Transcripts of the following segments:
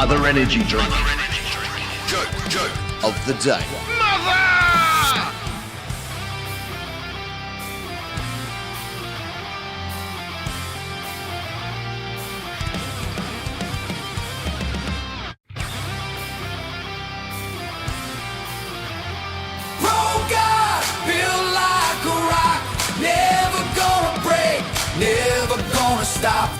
Mother Energy Drink. Joke of the day. Never gonna stop.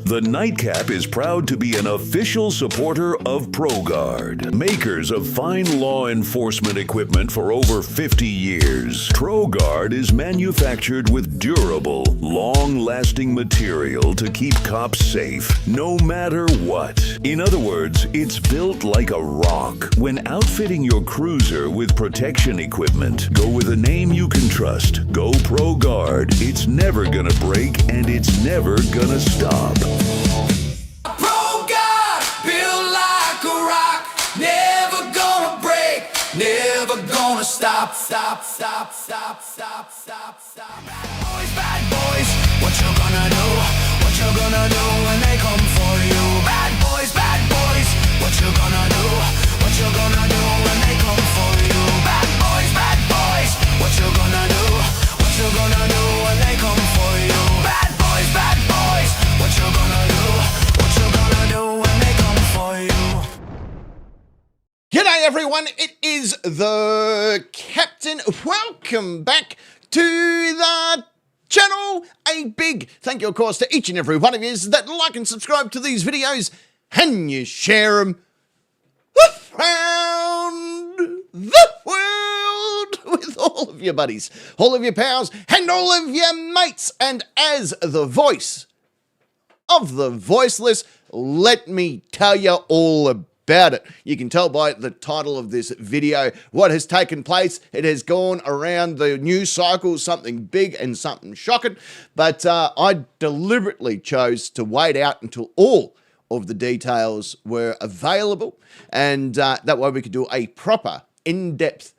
The Nightcap is proud to be an official supporter of ProGuard, makers of fine law enforcement equipment for over 50 years. ProGuard is manufactured with durable, long-lasting material to keep cops safe, no matter what. In other words, it's built like a rock. When outfitting your cruiser with protection equipment, go with a name you can trust. Go ProGuard. It's never gonna break, and it's never gonna stop. ProGuard, built like a rock, never gonna break, never gonna stop. Bad boys, what you gonna do? What you gonna do when they come for you? Bad boys, what you gonna do? What you gonna do when they come for you? Bad boys, what you gonna do? What you gonna do when they come for you? Bad boys, what you gonna do? What you gonna do when they come for you? G'day everyone, it is the Captain. Welcome back to the channel. A big thank you, of course, to each and every one of you that like and subscribe to these videos and you share them around the world with all of your buddies, all of your pals, and all of your mates. And as the voice of the voiceless, let me tell you all about it. You can tell by the title of this video what has taken place. It has gone around the news cycle, something big and something shocking, but I deliberately chose to wait out until all of the details were available, and that way we could do a proper, in-depth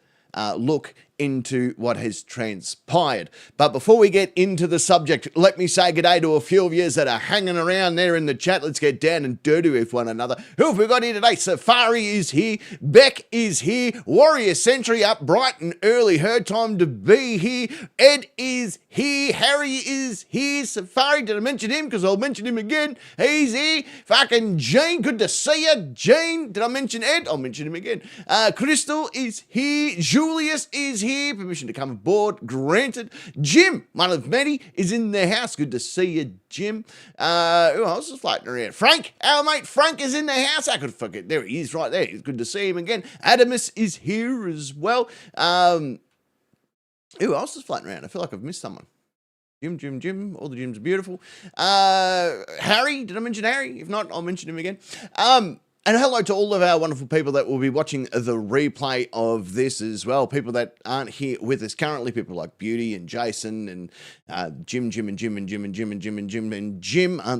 look into what has transpired. But before we get into the subject, let me say good day to a few of you that are hanging around there in the chat. Let's get down and dirty with one another. Who have we got here today? Safari is here, Beck is here, Warrior Sentry up bright and early, her time to be here, Ed is here, Harry is here, Safari, did I mention him? Because I'll mention him again. He's here. Fucking Gene, good to see you. Gene, did I mention Ed? I'll mention him again. Crystal is here, Julius is here, permission to come aboard granted. Jim, one of many, is in the house. Good to see you, Jim. Who else is floating around? Frank, our mate Frank is in the house. I could forget. There he is right there. It's good to see him again. Adamus is here as well. Who else is floating around? I feel like I've missed someone. Jim. All the Jims are beautiful. Harry, did I mention Harry? If not, I'll mention him again. And hello to all of our wonderful people that will be watching the replay of this as well. People that aren't here with us currently, people like Beauty and Jason and Jim. Aren't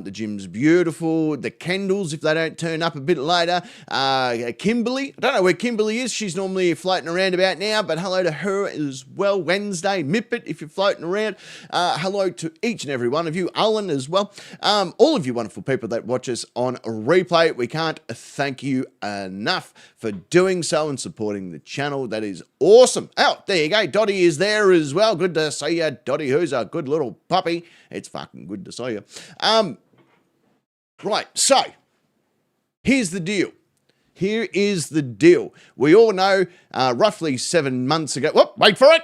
the Jims beautiful? The Kendalls, if they don't turn up a bit later. Kimberly, I don't know where Kimberly is. She's normally floating around about now, but hello to her as well. Wednesday, Mippet, if you're floating around. Hello to each and every one of you. Alan as well. All of you wonderful people that watch us on replay. We can't thank you enough for doing so and supporting the channel. That is awesome. Oh, there you go. Dottie is there as well. Good to see you, Dottie, who's a good little puppy. It's fucking good to see you. Right, so here's the deal. Here is the deal. We all know roughly 7 months ago. Whoop, wait for it.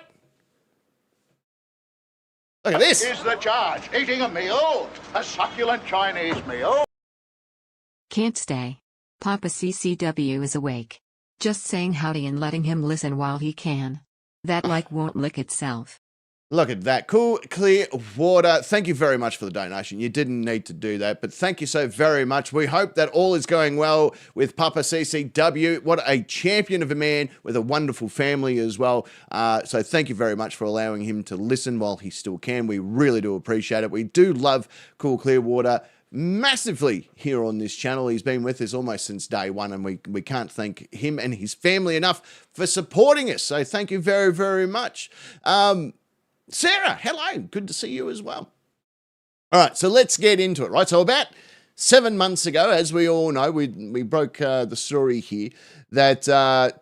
Look at this. Is the charge. Eating a meal, a succulent Chinese meal. Can't stay. Papa CCW is awake. Just saying howdy and letting him listen while he can. That like won't lick itself. Look at that. Cool, clear water. Thank you very much for the donation. You didn't need to do that, but thank you so very much. We hope that all is going well with Papa CCW. What a champion of a man with a wonderful family as well. So thank you very much for allowing him to listen while he still can. We really do appreciate it. We do love Cool, Clear Water massively here on this channel. He's been with us almost since day one, and we can't thank him and his family enough for supporting us. So thank you very, very much. Sarah, hello. Good to see you as well. All right, so let's get into it, right? So about 7 months ago, as we all know, we broke the story here that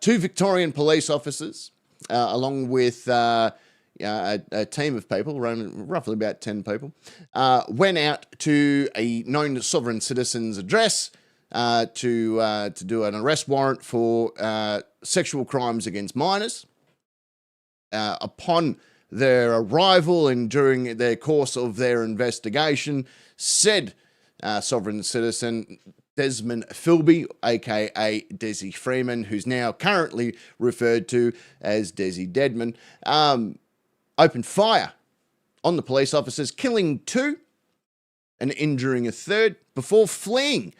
2 Victorian police officers, along with a team of people, roughly about 10 people, went out to a known sovereign citizen's address to do an arrest warrant for sexual crimes against minors. Upon their arrival and during their course of their investigation, said sovereign citizen Desmond Philby, aka Desi Freeman, who's now currently referred to as Desi Deadman, opened fire on the police officers, killing 2 and injuring a 3rd before fleeing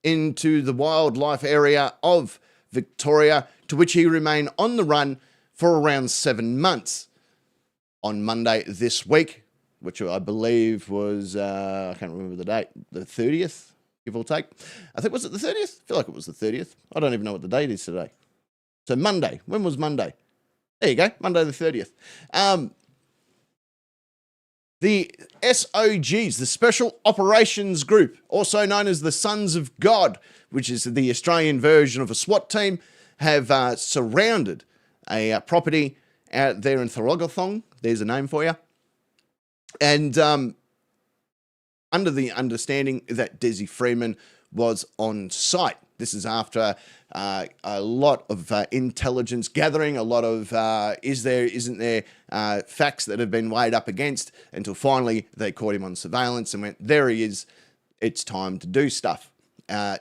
into the wildlife area of Victoria, to which he remained on the run for around 7 months. On Monday this week, which I believe was, I can't remember the date, the 30th, give or take. I think, was it the 30th? I feel like it was the 30th. I don't even know what the date is today. So Monday. When was Monday? There you go, Monday the 30th. The SOGs, the Special Operations Group, also known as the Sons of God, which is the Australian version of a SWAT team, have surrounded a property out there in Thoroggothong. There's a name for you. And under the understanding that Desi Freeman was on site. This is after a lot of intelligence gathering, a lot of is there, isn't there facts that have been weighed up against, until finally they caught him on surveillance and went, there he is, it's time to do stuff.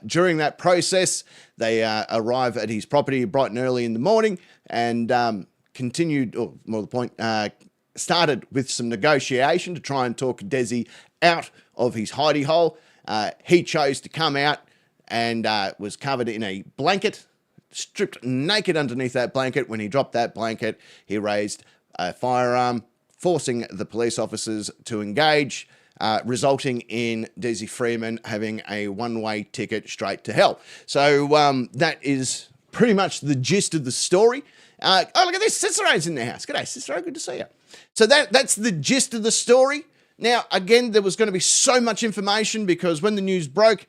During that process, they arrive at his property bright and early in the morning and continued, or more to the point, started with some negotiation to try and talk Desi out of his hidey hole. He chose to come out and was covered in a blanket, stripped naked underneath that blanket. When he dropped that blanket, he raised a firearm, forcing the police officers to engage, resulting in Desi Freeman having a one-way ticket straight to hell. So that is pretty much the gist of the story. Oh, look at this. Cicero's in the house. G'day, Cicero. Good to see you. So that's the gist of the story. Now, again, there was going to be so much information because when the news broke,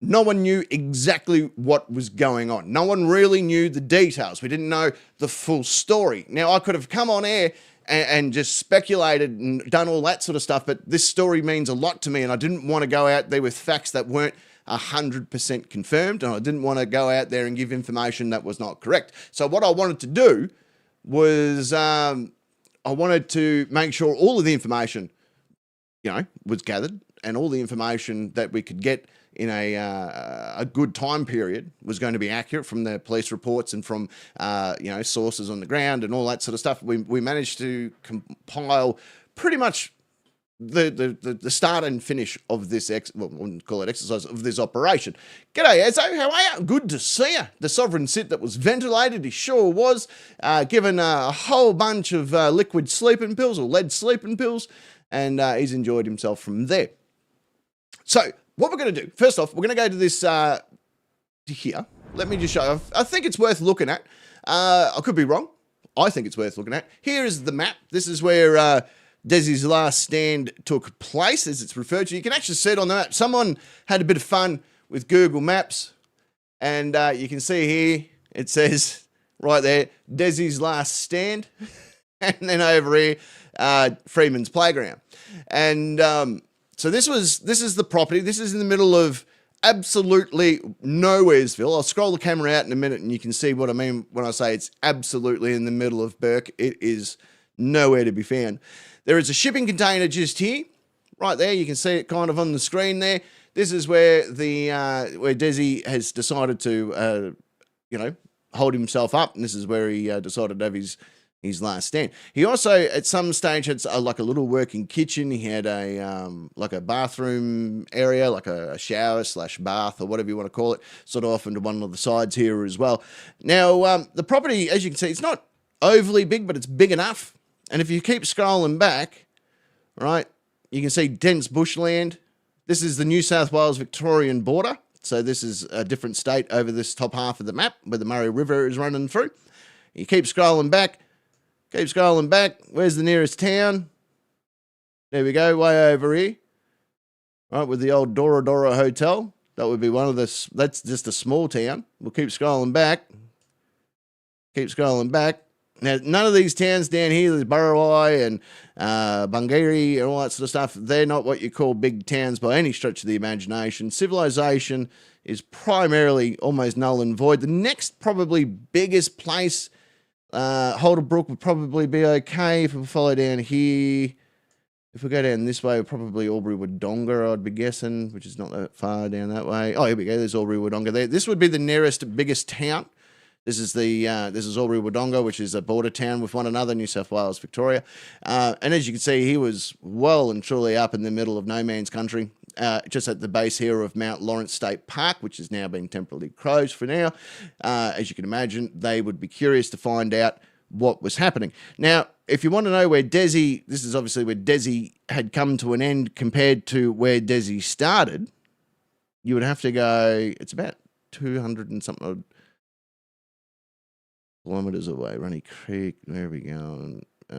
no one knew exactly what was going on. No one really knew the details. We didn't know the full story. Now, I could have come on air and just speculated and done all that sort of stuff, but this story means a lot to me, and I didn't want to go out there with facts that weren't 100% confirmed, and I didn't want to go out there and give information that was not correct. So what I wanted to do was I wanted to make sure all of the information, was gathered, and all the information that we could get in a good time period was going to be accurate from the police reports and from sources on the ground and all that sort of stuff. We managed to compile pretty much the start and finish of this well, I wouldn't call it exercise, of this operation. G'day, Ezzo, how are you? Good to see you. The sovereign sit that was ventilated, he sure was, given a whole bunch of liquid sleeping pills or lead sleeping pills, and he's enjoyed himself from there. So what we're going to do, first off, we're going to go to this here. Let me just show you. I think it's worth looking at. I could be wrong. I think it's worth looking at. Here is the map. This is where Desi's last stand took place, as it's referred to. You can actually see it on the map. Someone had a bit of fun with Google Maps, and you can see here, it says right there, Desi's last stand, and then over here, Freeman's playground. And so this is the property. This is in the middle of absolutely nowheresville. I'll scroll the camera out in a minute and you can see what I mean when I say it's absolutely in the middle of Burke. It is nowhere to be found. There is a shipping container just here, right there. You can see it kind of on the screen there. This is where where Desi has decided to, hold himself up, and this is where he decided to have his last stand. He also, at some stage, had like a little working kitchen. He had a like a bathroom area, like a shower / bath or whatever you want to call it, sort of off into one of the sides here as well. Now, the property, as you can see, it's not overly big, but it's big enough. And if you keep scrolling back, right, you can see dense bushland. This is the New South Wales Victorian border. So this is a different state over this top half of the map where the Murray River is running through. You keep scrolling back. Keep scrolling back. Where's the nearest town? There we go, way over here. Right, with the old Dora Dora Hotel. That would be one of the, that's just a small town. We'll keep scrolling back. Keep scrolling back. Now, none of these towns down here, there's Burrawai and Bungary and all that sort of stuff, they're not what you call big towns by any stretch of the imagination. Civilization is primarily almost null and void. The next probably biggest place, Holderbrook would probably be okay if we follow down here. If we go down this way, probably Albury Wodonga, I'd be guessing, which is not that far down that way. Oh, here we go. There's Albury Wodonga there. This would be the nearest biggest town. This is Albury Wodonga, which is a border town with one another, New South Wales, Victoria. And as you can see, he was well and truly up in the middle of no man's country, just at the base here of Mount Lawrence State Park, which has now been temporarily closed for now. As you can imagine, they would be curious to find out what was happening. Now, if you want to know where Desi, this is obviously where Desi had come to an end compared to where Desi started, you would have to go, it's about 200 and something kilometres away. Runny Creek, where are we going? I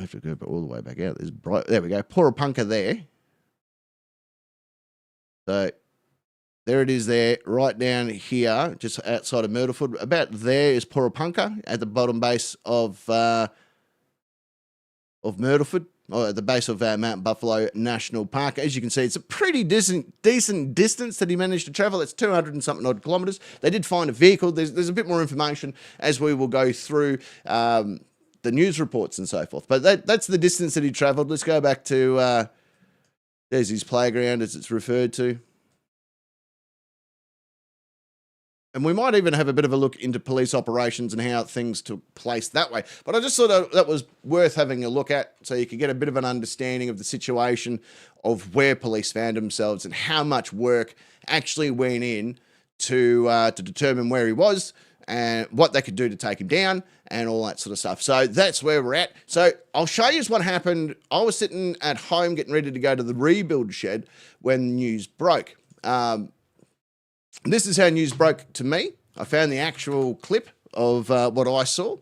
have to go all the way back out. There we go. Porapunka there. So there it is there, right down here, just outside of Myrtleford. About there is Porapunka at the bottom base of Myrtleford, or at the base of Mount Buffalo National Park. As you can see, it's a pretty decent distance that he managed to travel. It's 200 and something odd kilometres. They did find a vehicle. There's a bit more information as we will go through the news reports and so forth. But that's the distance that he travelled. Let's go back to Desi's playground, as it's referred to. And we might even have a bit of a look into police operations and how things took place that way. But I just thought that was worth having a look at so you could get a bit of an understanding of the situation of where police found themselves and how much work actually went in to determine where he was and what they could do to take him down and all that sort of stuff. So that's where we're at. So I'll show you what happened. I was sitting at home getting ready to go to the rebuild shed when news broke. This is how news broke to me. I found the actual clip of what I saw,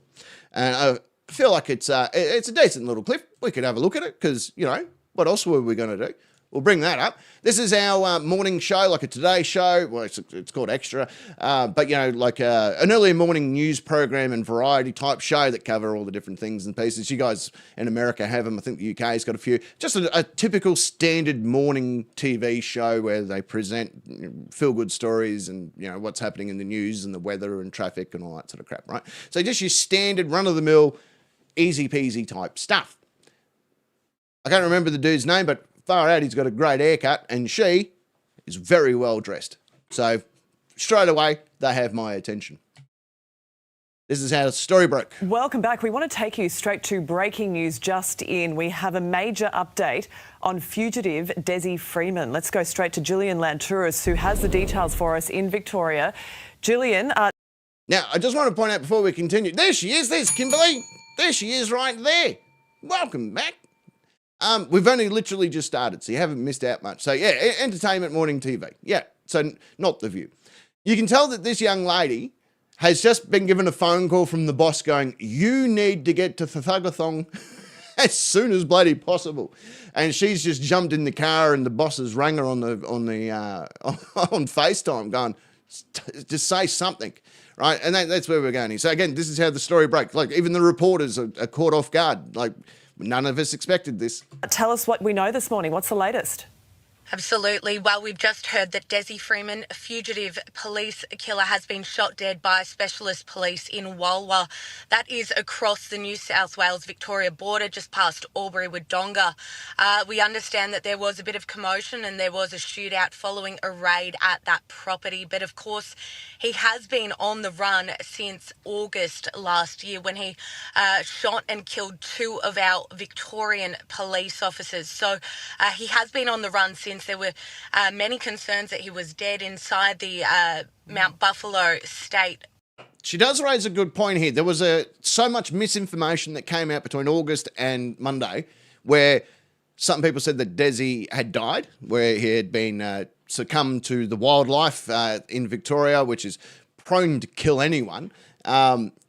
and I feel like it's a decent little clip. We could have a look at it because, you know, what else were we going to do? We'll bring that up. This is our morning show, like a Today show. Well, it's called Extra, but, you know, like an early morning news program and variety type show that cover all the different things and pieces. You guys in America have them. I think the UK's got a few. Just a typical standard morning TV show where they present feel-good stories and, you know, what's happening in the news and the weather and traffic and all that sort of crap, right? So just your standard run-of-the-mill, easy-peasy type stuff. I can't remember the dude's name, but far out, he's got a great haircut, and she is very well dressed. So straight away, they have my attention. This is how the story broke. Welcome back. We want to take you straight to breaking news just in. We have a major update on fugitive Desi Freeman. Let's go straight to Gillian Lantouris, who has the details for us in Victoria. Gillian. Now, I just want to point out before we continue, there she is. There's Kimberly. There she is right there. Welcome back. We've only literally just started, so you haven't missed out much. So, yeah, entertainment morning TV. Yeah, so not The View. You can tell that this young lady has just been given a phone call from the boss going, you need to get to Thuggathong as soon as bloody possible. And she's just jumped in the car and the boss has rang her on FaceTime going, just say something, right? And that's where we're going here. So again, this is how the story broke. Like even the reporters are caught off guard. Like none of us expected this. Tell us what we know this morning. What's the latest? Absolutely. Well, we've just heard that Desi Freeman, a fugitive police killer, has been shot dead by specialist police in Walwa. That is across the New South Wales-Victoria border, just past Albury-Wodonga. We understand that there was a bit of commotion and there was a shootout following a raid at that property. But of course, he has been on the run since August last year when he shot and killed 2 of our Victorian police officers. So he has been on the run since. There were many concerns that he was dead inside the Mount Buffalo state. She does raise a good point here. There was so much misinformation that came out between August and Monday where some people said that Desi had died, where he had been succumbed to the wildlife in Victoria, which is prone to kill anyone.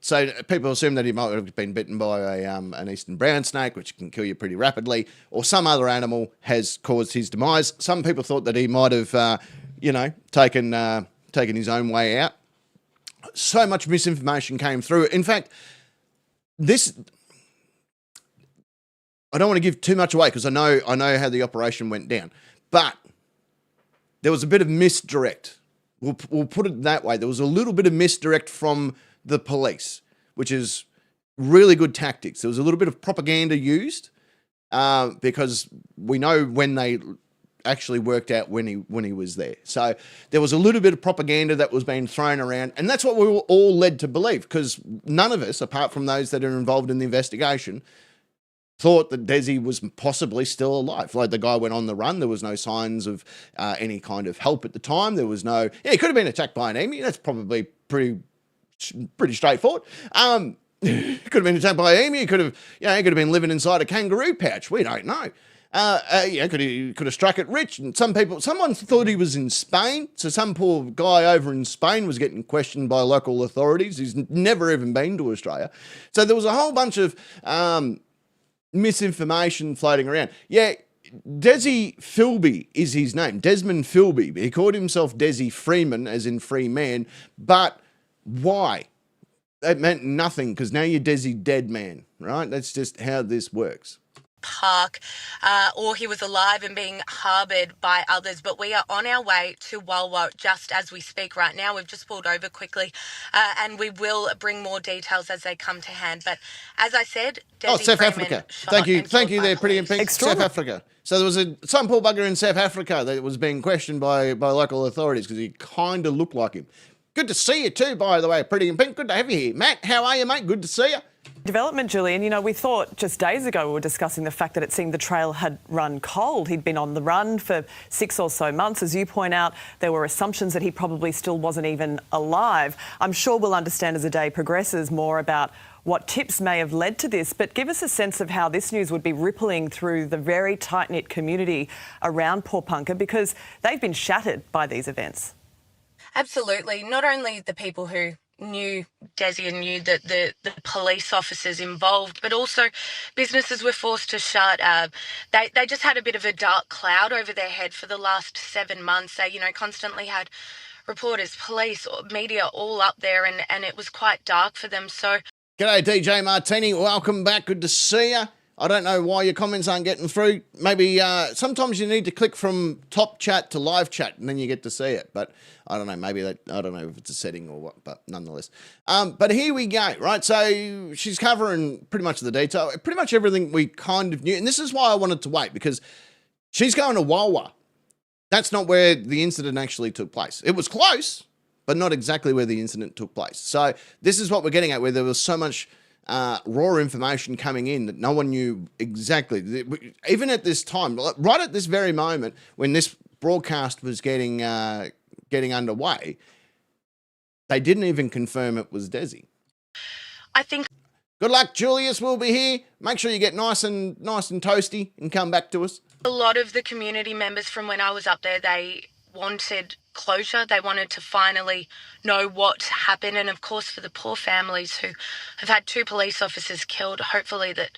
So people assume that he might have been bitten by an eastern brown snake, which can kill you pretty rapidly, or some other animal has caused his demise. Some people thought that he might have, taken his own way out. So much misinformation came through. In fact, I don't want to give too much away because I know how the operation went down, but there was a bit of misdirect. We'll put it that way. There was a little bit of misdirect from the police, which is really good tactics. There was a little bit of propaganda used because we know when they actually worked out when he was there. So there was a little bit of propaganda that was being thrown around, and that's what we were all led to believe because none of us, apart from those that are involved in the investigation, thought that Desi was possibly still alive. Like the guy went on the run. There was no signs of any kind of help at the time. There was no, he could have been attacked by an emu. That's probably pretty straightforward. Could have been attacked by an emu. He could have been living inside a kangaroo pouch. We don't know. Could have struck it rich. And someone thought he was in Spain. So some poor guy over in Spain was getting questioned by local authorities. He's never even been to Australia. So there was a whole bunch of misinformation floating around. Yeah, Desi Philby is his name. Desmond Philby. He called himself Desi Freeman, as in free man. But why? That meant nothing because now you're Desi dead man, right? That's just how this works. Park, or he was alive and being harboured by others. But we are on our way to Walwa just as we speak right now. We've just pulled over quickly and we will bring more details as they come to hand. But as I said, Desi South Freeman Africa. Thank you there, pretty in pink. Extraordinary. South Africa. So there was some poor bugger in South Africa that was being questioned by local authorities because he kind of looked like him. Good to see you too, by the way, pretty in pink. Good to have you here. Matt, how are you, mate? Good to see you. Development, Julian. You know, we thought just days ago we were discussing the fact that it seemed the trail had run cold. He'd been on the run for 6 or so months. As you point out, there were assumptions that he probably still wasn't even alive. I'm sure we'll understand as the day progresses more about what tips may have led to this, but give us a sense of how this news would be rippling through the very tight-knit community around Pawnpukka because they've been shattered by these events. Absolutely. Not only the people who knew Desi and knew that the police officers involved, but also businesses were forced to shut. They just had a bit of a dark cloud over their head for the last 7 months. They, constantly had reporters, police, media all up there, and it was quite dark for them. So, G'day, DJ Martini. Welcome back. Good to see you. I don't know why your comments aren't getting through. Maybe sometimes you need to click from top chat to live chat and then you get to see it. But I don't know. Maybe I don't know if it's a setting or what, but nonetheless. But here we go, right? So she's covering pretty much the detail, pretty much everything we kind of knew. And this is why I wanted to wait because she's going to Walwa. That's not where the incident actually took place. It was close, but not exactly where the incident took place. So this is what we're getting at, where there was so much raw information coming in that no one knew exactly. Even at this time, right at this very moment, when this broadcast was getting underway, they didn't even confirm it was Desi. I think Good luck, Julius. We'll be here. Make sure you get nice and toasty and come back to us. a lot of the community members from when I was up there, they wanted closure. They wanted to finally know what happened. And of course, for the poor families who have had 2 police officers killed, hopefully that,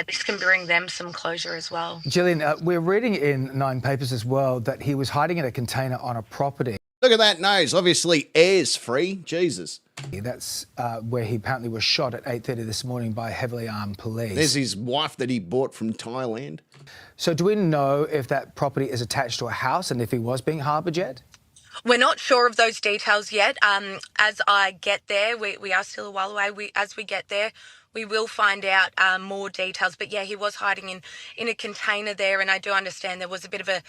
this can bring them some closure as well. Gillian, we're reading in 9 papers as well that he was hiding in a container on a property. Look at that nose. Obviously, air's free. Jesus. That's where he apparently was shot at 8:30 this morning by heavily armed police. There's his wife that he bought from Thailand. So do we know if that property is attached to a house and if he was being harboured yet? We're not sure of those details yet. As I get there, we are still a while away. As we get there, we will find out more details. But yeah, he was hiding in a container there, and I do understand there was a bit of a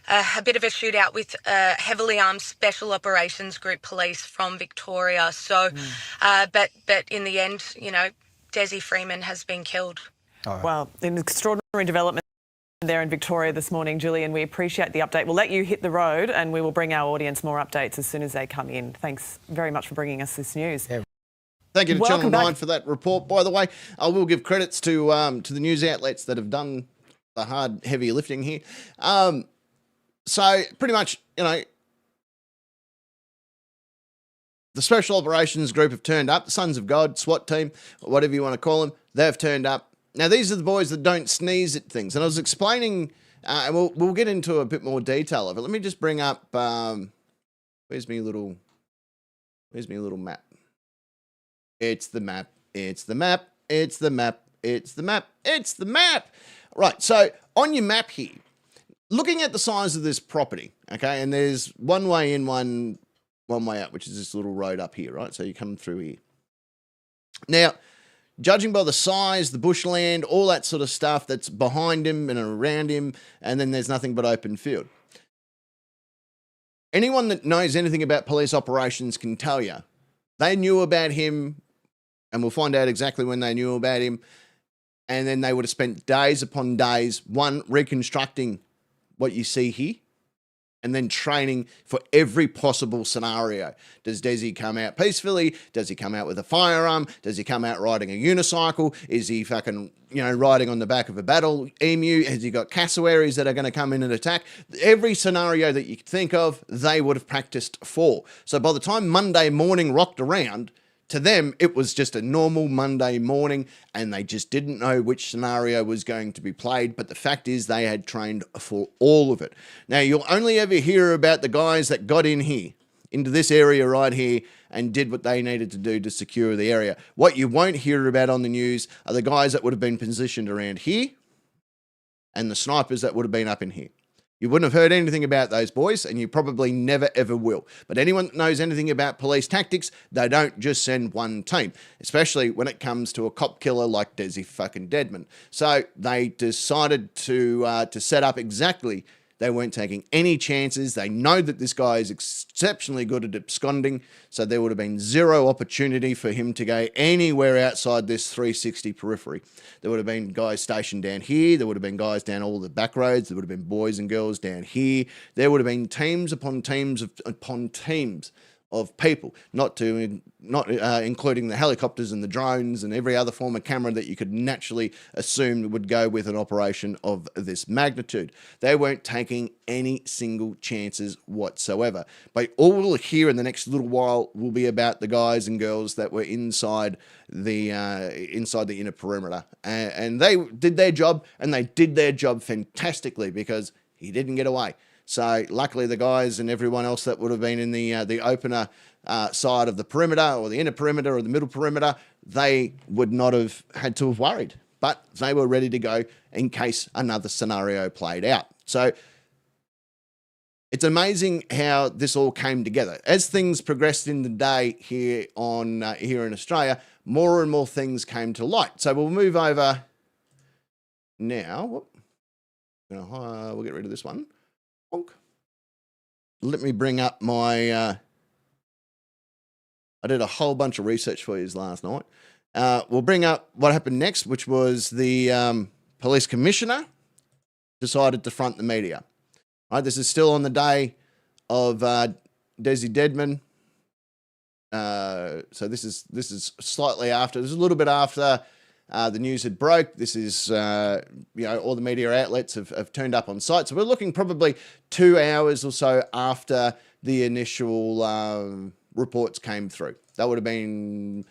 shootout with heavily armed Special Operations Group police from Victoria. So, but in the end, Desi Freeman has been killed. Right. Well, an extraordinary development there in Victoria this morning, Julian. We appreciate the update. We'll let you hit the road and we will bring our audience more updates as soon as they come in. Thanks very much for bringing us this news. Yeah. Thank you to Welcome Channel 9 back. for that report. By the way, I will give credits to the news outlets that have done the hard, heavy lifting here. So pretty much, the Special Operations Group have turned up. The Sons of God, SWAT team, whatever you want to call them, they've turned up. Now, these are the boys that don't sneeze at things. And I was explaining, and we'll get into a bit more detail of it. Let me just bring up, where's my little map? It's the map. It's the map. It's the map. It's the map. It's the map. Right. So on your map here, looking at the size of this property, okay, and there's one way in, one way out, which is this little road up here, right? So you come through here. Now, judging by the size, the bushland, all that sort of stuff that's behind him and around him, and then there's nothing but open field. Anyone that knows anything about police operations can tell you they knew about him, and we'll find out exactly when they knew about him, and then they would have spent days upon days, one, reconstructing what you see here, and then training for every possible scenario. Does Desi come out peacefully? Does he come out with a firearm? Does he come out riding a unicycle? Is he fucking, riding on the back of a battle emu? Has he got cassowaries that are going to come in and attack? Every scenario that you could think of, they would have practiced for. So by the time Monday morning rocked around, to them, it was just a normal Monday morning, and they just didn't know which scenario was going to be played. But the fact is they had trained for all of it. Now, you'll only ever hear about the guys that got in here, into this area right here, and did what they needed to do to secure the area. What you won't hear about on the news are the guys that would have been positioned around here and the snipers that would have been up in here. You wouldn't have heard anything about those boys, and you probably never, ever will. But anyone that knows anything about police tactics, they don't just send one team, especially when it comes to a cop killer like Desi fucking Deadman. So they decided to set up exactly. They weren't taking any chances. They know that this guy is exceptionally good at absconding, so there would have been zero opportunity for him to go anywhere outside this 360 periphery. There would have been guys stationed down here. There would have been guys down all the back roads. There would have been boys and girls down here. There would have been teams upon teams upon teams of people, not including the helicopters and the drones and every other form of camera that you could naturally assume would go with an operation of this magnitude. They weren't taking any single chances whatsoever. But all we'll hear in the next little while will be about the guys and girls that were inside the inner perimeter, and they did their job, and they did their job fantastically because he didn't get away. So luckily the guys and everyone else that would have been in the opener side of the perimeter or the inner perimeter or the middle perimeter, they would not have had to have worried, but they were ready to go in case another scenario played out. So it's amazing how this all came together. As things progressed in the day here in Australia, more and more things came to light. So we'll move over now. We'll get rid of this one. Let me bring up my I did a whole bunch of research for you last night. We'll bring up what happened next, which was the police commissioner decided to front the media. All right, this is still on the day of Desi Deadman. So this is slightly after. This is a little bit after the news had broke. This is all the media outlets have turned up on site. So we're looking probably 2 hours or so after the initial reports came through. That would have been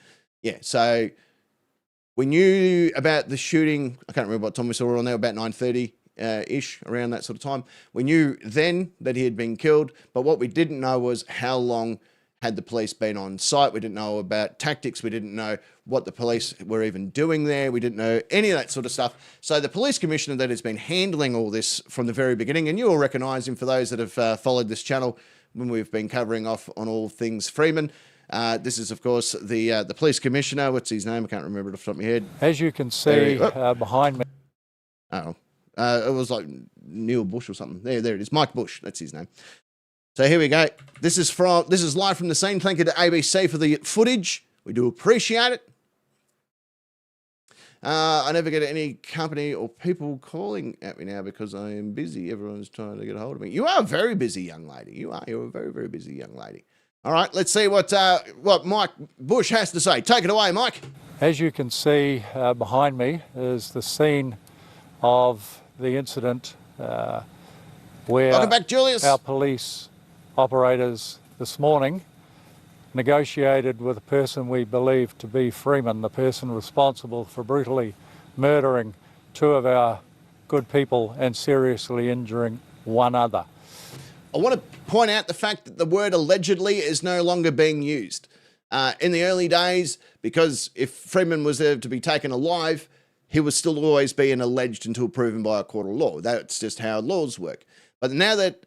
So we knew about the shooting. I can't remember what time we saw on there. About 9:30. Ish, around that sort of time. We knew then that he had been killed, but what we didn't know was how long had the police been on site. We didn't know about tactics. We didn't know what the police were even doing there. We didn't know any of that sort of stuff. So the police commissioner that has been handling all this from the very beginning, and you'll recognise him for those that have followed this channel when we've been covering off on all things Freeman. This is, of course, the police commissioner. What's his name? I can't remember it off the top of my head. As you can see behind me. It was like Neil Bush or something. There it is. Mike Bush. That's his name. So here we go. This is live from the scene. Thank you to ABC for the footage. We do appreciate it. I never get any company or people calling at me now because I am busy. Everyone's trying to get a hold of me. You are a very busy young lady. You're a very, very busy young lady. All right, let's see what Mike Bush has to say. Take it away, Mike. As you can see behind me is the scene of the incident where Welcome back, Julius. Our police operators this morning negotiated with a person we believe to be Freeman, the person responsible for brutally murdering 2 of our good people and seriously injuring 1 other. I want to point out the fact that the word allegedly is no longer being used. In the early days, because if Freeman was there to be taken alive, he would still always be an alleged until proven by a court of law. That's just how laws work. But now that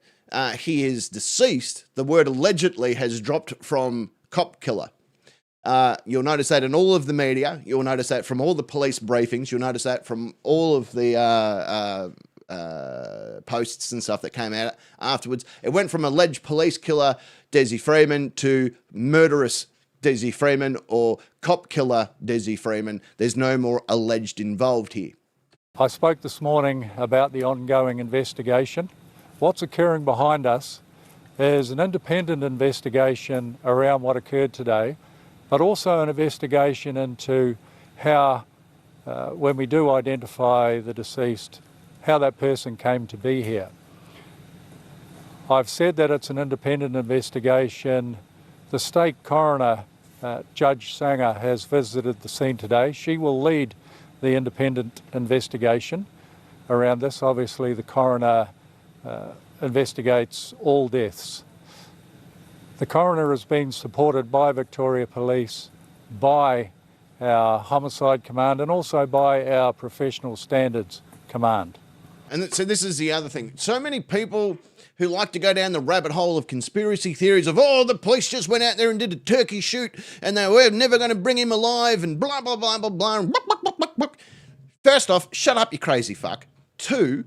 he is deceased, the word allegedly has dropped from cop killer. You'll notice that in all of the media. You'll notice that from all the police briefings. You'll notice that from all of the posts and stuff that came out afterwards. It went from alleged police killer Desi Freeman to murderous Desi Freeman or cop killer Desi Freeman. There's no more alleged involved here. I spoke this morning about the ongoing investigation. What's occurring behind us is an independent investigation around what occurred today, but also an investigation into how, when we do identify the deceased, how that person came to be here. I've said that it's an independent investigation. The state coroner, Judge Sanger, has visited the scene today. She will lead the independent investigation around this. Obviously, the coroner investigates all deaths. The coroner has been supported by Victoria Police, by our Homicide Command, and also by our Professional Standards Command. And so this is the other thing. So many people who like to go down the rabbit hole of conspiracy theories of, the police just went out there and did a turkey shoot and they were never going to bring him alive and blah, blah, blah, blah, blah. First off, shut up, you crazy fuck. 2,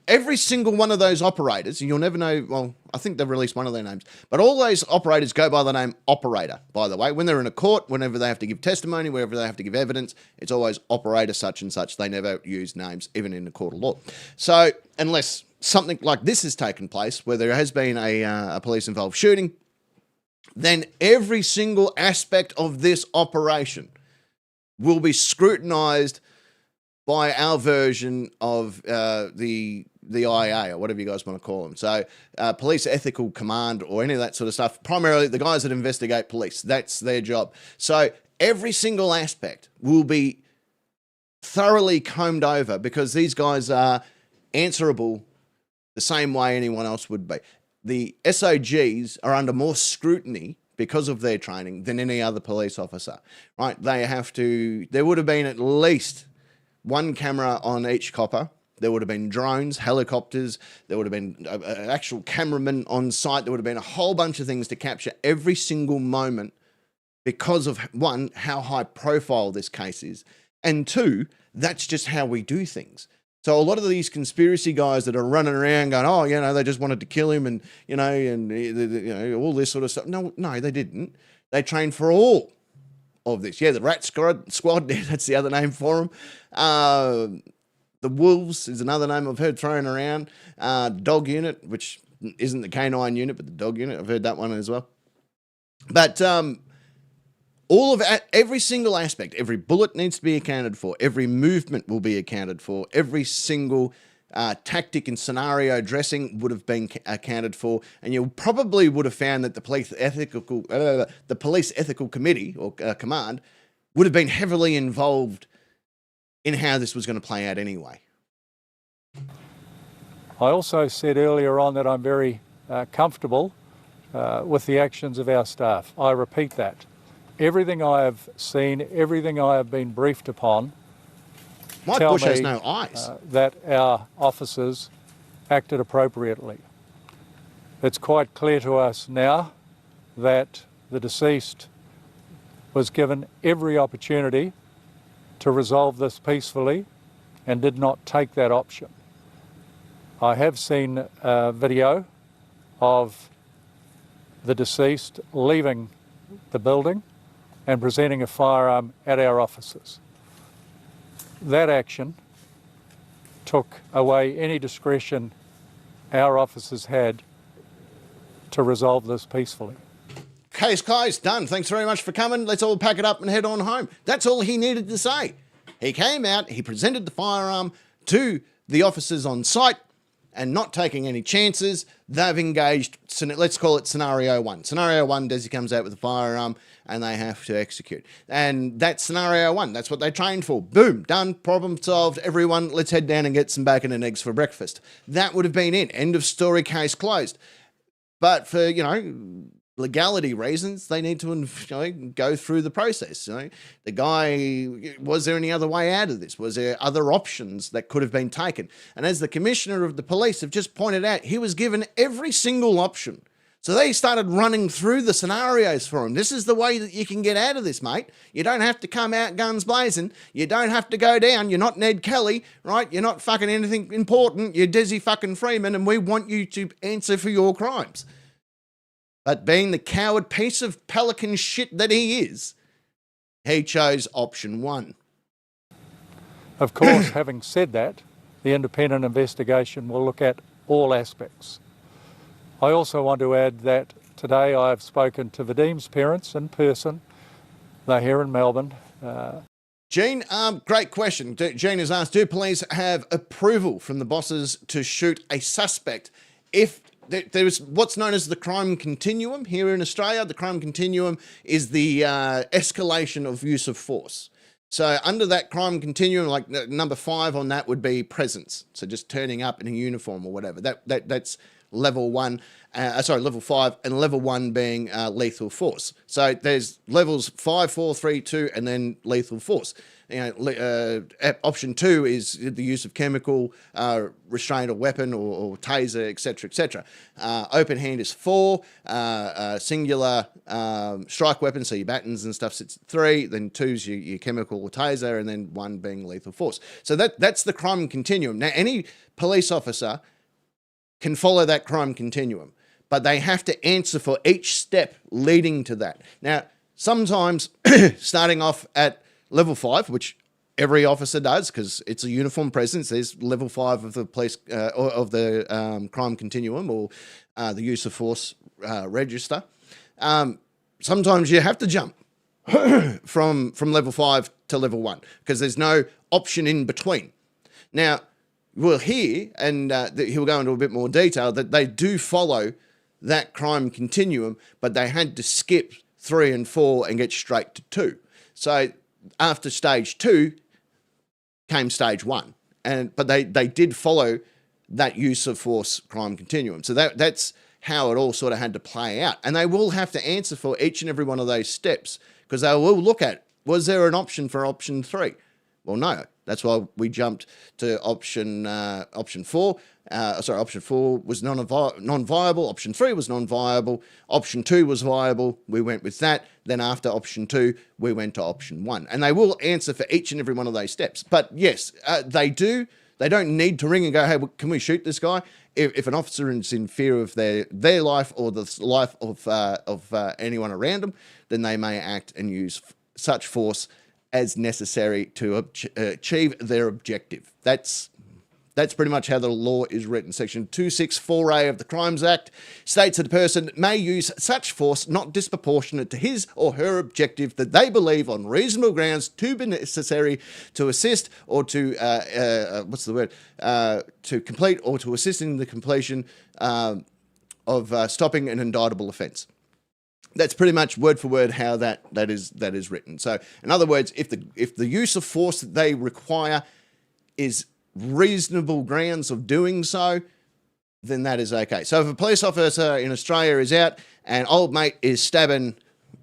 every single one of those operators, and you'll never know, well, I think they've released one of their names, but all those operators go by the name operator, by the way. When they're in a court, whenever they have to give testimony, whenever they have to give evidence, it's always operator such and such. They never use names, even in the court of law. So unless something like this has taken place, where there has been a police-involved shooting, then every single aspect of this operation will be scrutinised by our version of the IA, or whatever you guys want to call them. So Police Ethical Command or any of that sort of stuff, primarily the guys that investigate police, that's their job. So every single aspect will be thoroughly combed over because these guys are answerable the same way anyone else would be. The SOGs are under more scrutiny because of their training than any other police officer, right? There would have been at least 1 camera on each copper. There would have been drones, helicopters. There would have been an actual cameraman on site. There would have been a whole bunch of things to capture every single moment because of, 1, how high profile this case is, and 2, that's just how we do things. So a lot of these conspiracy guys that are running around going, they just wanted to kill him and all this sort of stuff. No, they didn't. They train for all of this. Yeah, the Rat Squad, that's the other name for them. The Wolves is another name I've heard thrown around. Dog Unit, which isn't the canine unit, but the dog unit. I've heard that one as well. But all of every single aspect, every bullet needs to be accounted for. Every movement will be accounted for. Every single tactic and scenario dressing would have been accounted for, and you probably would have found that the police ethical committee or command would have been heavily involved in how this was going to play out anyway. I also said earlier on that I'm very comfortable with the actions of our staff. I repeat that. Everything I have seen, everything I have been briefed upon, Mike tell Bush me has no eyes. That our officers acted appropriately. It's quite clear to us now that the deceased was given every opportunity to resolve this peacefully and did not take that option. I have seen a video of the deceased leaving the building and presenting a firearm at our officers. That action took away any discretion our officers had to resolve this peacefully. Case closed, done. Thanks very much for coming. Let's all pack it up and head on home. That's all he needed to say. He came out, he presented the firearm to the officers on site, and not taking any chances, they've engaged, let's call it scenario one. Scenario one, Desi comes out with a firearm and they have to execute. And that's scenario one. That's what they trained for. Boom, done, problem solved. Everyone, let's head down and get some bacon and eggs for breakfast. That would have been it. End of story, case closed. But for, legality reasons, they need to go through the process. The guy, was there any other way out of this? Was there other options that could have been taken? And as the commissioner of the police have just pointed out, he was given every single option. So they started running through the scenarios for him. This is the way that you can get out of this, mate. You don't have to come out guns blazing. You don't have to go down. You're not Ned Kelly, right? You're not fucking anything important. You're Desi fucking Freeman, and we want you to answer for your crimes. But being the coward piece of pelican shit that he is, he chose option one. Of course, having said that, the independent investigation will look at all aspects. I also want to add that today I have spoken to Vadim's parents in person. They're here in Melbourne. Gene, great question. Gene has asked, do police have approval from the bosses to shoot a suspect if there's what's known as the crime continuum here in Australia? The crime continuum is the escalation of use of force. So under that crime continuum, like number 5 on that would be presence. So just turning up in a uniform or whatever. That's level 1, level 5, and level 1 being lethal force. So there's levels 5, 4, 3, 2, and then lethal force. Option 2 is the use of chemical restraint or weapon or taser, etc., etc. Open hand is 4. Singular strike weapon, so your batons and stuff, sits at 3. Then 2's your chemical or taser, and then 1 being lethal force. So that's the crime continuum. Now, any police officer can follow that crime continuum, but they have to answer for each step leading to that. Now, sometimes starting off at level 5, which every officer does because it's a uniform presence, there's level 5 of the police of the crime continuum or the use of force register. Sometimes you have to jump from level 5 to level 1 because there's no option in between. Now, we'll hear, and he'll go into a bit more detail, that they do follow that crime continuum, but they had to skip 3 and 4 and get straight to 2. So after stage 2 came stage 1, but they did follow that use of force crime continuum. So that's how it all sort of had to play out. And they will have to answer for each and every one of those steps because they will look at, was there an option for option 3? Well, no. That's why we jumped to option 4. Option 4 was non-viable. Option 3 was non-viable. Option 2 was viable. We went with that. Then after option 2, we went to option 1. And they will answer for each and every one of those steps. But yes, they do. They don't need to ring and go, hey, can we shoot this guy? if an officer is in fear of their life or the life of anyone around them, then they may act and use such force as necessary to achieve their objective. That's pretty much how the law is written. Section 264A of the Crimes Act states that a person may use such force not disproportionate to his or her objective that they believe on reasonable grounds to be necessary to assist or to, to complete or to assist in the completion of stopping an indictable offence. That's pretty much word for word how that is written. So, in other words, if the use of force that they require is reasonable grounds of doing so, then that is okay. So if a police officer in Australia is out and old mate is stabbing,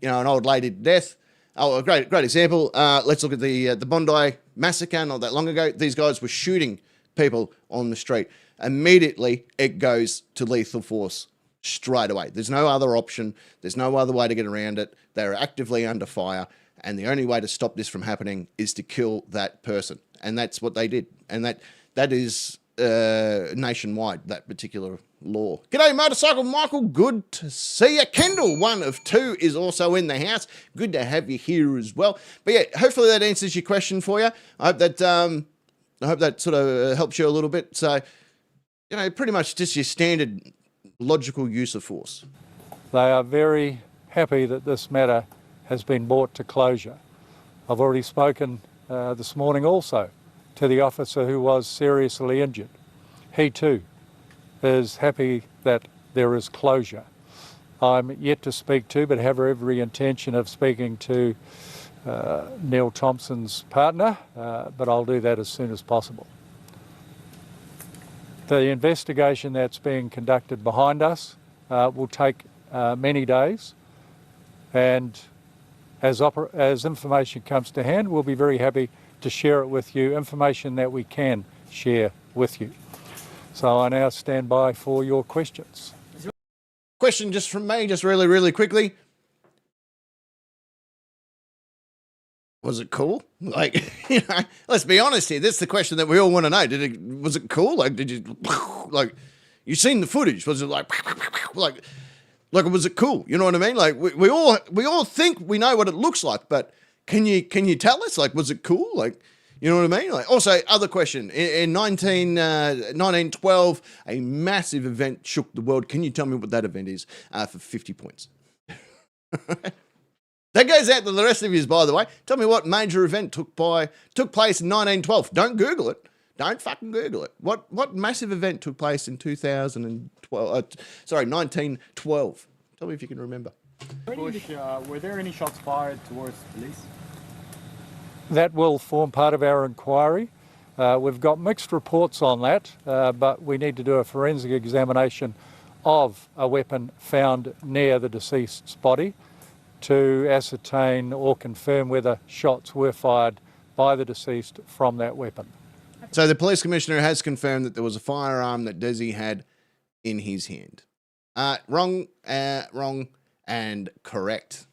an old lady to death, a great example. Let's look at the Bondi massacre not that long ago. These guys were shooting people on the street. Immediately, it goes to lethal force straight away. There's no other option. There's no other way to get around it. They're actively under fire, and the only way to stop this from happening is to kill that person. And that's what they did. And that is nationwide, that particular law. G'day, Motorcycle Michael. Good to see you. Kendall, one of two, is also in the house. Good to have you here as well. But yeah, hopefully that answers your question for you. I hope that sort of helps you a little bit. So, pretty much just your standard logical use of force. They are very happy that this matter has been brought to closure. I've already spoken this morning also to the officer who was seriously injured. He too is happy that there is closure. I'm yet to speak to, but have every intention of speaking to Neil Thompson's partner, but I'll do that as soon as possible. The investigation that's being conducted behind us will take many days, and as information comes to hand, we'll be very happy to share it with you, information that we can share with you. So I now stand by for your questions. Question just from me, just really, really quickly. Was it cool? Like, let's be honest here. That's the question that we all want to know. Was it cool? Like, did you, like, you seen the footage? Was it like, was it cool? You know what I mean? Like, we all think we know what it looks like, but can you tell us? Like, was it cool? Like, you know what I mean? Like, also, other question. In 1912, a massive event shook the world. Can you tell me what that event is for 50 points? That goes out to the rest of you, by the way. Tell me what major event took place in 1912. Don't Google it. Don't fucking Google it. What massive event took place in 1912? Tell me if you can remember. Were there any shots fired towards police? That will form part of our inquiry. We've got mixed reports on that, but we need to do a forensic examination of a weapon found near the deceased's body to ascertain or confirm whether shots were fired by the deceased from that weapon. So the police commissioner has confirmed that there was a firearm that Dezi had in his hand. Wrong, and correct.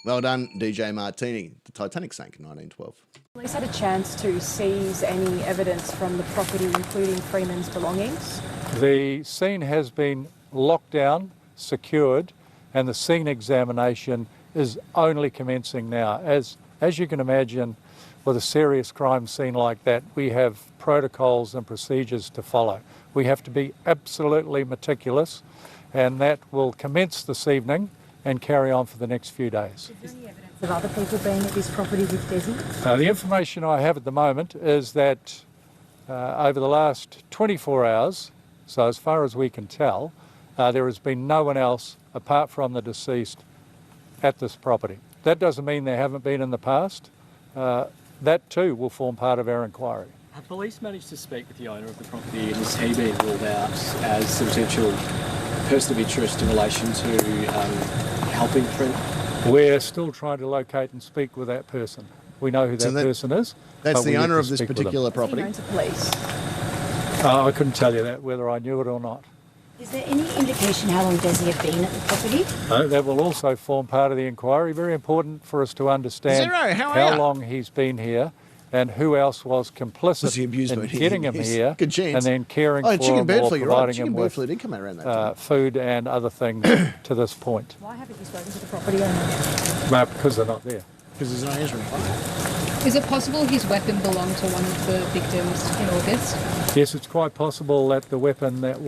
Well done, DJ Martini. The Titanic sank in 1912. Police had a chance to seize any evidence from the property, including Freeman's belongings. The scene has been locked down, secured, and the scene examination is only commencing now. As you can imagine, with a serious crime scene like that, we have protocols and procedures to follow. We have to be absolutely meticulous, and that will commence this evening and carry on for the next few days. Is there any evidence of other people being at this property with Dezi? The information I have at the moment is that over the last 24 hours, so as far as we can tell, there has been no one else apart from the deceased at this property. That doesn't mean there haven't been in the past. That too will form part of our inquiry. Have police managed to speak with the owner of the property, and has he been ruled out as a potential person of interest in relation to helping Freeman? We're still trying to locate and speak with that person. We know who that person is. That's the owner of this particular property. Is he known to police? I couldn't tell you that, whether I knew it or not. Is there any indication how long Dezi have been at the property? No, that will also form part of the inquiry. Very important for us to understand Zero, how how long he's been here and who else was complicit in getting him here, and then caring for him or providing him with food and other things to this point. Why haven't you spoken to the property owner? Because they're not there. Because there's no answering phone. Is it possible his weapon belonged to one of the victims in August? Yes, it's quite possible that the weapon that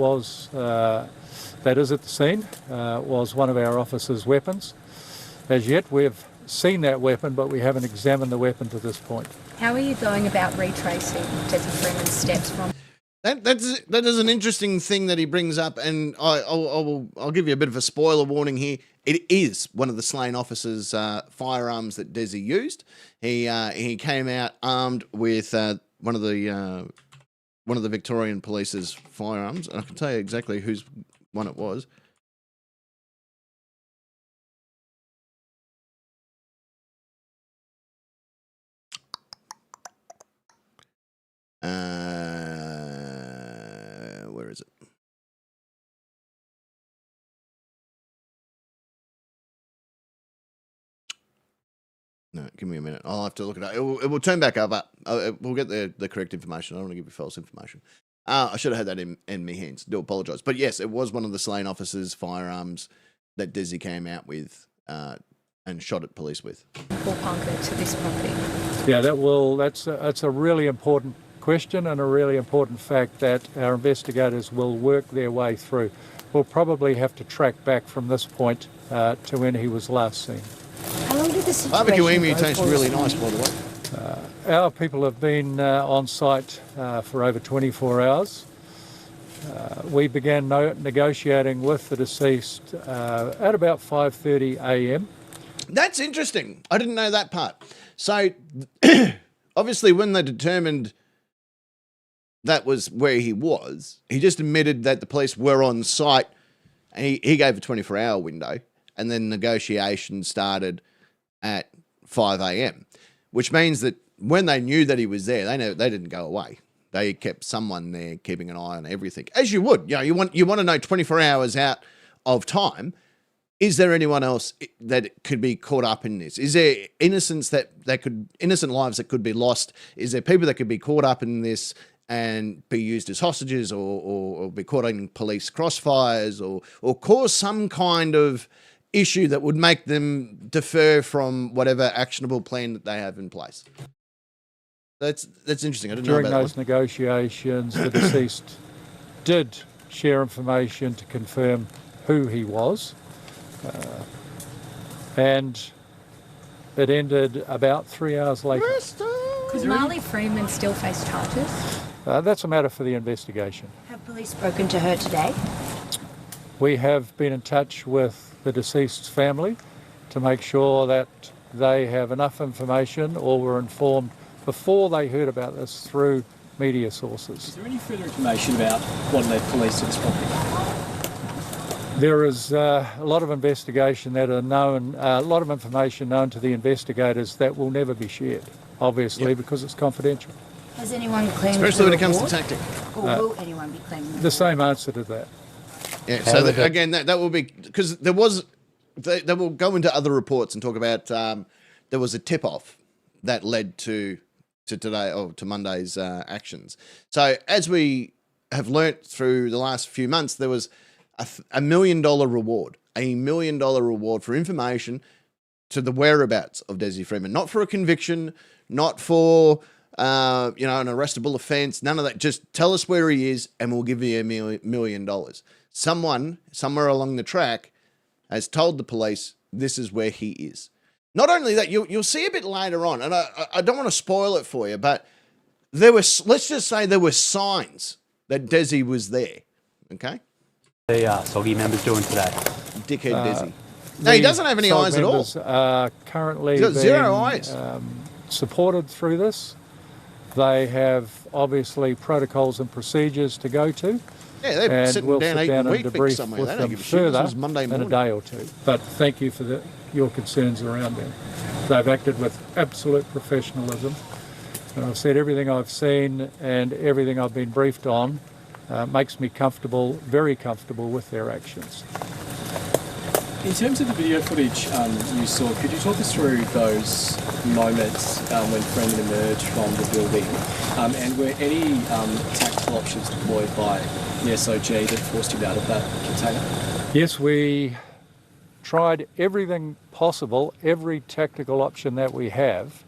is at the scene was one of our officers' weapons. As yet, we've seen that weapon, but we haven't examined the weapon to this point. How are you going about retracing Desi Freeman's steps from? That is an interesting thing that he brings up, and I'll give you a bit of a spoiler warning here. It is one of the slain officers' firearms that Dezi used. He came out armed with one of the Victorian Police's firearms, and I can tell you exactly whose one it was. Where is it? No, give me a minute. I'll have to look it up. It will turn back up, but we'll get the correct information. I don't want to give you false information. I should have had that in my hands. Do apologise. But yes, it was one of the slain officers' firearms that Desi came out with and shot at police with. Paul Parker to this property. Yeah, that's a really important question and a really important fact that our investigators will work their way through. We'll probably have to track back from this point to when he was last seen. How long did the situation Barbecue emu go tastes for? really nice, by the way. Our people have been on site for over 24 hours. We began negotiating with the deceased at about 5:30 a.m. That's interesting. I didn't know that part. So, obviously, when they determined that was where he was, he just admitted that the police were on site, and he gave a 24-hour window, and then negotiations started at 5 a.m., which means that when they knew that he was there, they didn't go away. They kept someone there keeping an eye on everything, as you would. You know, you want to know 24 hours out of time. Is there anyone else that could be caught up in this? Is there innocent lives that could be lost? Is there people that could be caught up in this and be used as hostages or be caught in police crossfires or cause some kind of issue that would make them defer from whatever actionable plan that they have in place? That's interesting. I didn't know about that. During those negotiations, the deceased did share information to confirm who he was. And it ended about 3 hours later. Could Marley Freeman still face charges? That's a matter for the investigation. Have police spoken to her today? We have been in touch with the deceased's family to make sure that they have enough information or were informed before they heard about this through media sources. Is there any further information about what led police to this property? There is a lot of investigation that are known, a lot of information known to the investigators that will never be shared, obviously, because it's confidential. Has anyone claimed Especially when it comes to tactic. Or will anyone be claiming the same answer to that. Yeah, so again, that will be, because there was, they will go into other reports and talk about, there was a tip-off that led to today, or to Monday's actions. So as we have learnt through the last few months, there was $1 million reward, $1 million reward for information to the whereabouts of Desi Freeman, not for a conviction, not for an arrestable offence, none of that. Just tell us where he is, and we'll give you $1 million. Someone somewhere along the track has told the police this is where he is. Not only that, you'll see a bit later on, and I don't want to spoil it for you, but let's just say there were signs that Desi was there. Okay. The soggy members doing today? Dickhead Desi. No, he doesn't have any eyes at all. Are currently He's got being, 0 eyes. Supported through this. They have obviously protocols and procedures to go to. Yeah, they're and sitting we'll down sit eating down and Weet-Bix debrief somewhere. with They don't them give a shit. This further was Monday in morning. a day or two. But thank you for your concerns around them. They've acted with absolute professionalism. And I've said everything I've seen and everything I've been briefed on makes me comfortable, very comfortable with their actions. In terms of the video footage you saw, could you talk us through those moments when Freeman emerged from the building, and were any tactical options deployed by the SOG that forced him out of that container? Yes, we tried everything possible, every tactical option that we have,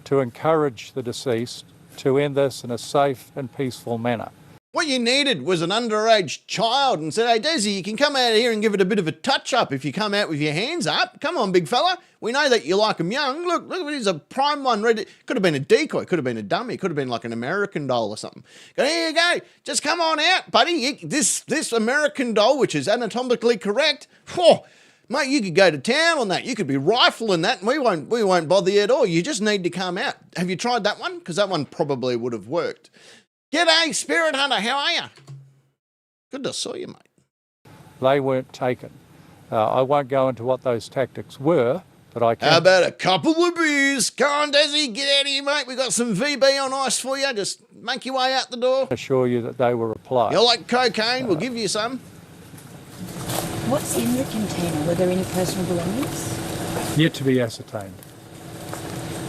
to encourage the deceased to end this in a safe and peaceful manner. What you needed was an underage child and said, hey, Desi, you can come out here and give it a bit of a touch-up if you come out with your hands up. Come on, big fella. We know that you like them young. Look, here's a prime one ready. Could have been a decoy, could have been a dummy, could have been like an American doll or something. Go, here you go. Just come on out, buddy. This American doll, which is anatomically correct, whew, mate, you could go to town on that. You could be rifling that and we won't bother you at all. You just need to come out. Have you tried that one? Because that one probably would have worked. G'day, Spirit Hunter, how are you? Good to see you, mate. They weren't taken. I won't go into what those tactics were, but I can... How about a couple of beers? Come on, Desi, get out of here, mate. We got some VB on ice for you. Just make your way out the door. Assure you that they were applied. You like cocaine? We'll give you some. What's in the container? Were there any personal belongings? Yet to be ascertained.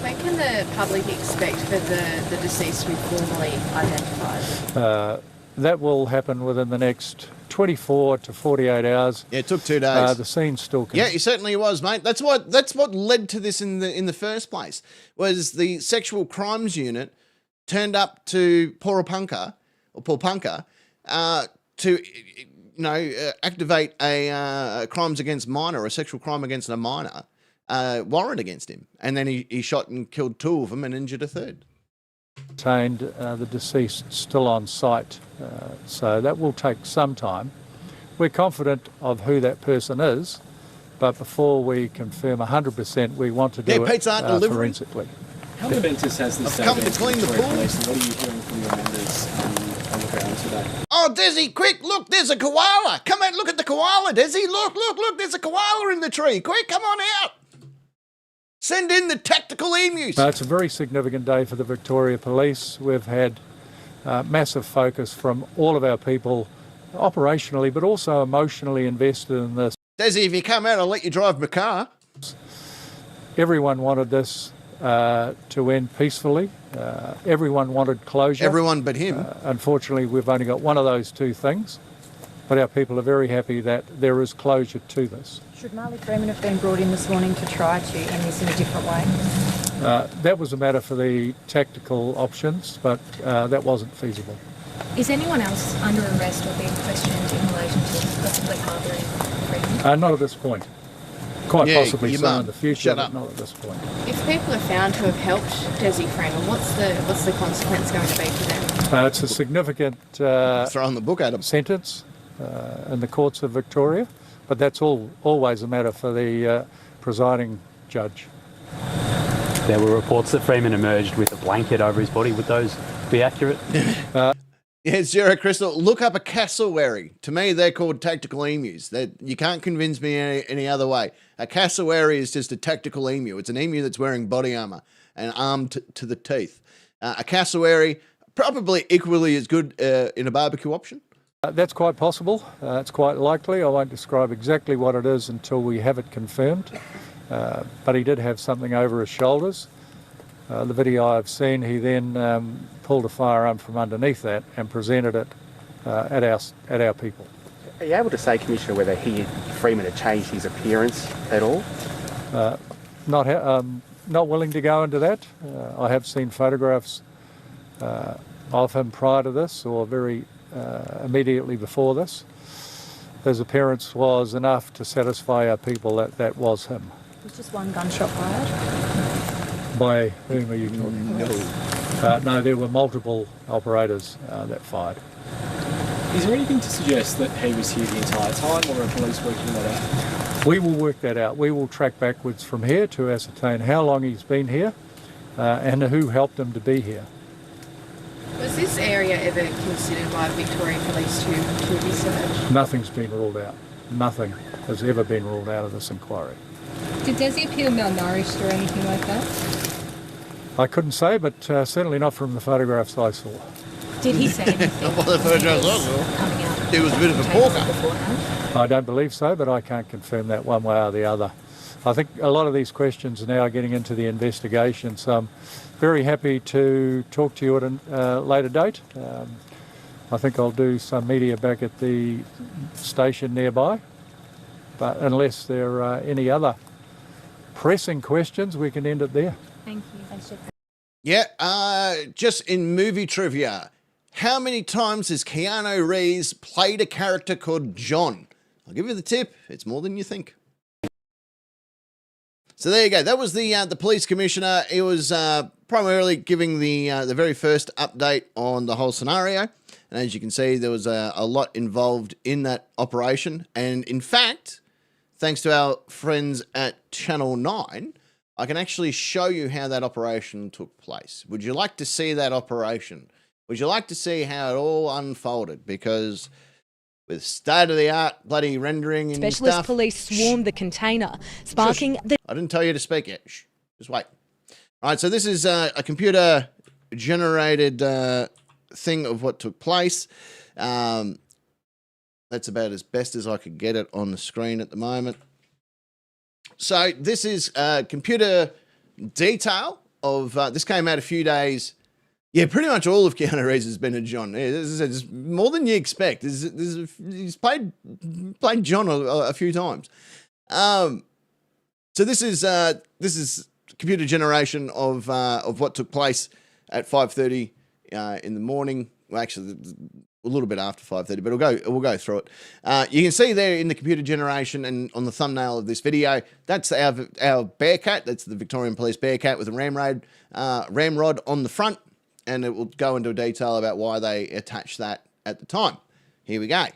When can the public expect for the deceased to be formally identified? That will happen within the next 24 to 48 hours. Yeah, it took 2 days. The scene still can... Yeah, it certainly was, mate. That's what led to this in the first place, was the sexual crimes unit turned up to Porapunka to activate a crimes against minor, or a sexual crime against a minor, warrant against him, and then he shot and killed 2 of them and injured a 3rd. Retained the deceased still on site, so that will take some time. We're confident of who that person is, but before we confirm 100%, we want to do it forensically. How momentous has this day been for Victoria Police, and what are you hearing from your members on the ground today? Oh, Desi, quick, look, there's a koala. Come out, look at the koala, Desi. Look, there's a koala in the tree. Quick, come on out. Send in the tactical emus. It's a very significant day for the Victoria Police. We've had massive focus from all of our people, operationally, but also emotionally invested in this. Desi, if you come out, I'll let you drive my car. Everyone wanted this to end peacefully. Everyone wanted closure. Everyone but him. Unfortunately, we've only got one of those 2 things, but our people are very happy that there is closure to this. Should Marley Freeman have been brought in this morning to try to end this in a different way? That was a matter for the tactical options, but that wasn't feasible. Is anyone else under arrest or being questioned in relation to possibly harbouring Freeman? Not at this point. Quite possibly so in the future, but not at this point. If people are found to have helped Desi Freeman, what's the consequence going to be for them? It's a significant throwing the book at them. Sentence in the courts of Victoria, but that's always a matter for the presiding judge. There were reports that Freeman emerged with a blanket over his body. Would those be accurate? Yeah, Zero Crystal, look up a cassowary. To me, they're called tactical emus. You can't convince me any other way. A cassowary is just a tactical emu. It's an emu that's wearing body armour and armed to the teeth. A cassowary, probably equally as good in a barbecue option. That's quite possible. It's quite likely. I won't describe exactly what it is until we have it confirmed. But he did have something over his shoulders. The video I've seen, he then pulled a firearm from underneath that and presented it at our people. Are you able to say, Commissioner, whether Freeman had changed his appearance at all? Not willing to go into that. I have seen photographs of him prior to this, or very immediately before this. His appearance was enough to satisfy our people that that was him. Was just one gunshot fired? By whom are you talking about? No, there were multiple operators that fired. Is there anything to suggest that he was here the entire time, or are police working that out? We will work that out. We will track backwards from here to ascertain how long he's been here and who helped him to be here. Was this area ever considered by Victoria Police to be searched? Nothing's been ruled out. Nothing has ever been ruled out of this inquiry. Did Desi appear malnourished or anything like that? I couldn't say, but certainly not from the photographs I saw. Did he say anything? Well, the first I saw, coming out? he was a bit of a porker. I don't believe so, but I can't confirm that one way or the other. I think a lot of these questions are now getting into the investigation, so I'm very happy to talk to you at a later date. I think I'll do some media back at the station nearby, but unless there are any other pressing questions, we can end it there. Thank you. Thanks, Jeff. Yeah, just in movie trivia, how many times has Keanu Reeves played a character called John? I'll give you the tip. It's more than you think. So there you go. That was the police commissioner. He was primarily giving the very first update on the whole scenario. And as you can see, there was a lot involved in that operation. And in fact, thanks to our friends at Channel 9, I can actually show you how that operation took place. Would you like to see that operation? Would you like to see how it all unfolded? Because with state-of-the-art bloody rendering and Specialist stuff... police swarmed the container, sparking the... I didn't tell you to speak yet. Shh. Just wait. All right, so this is a computer-generated thing of what took place. That's about as best as I could get it on the screen at the moment. So this is computer detail of... this came out a few days... Yeah, pretty much all of Keanu Reeves has been a John. Yeah, this is more than you expect. He's played John a few times. So this is computer generation of what took place at 5:30 in the morning. Well, actually, a little bit after 5:30, but we'll go through it. You can see there in the computer generation and on the thumbnail of this video, that's our Bearcat. That's the Victorian Police Bearcat with a ramrod on the front. And it will go into detail about why they attached that at the time. Here we go.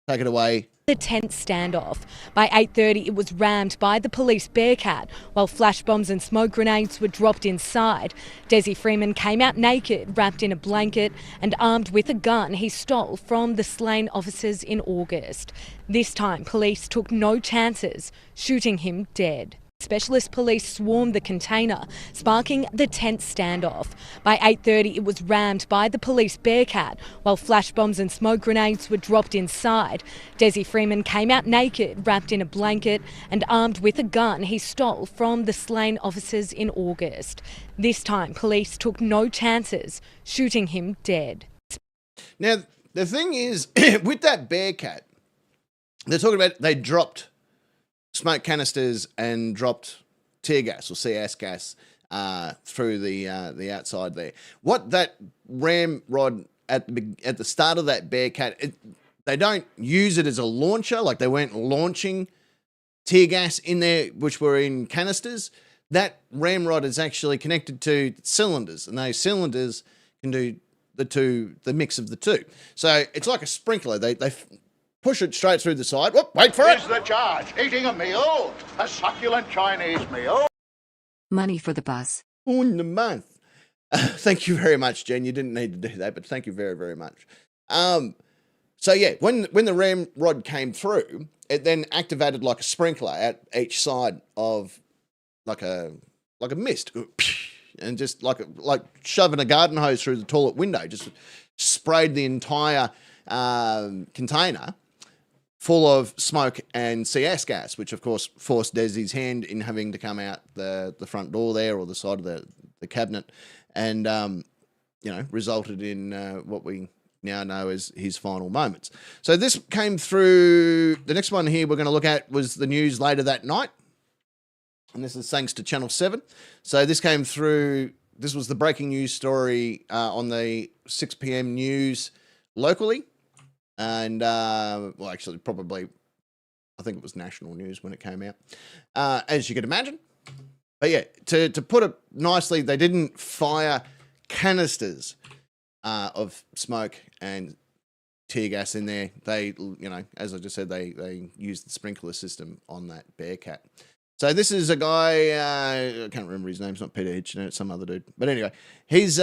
Take it away. The tense standoff. By 8:30, it was rammed by the police Bearcat, while flash bombs and smoke grenades were dropped inside. Desi Freeman came out naked, wrapped in a blanket, and armed with a gun he stole from the slain officers in August. This time, police took no chances, shooting him dead. Specialist police swarmed the container, sparking the tense standoff. By 8:30, it was rammed by the police Bearcat, while flash bombs and smoke grenades were dropped inside. Desi Freeman came out naked, wrapped in a blanket, and armed with a gun he stole from the slain officers in August. This time, police took no chances, shooting him dead. Now, the thing is, with that Bearcat, they're talking about they dropped smoke canisters and dropped tear gas or CS gas through the outside there. What that ramrod at the start of that Bearcat, they don't use it as a launcher, like they weren't launching tear gas in there, which were in canisters. That ramrod is actually connected to cylinders, and those cylinders can do the mix of the two. So it's like a sprinkler. They push it straight through the side. Whoop, wait for it. Here's the charge. Eating a meal, a succulent Chinese meal. Money for the bus. In the month. Thank you very much, Jen. You didn't need to do that, but thank you very, very much. So yeah, when the ramrod came through, it then activated like a sprinkler at each side of like a mist, and just like shoving a garden hose through the toilet window, just sprayed the entire container full of smoke and CS gas, which of course forced Desi's hand in having to come out the front door there or the side of the cabinet, and resulted in what we now know as his final moments. So this came through. The next one here we're going to look at was the news later that night, and this is thanks to Channel 7. So this came through. This was the breaking news story on the 6 p.m. news locally. And, actually, probably, I think it was national news when it came out, as you could imagine. But yeah, to put it nicely, they didn't fire canisters of smoke and tear gas in there. They, as I just said, they used the sprinkler system on that Bearcat. So this is a guy, I can't remember his name, it's not Peter Hitchner, it's some other dude. But anyway, he's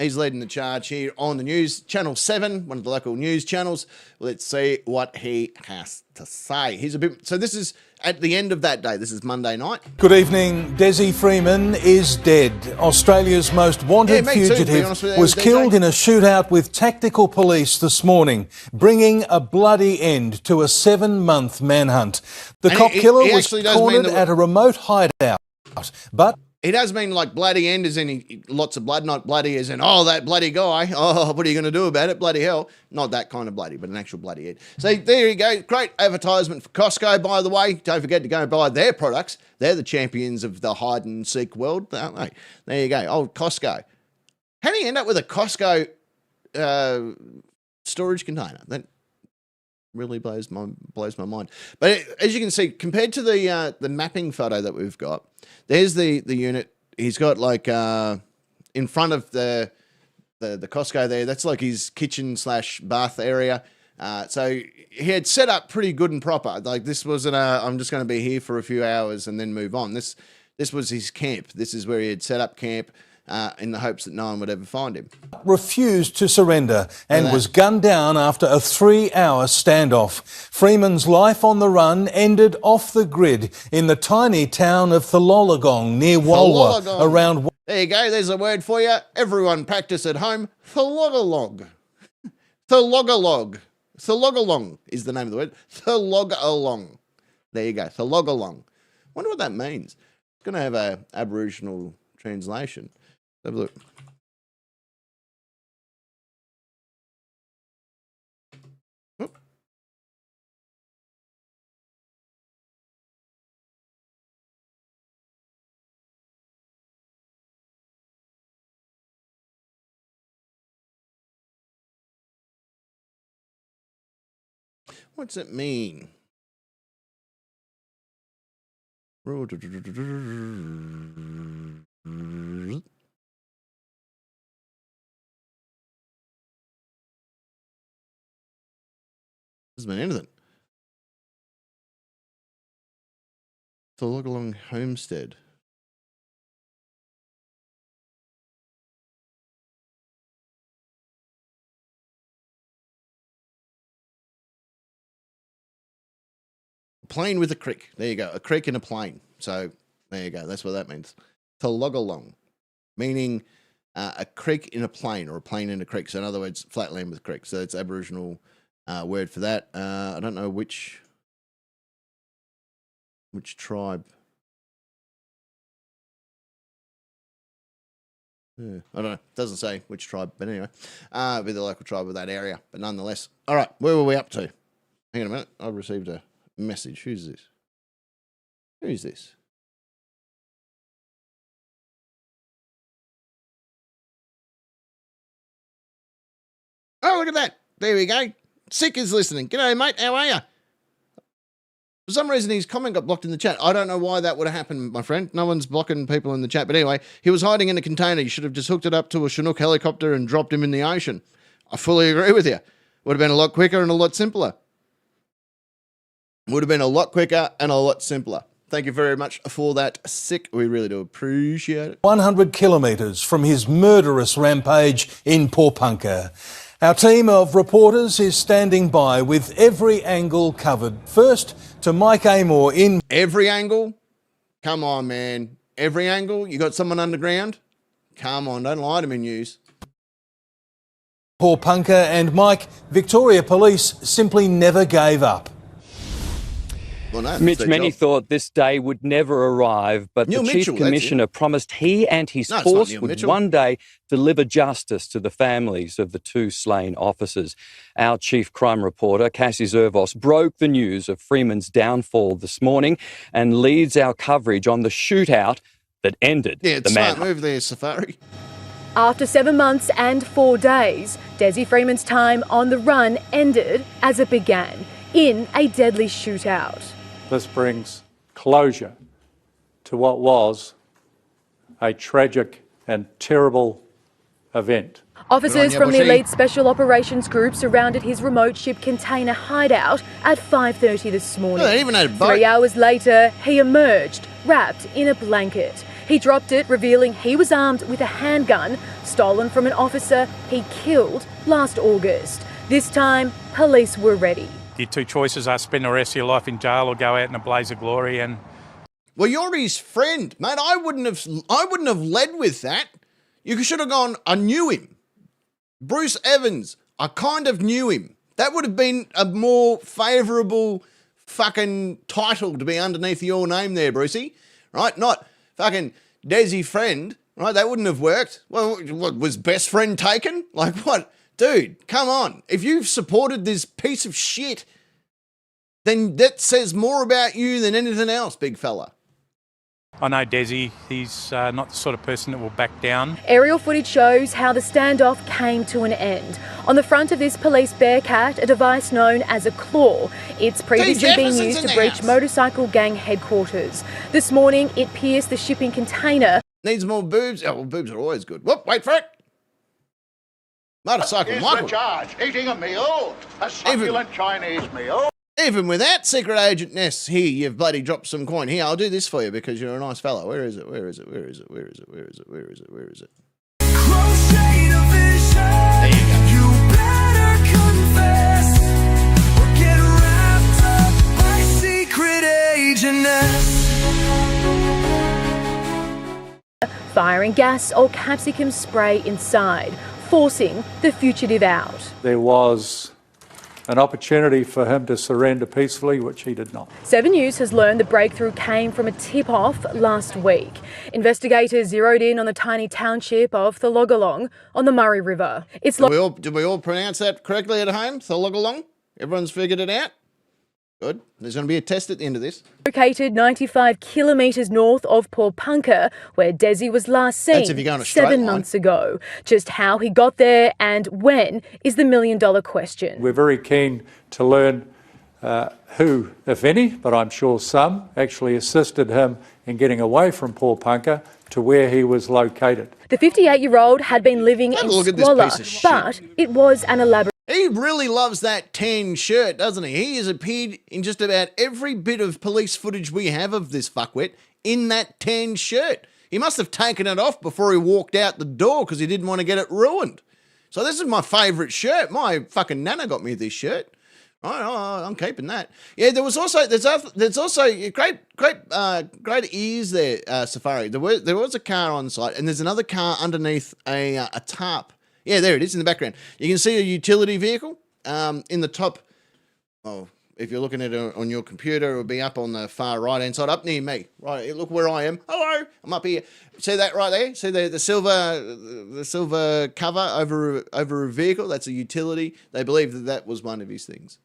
He's leading the charge here on the news. Channel 7, one of the local news channels. Let's see what he has to say. He's a bit. So this is at the end of that day. This is Monday night. Good evening. Desi Freeman is dead. Australia's most wanted fugitive was killed in a shootout with tactical police this morning, bringing a bloody end to a 7-month manhunt. The cop killer was cornered at a remote hideout, but... It does mean like bloody end as in lots of blood, not bloody as in, oh, that bloody guy. Oh, what are you going to do about it? Bloody hell. Not that kind of bloody, but an actual bloody end. So there you go. Great advertisement for Costco, by the way. Don't forget to go buy their products. They're the champions of the hide and seek world, aren't they? There you go. Oh, Costco. How do you end up with a Costco storage container? That really blows my mind. But as you can see, compared to the mapping photo that we've got, there's the unit. He's got like in front of the Costco there. That's like his kitchen / bath area. So he had set up pretty good and proper. Like this wasn't I'm just going to be here for a few hours and then move on. This was his camp. This is where he had set up camp. In the hopes that no one would ever find him. Refused to surrender and was gunned down after a 3-hour standoff. Freeman's life on the run ended off the grid in the tiny town of Thalologong near Walwa, around... There you go, there's a word for you. Everyone practice at home. Thalogalog. Thalogalog. Thalogalong is the name of the word. Thalogalong. There you go, Thalogalong. Wonder what that means. It's going to have a Aboriginal translation. Have a look. Oop. What's it mean? Doesn't mean anything. Thalologong Homestead. Plain with a creek. There you go. A creek and a plain. So there you go. That's what that means. Thalologong, meaning a creek in a plain or a plain in a creek. So in other words, flat land with a creek. So it's Aboriginal word for that. I don't know which tribe. Yeah, I don't know. It doesn't say which tribe, but anyway, be the local tribe of that area. But nonetheless, all right. Where were we up to? Hang on a minute. I've received a message. Who's this? Who's this? Oh, look at that. There we go. Sick is listening. G'day, mate. How are you? For some reason, his comment got blocked in the chat. I don't know why that would have happened, my friend. No one's blocking people in the chat. But anyway, he was hiding in a container. You should have just hooked it up to a Chinook helicopter and dropped him in the ocean. I fully agree with you. Would have been a lot quicker and a lot simpler. Would have been a lot quicker and a lot simpler. Thank you very much for that, Sick. We really do appreciate it. 100 kilometres from his murderous rampage in Porepunkah. Our team of reporters is standing by with every angle covered. First to Mike Amor in... Every angle? Come on, man. Every angle? You got someone underground? Come on, don't lie to me, news. Porepunkah and Mike, Victoria Police simply never gave up. Well, no, Mitch, many thought this day would never arrive, but the Chief Commissioner promised he and his force would one day deliver justice to the families of the 2 slain officers. Our chief crime reporter, Cassie Zervos, broke the news of Freeman's downfall this morning and leads our coverage on the shootout that ended the manhunt. Yeah, smart move there, Safari. After 7 months and 4 days, Desi Freeman's time on the run ended as it began, in a deadly shootout. This brings closure to what was a tragic and terrible event. Officers from the elite Special Operations Group surrounded his remote ship container hideout at 5:30 this morning. No, they even had a boat. 3 hours later, he emerged, wrapped in a blanket. He dropped it, revealing he was armed with a handgun stolen from an officer he killed last August. This time, police were ready. Your two choices are spend the rest of your life in jail or go out in a blaze of glory. And well, you're his friend, mate. I wouldn't have led with that. You should have gone, I knew him. Bruce Evans, I kind of knew him. That would have been a more favourable fucking title to be underneath your name there, Brucey. Right? Not fucking Desi friend. Right? That wouldn't have worked. Well, what, was best friend taken? Like what? Dude, come on. If you've supported this piece of shit, then that says more about you than anything else, big fella. I know Dezi, he's not the sort of person that will back down. Aerial footage shows how the standoff came to an end. On the front of this police Bearcat, a device known as a claw. It's previously been used to breach motorcycle gang headquarters. This morning, it pierced the shipping container. Needs more boobs? Oh, well, boobs are always good. Whoop, wait for it. Motorcycle Here's Michael. the charge. Eating a meal. A succulent Chinese meal. Even without Secret Agent Ness, here, you've bloody dropped some coin. Here, I'll do this for you because you're a nice fellow. Where is it? Where is it? Where is it? Where is it? Where is it? Where is it? Where is it? There you go. You better confess or get wrapped up by Secret Agent Ness. Firing gas or capsicum spray inside, forcing the fugitive out. There was an opportunity for him to surrender peacefully, which he did not. 7 News has learned the breakthrough came from a tip-off last week. Investigators zeroed in on the tiny township of Thologalong on the Murray River. Did we all pronounce that correctly at home? Thologalong? Everyone's figured it out? Good. There's going to be a test at the end of this. Located 95 kilometres north of Paulpunka, where Dezi was last seen 7 months ago. Just how he got there and when is the million-dollar question. We're very keen to learn who, if any, but I'm sure some, actually assisted him in getting away from Paulpunka to where he was located. The 58-year-old had been living in squalor, but it was an elaborate... He really loves that tan shirt, doesn't he? He has appeared in just about every bit of police footage we have of this fuckwit in that tan shirt. He must have taken it off before he walked out the door because he didn't want to get it ruined. So this is my favourite shirt. My fucking nana got me this shirt. Oh, I'm keeping that. Yeah, there's also great ears there, Safari. There was a car on site, and there's another car underneath a tarp. Yeah, there it is in the background. You can see a utility vehicle in the top. Oh, if you're looking at it on your computer, it will be up on the far right-hand side, up near me. Right, look where I am. Hello, I'm up here. See that right there? See the silver cover over a vehicle? That's a utility. They believe that was one of his things.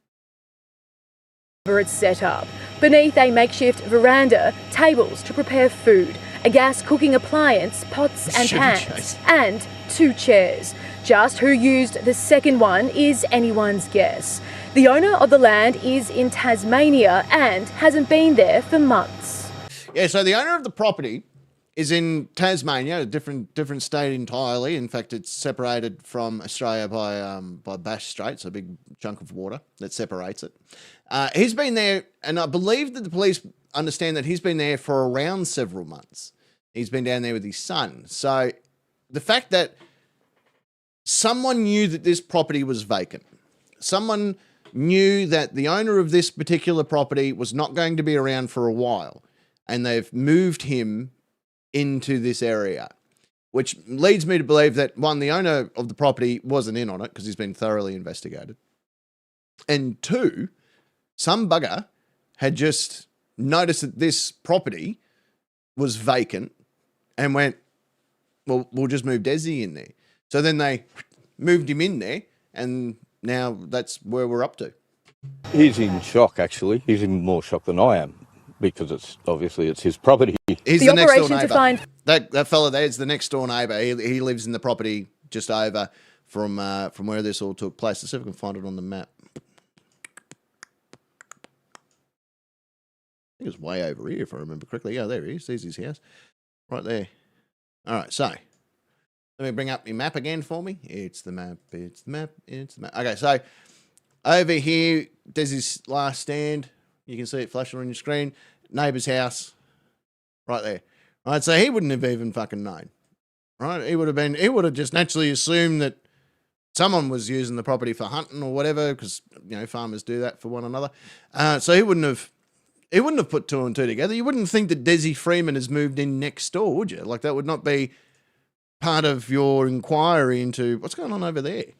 Its setup. Beneath a makeshift veranda, tables to prepare food, a gas cooking appliance, pots and pans, and 2 chairs. Just who used the second one is anyone's guess. The owner of the land is in Tasmania and hasn't been there for months. Yeah, so the owner of the property is in Tasmania, a different state entirely. In fact, it's separated from Australia by Bass Strait, so a big chunk of water that separates it. He's been there, and I believe that the police understand that he's been there for around several months. He's been down there with his son. So the fact that someone knew that this property was vacant, someone knew that the owner of this particular property was not going to be around for a while, and they've moved him into this area, which leads me to believe that, one, the owner of the property wasn't in on it because he's been thoroughly investigated, and 2, some bugger had just noticed that this property was vacant and went, well, we'll just move Desi in there. So then they moved him in there, and now that's where we're up to. He's in shock, actually. He's in more shock than I am, because it's his property. He's the next door neighbour. That fella there is the next door neighbour. He lives in the property just over from where this all took place. Let's see if we can find it on the map. I think it's way over here, if I remember correctly. Yeah, there he is. There's his house. Right there. All right, so let me bring up your map again for me. It's the map. It's the map. It's the map. Okay, so over here, there's his last stand. You can see it flashing on your screen. Neighbour's house. Right there. Right, so he wouldn't have even fucking known. Right, he would have just naturally assumed that someone was using the property for hunting or whatever, because farmers do that for one another. So he wouldn't have put two and two together. You wouldn't think that Desi Freeman has moved in next door, would you? Like, that would not be part of your inquiry into what's going on over there. I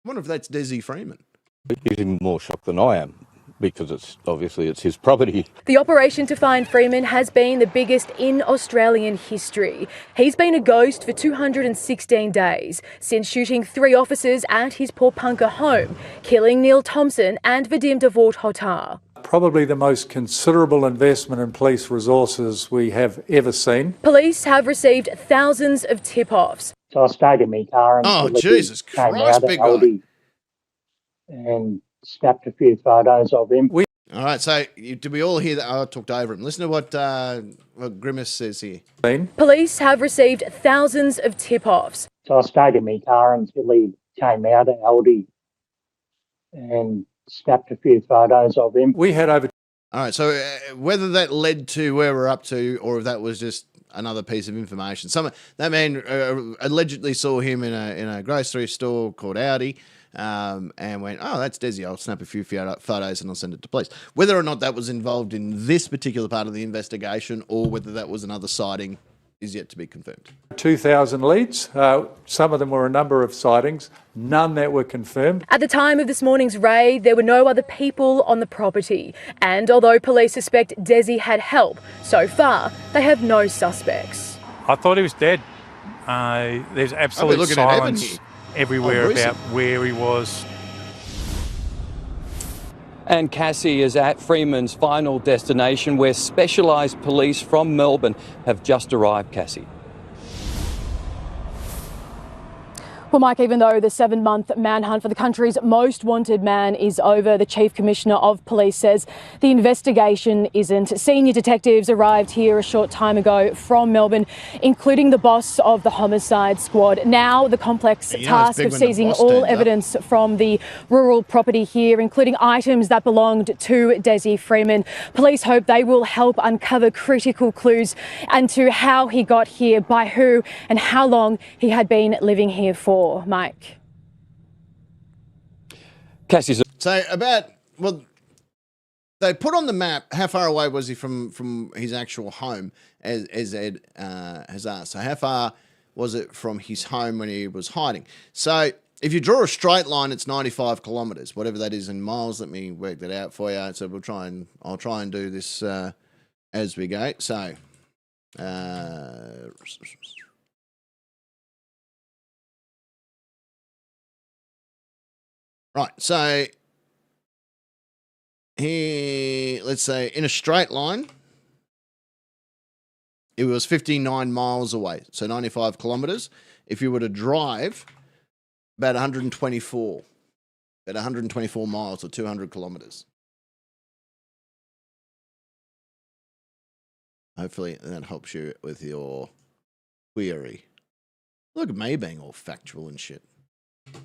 wonder if that's Desi Freeman. He's even more shocked than I am, because it's his property. The operation to find Freeman has been the biggest in Australian history. He's been a ghost for 216 days since shooting 3 officers at his Porpunka home, killing Neil Thompson and Vadim Davort-Hotar. Probably the most considerable investment in police resources we have ever seen. Police have received thousands of tip-offs. So I stayed in my car and Jesus Christ, big guy. And snapped a few photos of him. All right, so did we all hear that? I talked over him. Listen to what Grimace says here. Police have received thousands of tip-offs. So I stayed in my car until he came out of Aldi and snapped a few photos of him. We had over... All right, so whether that led to where we're up to or if that was just another piece of information. That man allegedly saw him in a grocery store called Aldi. And went, oh, that's Desi. I'll snap a few photos and I'll send it to police. Whether or not that was involved in this particular part of the investigation or whether that was another sighting is yet to be confirmed. 2,000 leads. Some of them were a number of sightings, none that were confirmed. At the time of this morning's raid, there were no other people on the property. And although police suspect Desi had help, so far they have no suspects. I thought he was dead. There's absolute silence everywhere about where he was. And Cassie is at Freeman's final destination, where specialised police from Melbourne have just arrived. Cassie. Well, Mike, even though the 7-month manhunt for the country's most wanted man is over, the Chief Commissioner of Police says the investigation isn't. Senior detectives arrived here a short time ago from Melbourne, including the boss of the homicide squad. Now the complex task of seizing all evidence from the rural property here, including items that belonged to Desi Freeman. Police hope they will help uncover critical clues into how he got here, by who and how long he had been living here for. Mike. Cassie's. So they put on the map how far away was he from his actual home, as Ed has asked. So how far was it from his home when he was hiding? So if you draw a straight line, it's 95 kilometres, whatever that is in miles. Let me work that out for you. So I'll try and do this as we go. So. Right, so here, let's say in a straight line, it was 59 miles away, so 95 kilometres. If you were to drive, about 124 miles or 200 kilometres. Hopefully that helps you with your query. Look at me being all factual and shit.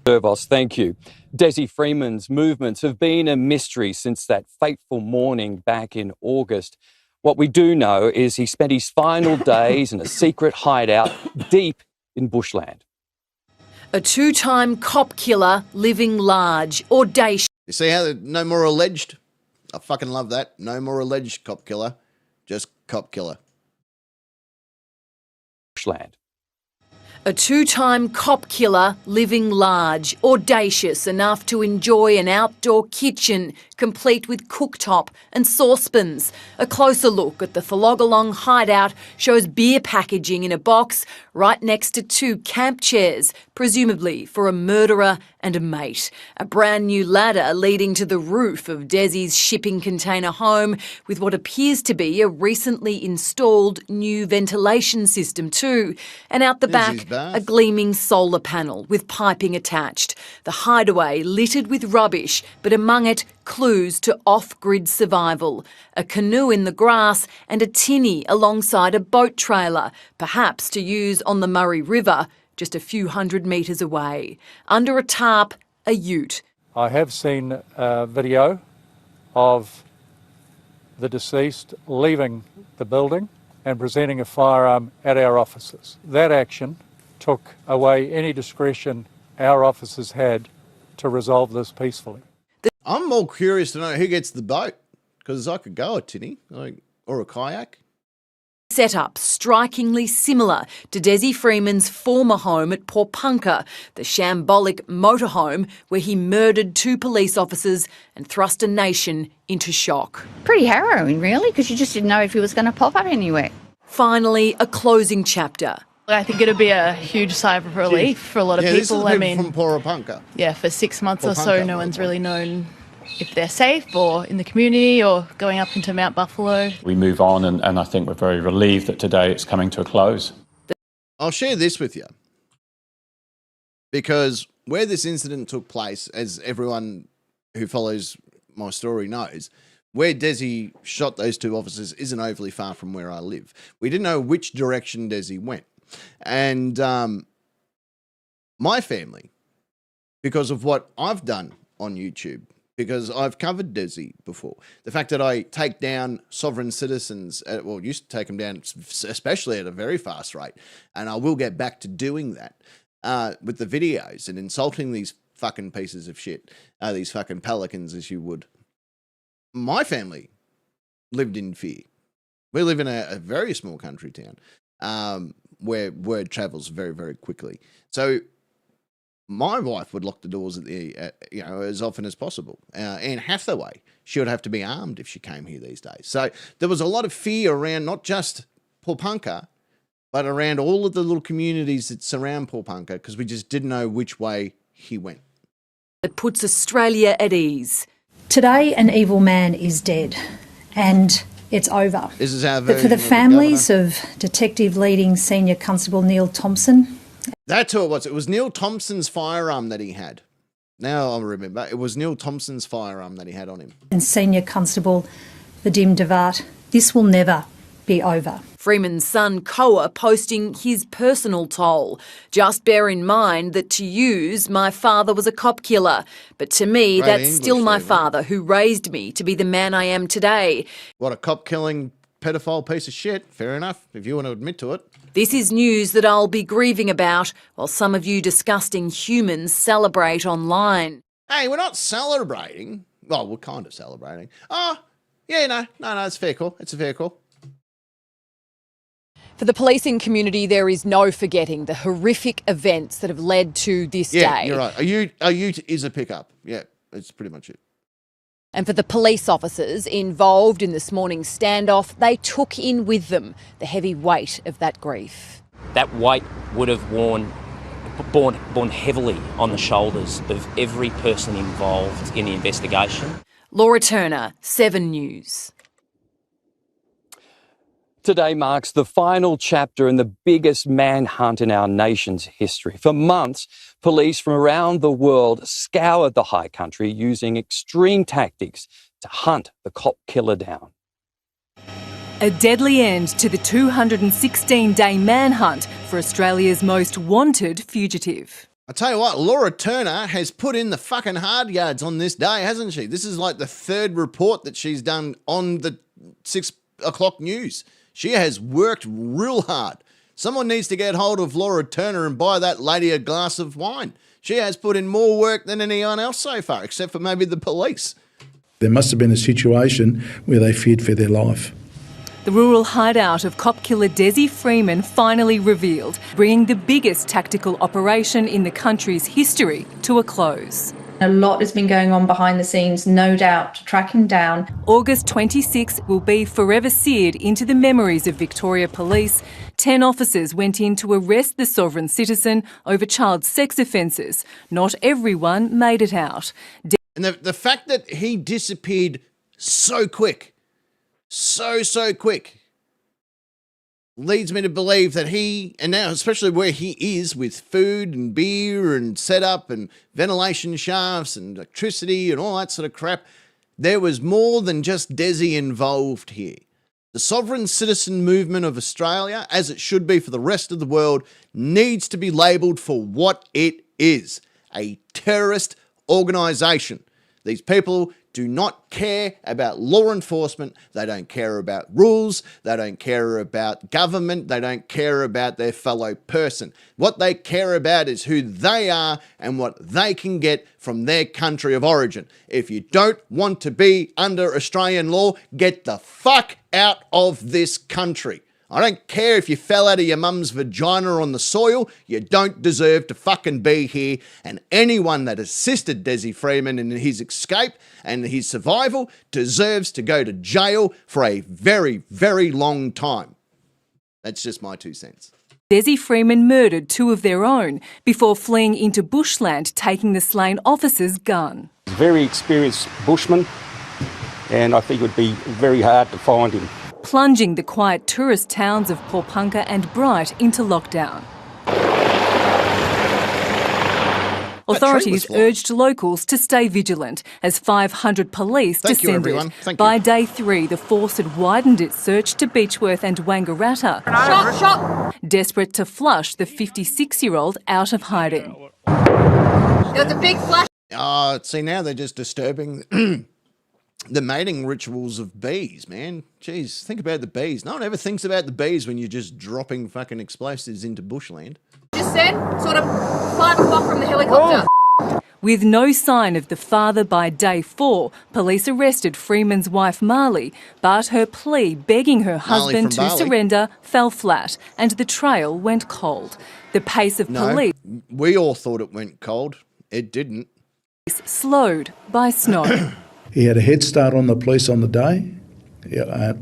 Servos, thank you. Desi Freeman's movements have been a mystery since that fateful morning back in August. What we do know is he spent his final days in a secret hideout deep in bushland. A 2-time cop killer living large, audacious. You see how no more alleged? I fucking love that. No more alleged cop killer, just cop killer. Bushland. A 2-time cop killer living large, audacious enough to enjoy an outdoor kitchen complete with cooktop and saucepans. A closer look at the Thologalong hideout shows beer packaging in a box right next to 2 camp chairs, presumably for a murderer and a mate. A brand new ladder leading to the roof of Desi's shipping container home with what appears to be a recently installed new ventilation system too. And out the back, a gleaming solar panel with piping attached. The hideaway littered with rubbish, but among it, clues to off-grid survival. A canoe in the grass and a tinny alongside a boat trailer, perhaps to use on the Murray River, just a few hundred metres away. Under a tarp, a ute. I have seen a video of the deceased leaving the building and presenting a firearm at our officers. That action took away any discretion our officers had to resolve this peacefully. I'm more curious to know who gets the boat, because I could go a tinny, or a kayak. Setup strikingly similar to Desi Freeman's former home at Porpunka, the shambolic motorhome where he murdered 2 police officers and thrust a nation into shock. Pretty harrowing, really, because you just didn't know if he was going to pop up anywhere. Finally, a closing chapter. I think it'll be a huge sigh of relief for a lot of people. This is I mean, from Porpunka. Yeah, for 6 months or so, no one's really known if they're safe or in the community or going up into Mount Buffalo. We move on, and I think we're very relieved that today it's coming to a close. I'll share this with you, because where this incident took place, as everyone who follows my story knows, where Desi shot those 2 officers isn't overly far from where I live. We didn't know which direction Desi went. And my family, because of what I've done on YouTube, because I've covered Desi before, the fact that I take down sovereign citizens, used to take them down, especially at a very fast rate, and I will get back to doing that with the videos and insulting these fucking pieces of shit, these fucking pelicans, as you would. My family lived in fear. We live in a very small country town where word travels very, very quickly. So my wife would lock the doors at as often as possible. Anne Hathaway, she would have to be armed if she came here these days. So there was a lot of fear around not just Porpunka, but around all of the little communities that surround Porpunka, because we just didn't know which way he went. It puts Australia at ease. Today, an evil man is dead, and it's over. This is our But for the families of Detective Leading Senior Constable Neil Thompson. That's who it was. It was Neil Thompson's firearm that he had. Now I remember. It was Neil Thompson's firearm that he had on him. And Senior Constable Vadim Devat, this will never be over. Freeman's son Koa posting his personal toll. Just bear in mind that to yous, my father was a cop killer. But to me, Great that's English still my there, father who raised me to be the man I am today. What a cop-killing pedophile piece of shit. Fair enough, if you want to admit to it. This is news that I'll be grieving about, while some of you disgusting humans celebrate online. Hey, we're not celebrating. Well, we're kind of celebrating. Oh, yeah, no, it's a fair call. It's a fair call. For the policing community, there is no forgetting the horrific events that have led to this day. Yeah, you're right. Are you is a pickup. Yeah, that's pretty much it. And for the police officers involved in this morning's standoff, they took in with them the heavy weight of that grief. That weight would have borne heavily on the shoulders of every person involved in the investigation. Laura Turner, 7 News. Today marks the final chapter in the biggest manhunt in our nation's history. For months, police from around the world scoured the high country using extreme tactics to hunt the cop killer down. A deadly end to the 216-day manhunt for Australia's most wanted fugitive. I tell you what, Laura Turner has put in the fucking hard yards on this day, hasn't she? This is like the 3rd report that she's done on the 6 o'clock news. She has worked real hard. Someone needs to get hold of Laura Turner and buy that lady a glass of wine. She has put in more work than anyone else so far, except for maybe the police. There must have been a situation where they feared for their life. The rural hideout of cop killer Desi Freeman finally revealed, bringing the biggest tactical operation in the country's history to a close. A lot has been going on behind the scenes, no doubt, to track him down. August 26 will be forever seared into the memories of Victoria Police. 10 officers went in to arrest the sovereign citizen over child sex offences. Not everyone made it out. And the fact that he disappeared so quick, so quick, leads me to believe that he, and now especially where he is with food and beer and setup and ventilation shafts and electricity and all that sort of crap, there was more than just Desi involved here. The sovereign citizen movement of Australia, as it should be for the rest of the world, needs to be labelled for what it is, a terrorist organisation. These people do not care about law enforcement. They don't care about rules. They don't care about government. They don't care about their fellow person. What they care about is who they are and what they can get from their country of origin. If you don't want to be under Australian law, get the fuck out of this country. I don't care if you fell out of your mum's vagina on the soil, you don't deserve to fucking be here. And anyone that assisted Desi Freeman in his escape and his survival deserves to go to jail for a very, very long time. That's just my 2 cents. Desi Freeman murdered 2 of their own before fleeing into bushland, taking the slain officer's gun. Very experienced bushman, and I think it would be very hard to find him. Plunging the quiet tourist towns of Pawnpukka and Bright into lockdown. Authorities urged locals to stay vigilant as 500 police descended. By day 3, the force had widened its search to Beechworth and Wangaratta. Shot! Desperate to flush the 56-year-old out of hiding. There's a big flash. See, now they're just disturbing the mating rituals of bees, man. Jeez, think about the bees. No one ever thinks about the bees when you're just dropping fucking explosives into bushland. Just said, sort of 5 o'clock from the helicopter. With no sign of the father by day 4, police arrested Freeman's wife Marley, but her plea begging her husband to surrender fell flat and the trail went cold. The pace of police... we all thought it went cold. It didn't. ...slowed by snow. He had a head start on the police on the day.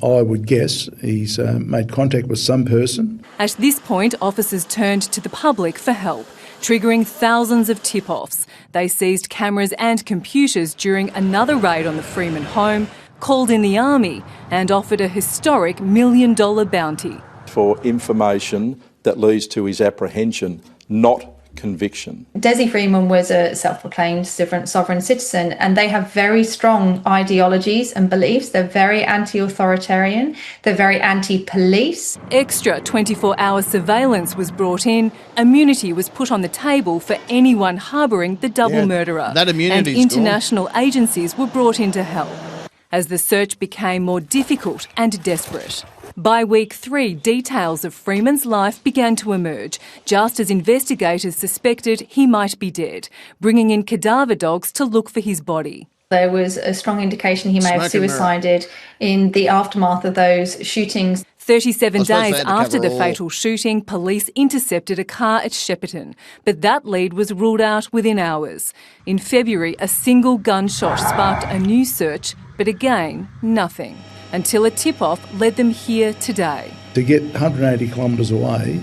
I would guess he's made contact with some person. At this point, officers turned to the public for help, triggering thousands of tip-offs. They seized cameras and computers during another raid on the Freeman home, called in the army and offered a historic $1 million bounty. For information that leads to his apprehension, not conviction. Desi Freeman was a self-proclaimed sovereign citizen, and they have very strong ideologies and beliefs. They're very anti-authoritarian. They're very anti-police. Extra 24-hour surveillance was brought in. Immunity was put on the table for anyone harbouring the double murderer. That immunity's and international agencies were brought in to help as the search became more difficult and desperate. By week 3, details of Freeman's life began to emerge, just as investigators suspected he might be dead, bringing in cadaver dogs to look for his body. There was a strong indication he may have suicided in the aftermath of those shootings. 37 days after the fatal shooting, police intercepted a car at Shepparton, but that lead was ruled out within hours. In February, a single gunshot sparked a new search, but again, nothing. Until a tip-off led them here today. To get 180 kilometres away,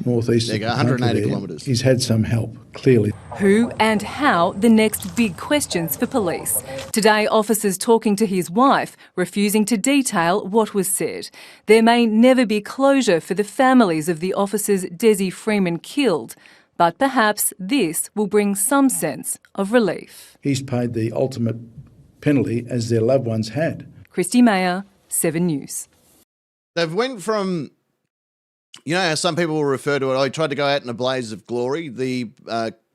northeast of 180 kilometres. He's had some help, clearly. Who and how, the next big questions for police. Today, officers talking to his wife, refusing to detail what was said. There may never be closure for the families of the officers Desi Freeman killed, but perhaps this will bring some sense of relief. He's paid the ultimate penalty as their loved ones had. Christy Mayer, 7 News. They've went from, you know how some people will refer to it, I tried to go out in a blaze of glory. The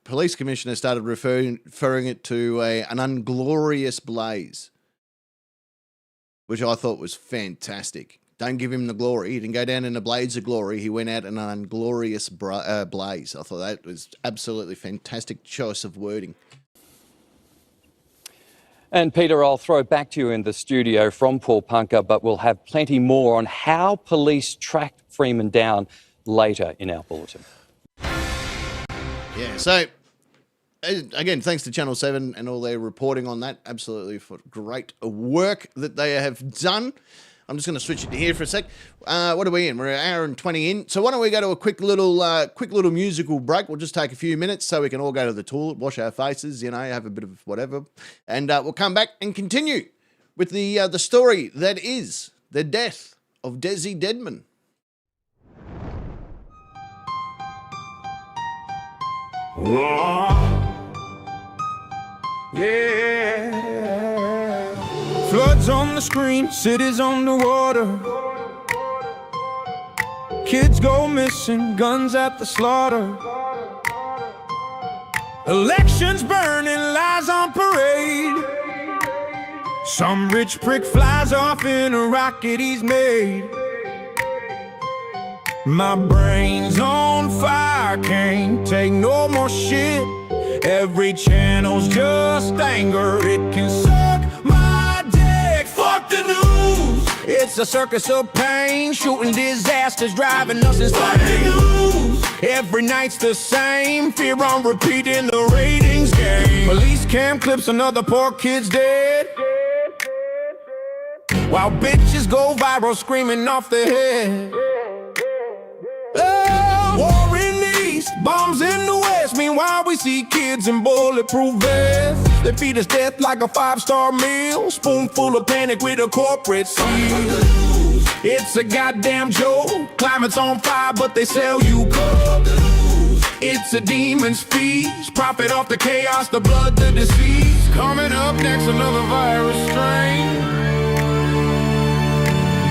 police commissioner started referring it to an unglorious blaze, which I thought was fantastic. Don't give him the glory. He didn't go down in a blaze of glory. He went out in an unglorious blaze. I thought that was absolutely fantastic choice of wording. And Peter, I'll throw back to you in the studio from Pawnpukka, but we'll have plenty more on how police tracked Freeman down later in our bulletin. Yeah, so again, thanks to Channel 7 and all their reporting on that. Absolutely for great work that they have done. I'm just going to switch it to here for a sec. What are we in? We're an hour and 20 in. So why don't we go to a quick little musical break? We'll just take a few minutes so we can all go to the toilet, wash our faces, you know, have a bit of whatever. And we'll come back and continue with the story that is the death of Desi Deadman. Yeah. Floods on the screen, cities underwater. Kids go missing, guns at the slaughter. Elections burning, lies on parade. Some rich prick flies off in a rocket he's made. My brain's on fire, can't take no more shit. Every channel's just anger, it can suck my dick. Fuck the news, it's a circus of pain, shooting disasters, driving us insane. The news, every night's the same, fear on repeat in the ratings game. Police cam clips, another poor kid's dead, while bitches go viral screaming off their head. War in the east, bombs in the west. Meanwhile we see kids in bulletproof vests. They feed us death like a 5-star meal, spoonful of panic with a corporate seal. It's a goddamn joke, climate's on fire but they sell you coke. It's a demon's feast, profit off the chaos, the blood, the disease. Coming up next, another virus strain.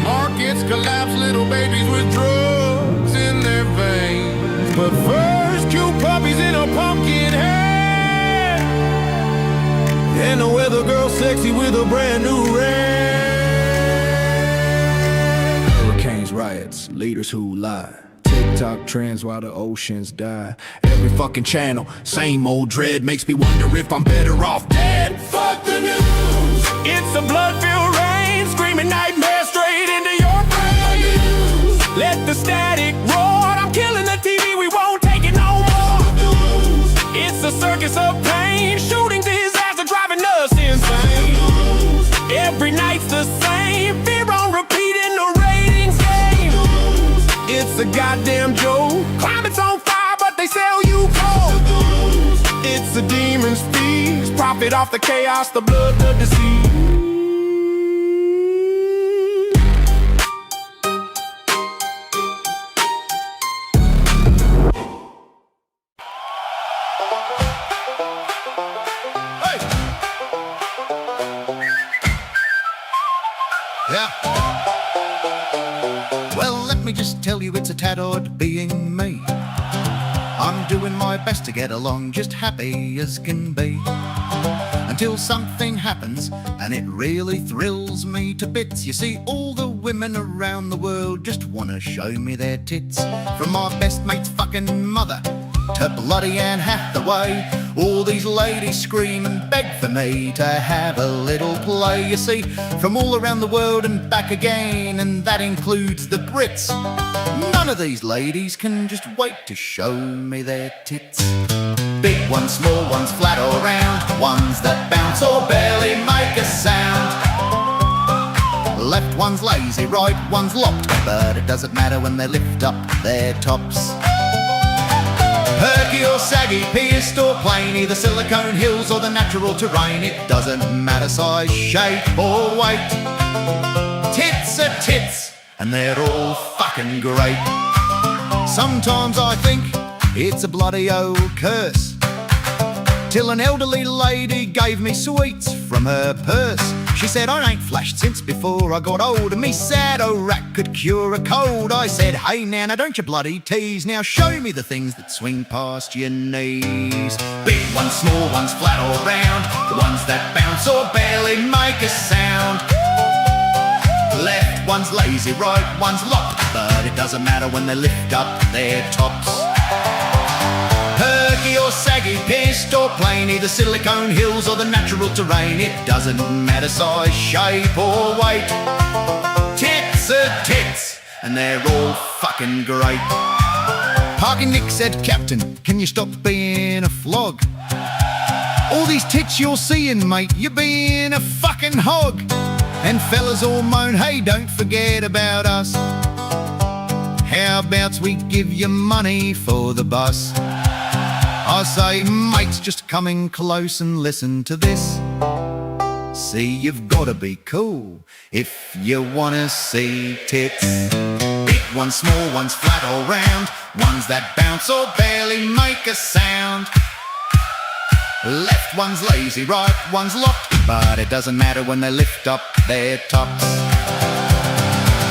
Markets collapse, little babies with drugs in their veins. But first, cute puppies in a pumpkin head, and a weather girl sexy with a brand new red. Hurricanes, riots, leaders who lie. TikTok trends while the oceans die. Every fucking channel, same old dread, makes me wonder if I'm better off dead. Fuck the news, it's a blood-filled rain, screaming nightmares straight into your brain. Let the static roar, I'm killing the TV, we won't take it no more. It's a circus of pain, shooting disaster, driving us insane. Every night's the same, fear on repeat in the ratings game. It's a goddamn joke, climate's on fire but they sell you coke. It's a demon's feast, profit off the chaos, the blood, the disease. Well, let me just tell you, it's a tad odd being me. I'm doing my best to get along, just happy as can be, until something happens and it really thrills me to bits. You see, all the women around the world just wanna show me their tits. From my best mate's fucking mother to bloody Anne Hathaway, all these ladies scream and beg for me to have a little play. You see, from all around the world and back again, and that includes the Brits. None of these ladies can just wait to show me their tits. Big ones, small ones, flat or round, ones that bounce or barely make a sound. Left one's lazy, right one's locked, but it doesn't matter when they lift up their tops. Perky or saggy, pierced or plain, either silicone hills or the natural terrain. It doesn't matter size, shape or weight. Tits are tits, and they're all fucking great. Sometimes I think it's a bloody old curse, till an elderly lady gave me sweets from her purse. She said, I ain't flashed since before I got old, and me sad old rat could cure a cold. I said, hey now don't you bloody tease, now show me the things that swing past your knees. Big ones, small ones, flat or round, the ones that bounce or barely make a sound. Left one's lazy, right one's locked, but it doesn't matter when they lift up their tops. Perky or saggy, pierced or plain, either silicone hills or the natural terrain. It doesn't matter size, shape or weight. Tits are tits, and they're all fucking great. Parky Nick said, Captain, can you stop being a flog? All these tits you're seeing, mate, you're being a fucking hog. And fellas all moan, hey, don't forget about us. How about we give you money for the bus? I say, mates, just coming close and listen to this. See, you've gotta be cool if you wanna see tits. Big ones, small ones, flat or round, ones that bounce or barely make a sound. Left one's lazy, right one's locked, but it doesn't matter when they lift up their tops.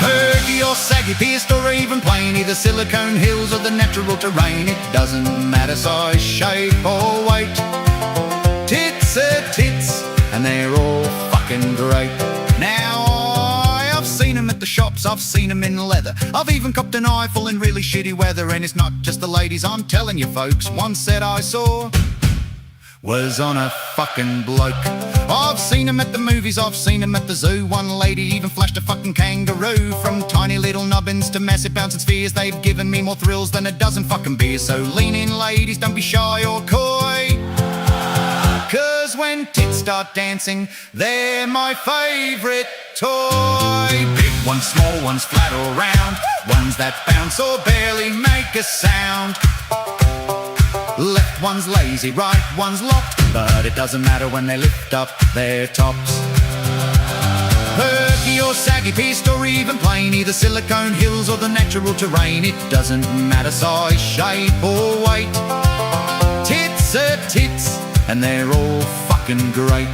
Perky or saggy, pierced or even plain, either silicone hills or the natural terrain. It doesn't matter size, shape or weight. Tits are tits, and they're all fucking fucking great. Now I've seen them at the shops, I've seen them in leather. I've even copped an eyeful in really shitty weather. And it's not just the ladies, I'm telling you folks. One set I saw was on a fucking bloke. I've seen him at the movies, I've seen him at the zoo. One lady even flashed a fucking kangaroo. From tiny little nubbins to massive bouncing spheres, they've given me more thrills than a dozen fucking beers. So lean in ladies, don't be shy or coy, 'cause when tits start dancing, they're my favourite toy. Big ones, small ones, flat or round, ones that bounce or barely make a sound. Left one's lazy, right one's locked, but it doesn't matter when they lift up their tops. Perky or saggy, pierced or even plain, either silicone hills or the natural terrain. It doesn't matter size, shape or weight. Tits are tits, and they're all fucking great.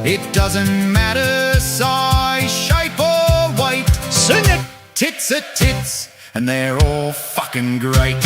It doesn't matter size, shape or weight. Sing it! Tits are tits, and they're all fucking great.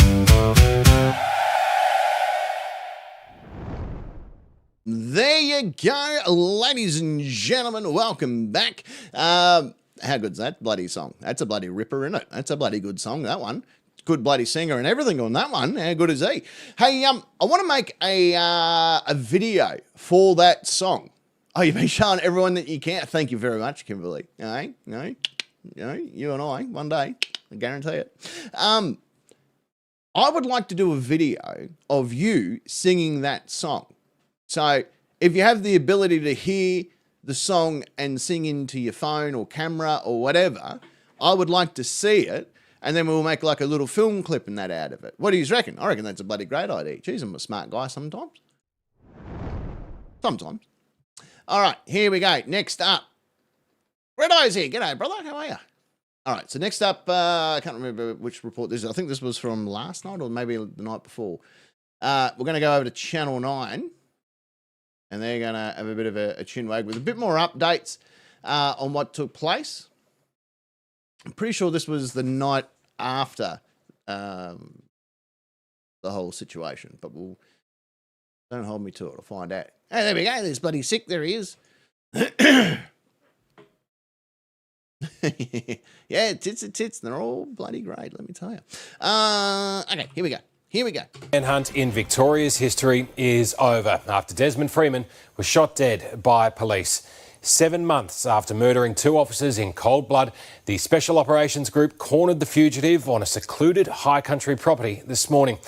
There you go, ladies and gentlemen. Welcome back. How good's that bloody song? That's a bloody ripper, isn't it? That's a bloody good song, that one. Good bloody singer and everything on that one. How good is he? Hey, I want to make a video for that song. Oh, you've been showing everyone that you can. Thank you very much, Kimberly. You and I, one day, I guarantee it. I would like to do a video of you singing that song. So if you have the ability to hear the song and sing into your phone or camera or whatever, I would like to see it, and then we'll make like a little film clip and that out of it. What do you reckon? I reckon that's a bloody great idea. Jeez, I'm a smart guy sometimes. Sometimes. All right, here we go. Next up, Red Eye's here. G'day, brother. How are you? All right, so next up, I can't remember which report this is. I think this was from last night or maybe the night before. We're going to go over to Channel 9. And they're going to have a bit of a chinwag with a bit more updates on what took place. I'm pretty sure this was the night after the whole situation, but don't hold me to it. I'll find out. Hey, there we go. There's bloody sick. There he is. Yeah, tits are tits. They're all bloody great, let me tell you. Okay, here we go. Here we go. Manhunt in Victoria's history is over after Desmond Freeman was shot dead by police. 7 months after murdering 2 officers in cold blood, the Special Operations Group cornered the fugitive on a secluded high country property this morning.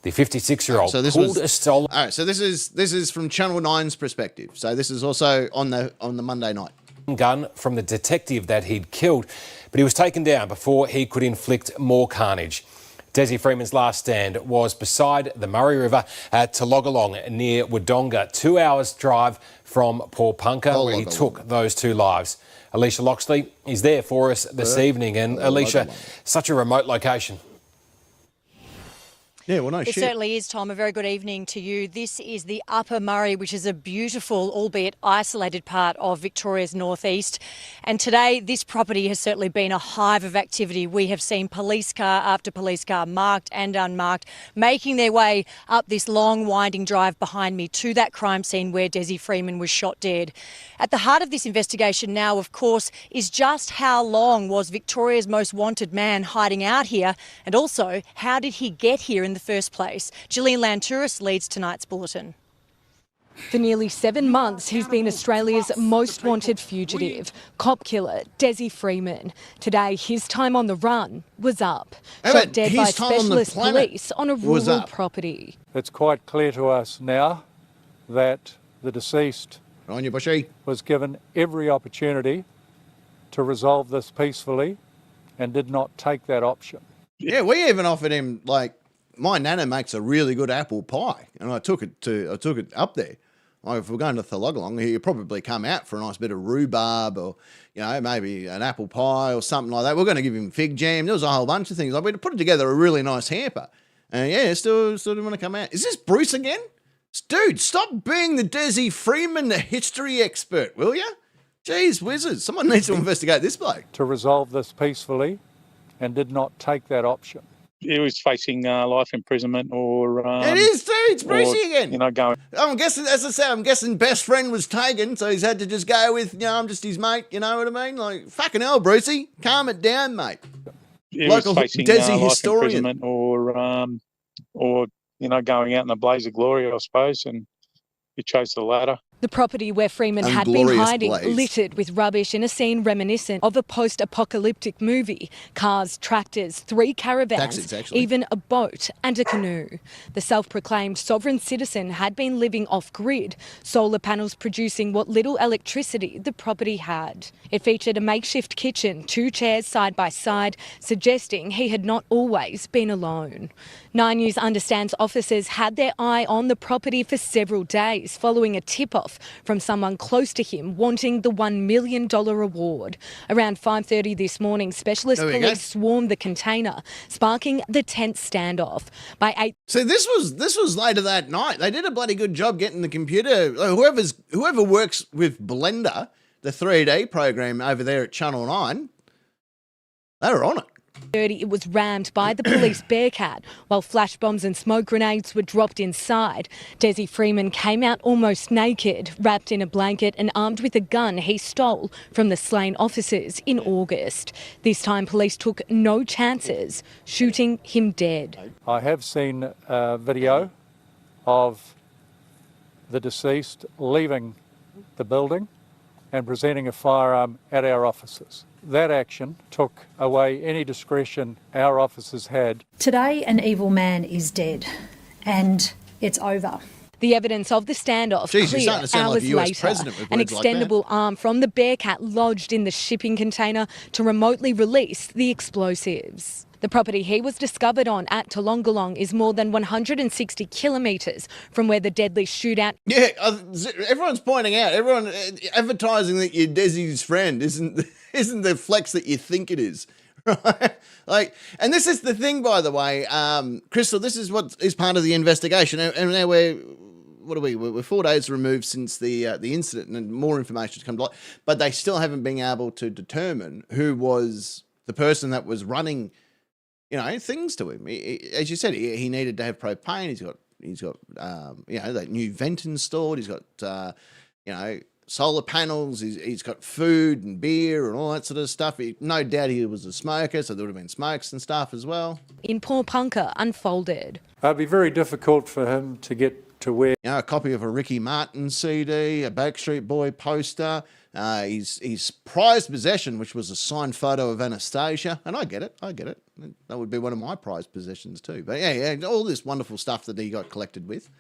The 56-year-old pulled a stolen... All right, so this is from Channel 9's perspective. So this is also on the Monday night. Gun from the detective that he'd killed, but he was taken down before he could inflict more carnage. Desi Freeman's last stand was beside the Murray River at Tologalong near Wodonga, 2 hours drive from Paulpunka, where he took those 2 lives. Alicia Loxley is there for us this evening. And Alicia, such a remote location. Yeah, well, no It certainly is, Tom. A very good evening to you. This is the Upper Murray, which is a beautiful, albeit isolated part of Victoria's northeast. And today, this property has certainly been a hive of activity. We have seen police car after police car, marked and unmarked, making their way up this long, winding drive behind me to that crime scene where Desi Freeman was shot dead. At the heart of this investigation now, of course, is just how long was Victoria's most wanted man hiding out here, and also how did he get here in the first place? Gillian Lantouris leads tonight's bulletin. For nearly 7 months, he's been Australia's most wanted fugitive, cop killer Desi Freeman. Today, his time on the run was up. Shot dead by specialist police on a rural property. It's quite clear to us now that the deceased was given every opportunity to resolve this peacefully and did not take that option. Yeah, we even offered him, like, my nana makes a really good apple pie, and I took it up there. Like, if we're going to Tologalong, he'd probably come out for a nice bit of rhubarb or, maybe an apple pie or something like that. We're going to give him fig jam. There was a whole bunch of things. Like, we put together a really nice hamper. And still didn't want to come out. Is this Bruce again? Dude, stop being the Desi Freeman, the history expert, will you? Jeez, wizards. Someone needs to investigate this bloke. To resolve this peacefully and did not take that option. he was facing life imprisonment or... it is too, it's Brucey again. You know, going... I'm guessing, as I said, I'm guessing best friend was taken, so he's had to just go with, I'm just his mate, you know what I mean? Like, fucking hell, Brucey, calm it down, mate. He Local was facing Desi life historian. imprisonment or, going out in a blaze of glory, I suppose, and he chose the latter. The property where Freeman had been hiding, littered with rubbish in a scene reminiscent of a post-apocalyptic movie. Cars, tractors, 3 caravans, even a boat and a canoe. The self-proclaimed sovereign citizen had been living off-grid, solar panels producing what little electricity the property had. It featured a makeshift kitchen, 2 chairs side by side, suggesting he had not always been alone. 9 News understands officers had their eye on the property for several days following a tip-off from someone close to him wanting the $1 million reward. Around 5:30 this morning, specialist police swarmed the container, sparking the tense standoff. By 8... So this was later that night. They did a bloody good job getting the computer. Whoever works with Blender, the 3D program over there at Channel 9, they were on it. It was rammed by the police Bearcat, while flash bombs and smoke grenades were dropped inside. Desi Freeman came out almost naked, wrapped in a blanket and armed with a gun he stole from the slain officers in August. This time police took no chances, shooting him dead. I have seen a video of the deceased leaving the building and presenting a firearm at our officers. That action took away any discretion our officers had. Today, an evil man is dead, and it's over. The evidence of the standoff cleared hours later. An extendable arm from the Bearcat lodged in the shipping container to remotely release the explosives. The property he was discovered on at Tolongalong is more than 160 kilometres from where the deadly shootout... Yeah, everyone's pointing out, everyone advertising that you're Desi's friend isn't the flex that you think it is, right? Like, and this is the thing, by the way, Crystal, this is what is part of the investigation, and now we're 4 days removed since the incident, and more information has come to light, but they still haven't been able to determine who was the person that was running, things to him. As you said, he needed to have propane. He's got that new vent installed. He's got, solar panels. He's got food and beer and all that sort of stuff. No doubt he was a smoker, so there would have been smokes and stuff as well. In Paul Punker, Unfolded. It'd be very difficult for him to get to where... a copy of a Ricky Martin CD, a Backstreet Boy poster, his prized possession, which was a signed photo of Anastasia. And I get it. That would be one of my prized possessions too. But yeah, all this wonderful stuff that he got collected with.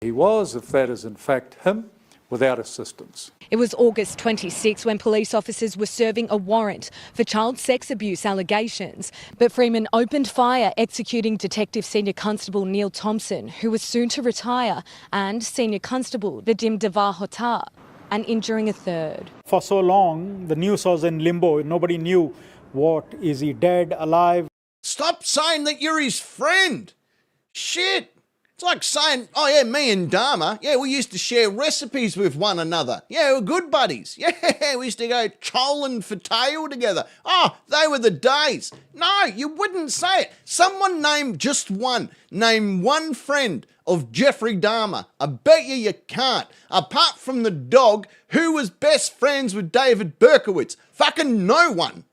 He was, if that is in fact him, without assistance. It was August 26 when police officers were serving a warrant for child sex abuse allegations. But Freeman opened fire, executing Detective Senior Constable Neil Thompson, who was soon to retire, and Senior Constable Vadim Devahota, and injuring a third. For so long, the news was in limbo. Nobody knew is he dead, alive? Stop saying that you're his friend. Shit. It's like saying, oh yeah, me and Dharma, we used to share recipes with one another. Yeah, we're good buddies. Yeah, we used to go trolling for tail together. Oh, they were the days. No, you wouldn't say it. Someone name one friend of Jeffrey Dahmer. I bet you can't. Apart from the dog, who was best friends with David Berkowitz? Fucking no one.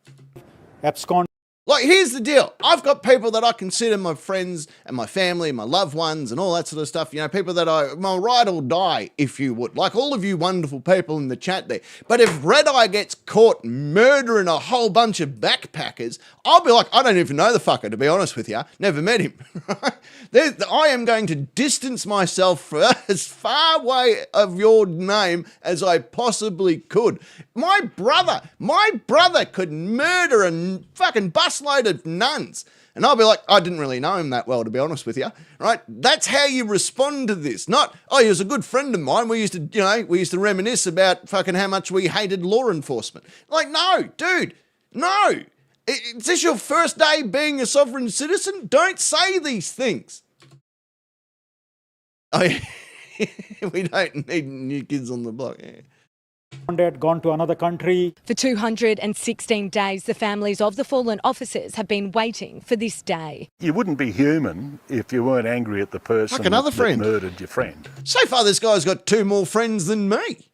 Abscond. Like, here's the deal. I've got people that I consider my friends and my family and my loved ones and all that sort of stuff. People that my ride or die, if you would. Like all of you wonderful people in the chat there. But if Red Eye gets caught murdering a whole bunch of backpackers, I'll be like, I don't even know the fucker, to be honest with you. Never met him. I am going to distance myself as far away of your name as I possibly could. My brother could murder a fucking busload of nuns. And I'll be like, I didn't really know him that well, to be honest with you, right? That's how you respond to this. Not, oh, he was a good friend of mine. We used to reminisce about fucking how much we hated law enforcement. Like, no, dude, no. Is this your first day being a sovereign citizen? Don't say these things. Oh, yeah. We don't need new kids on the block. Yeah. Had gone to another country. For 216 days, the families of the fallen officers have been waiting for this day. You wouldn't be human if you weren't angry at the person that murdered your friend. So far, this guy's got 2 more friends than me.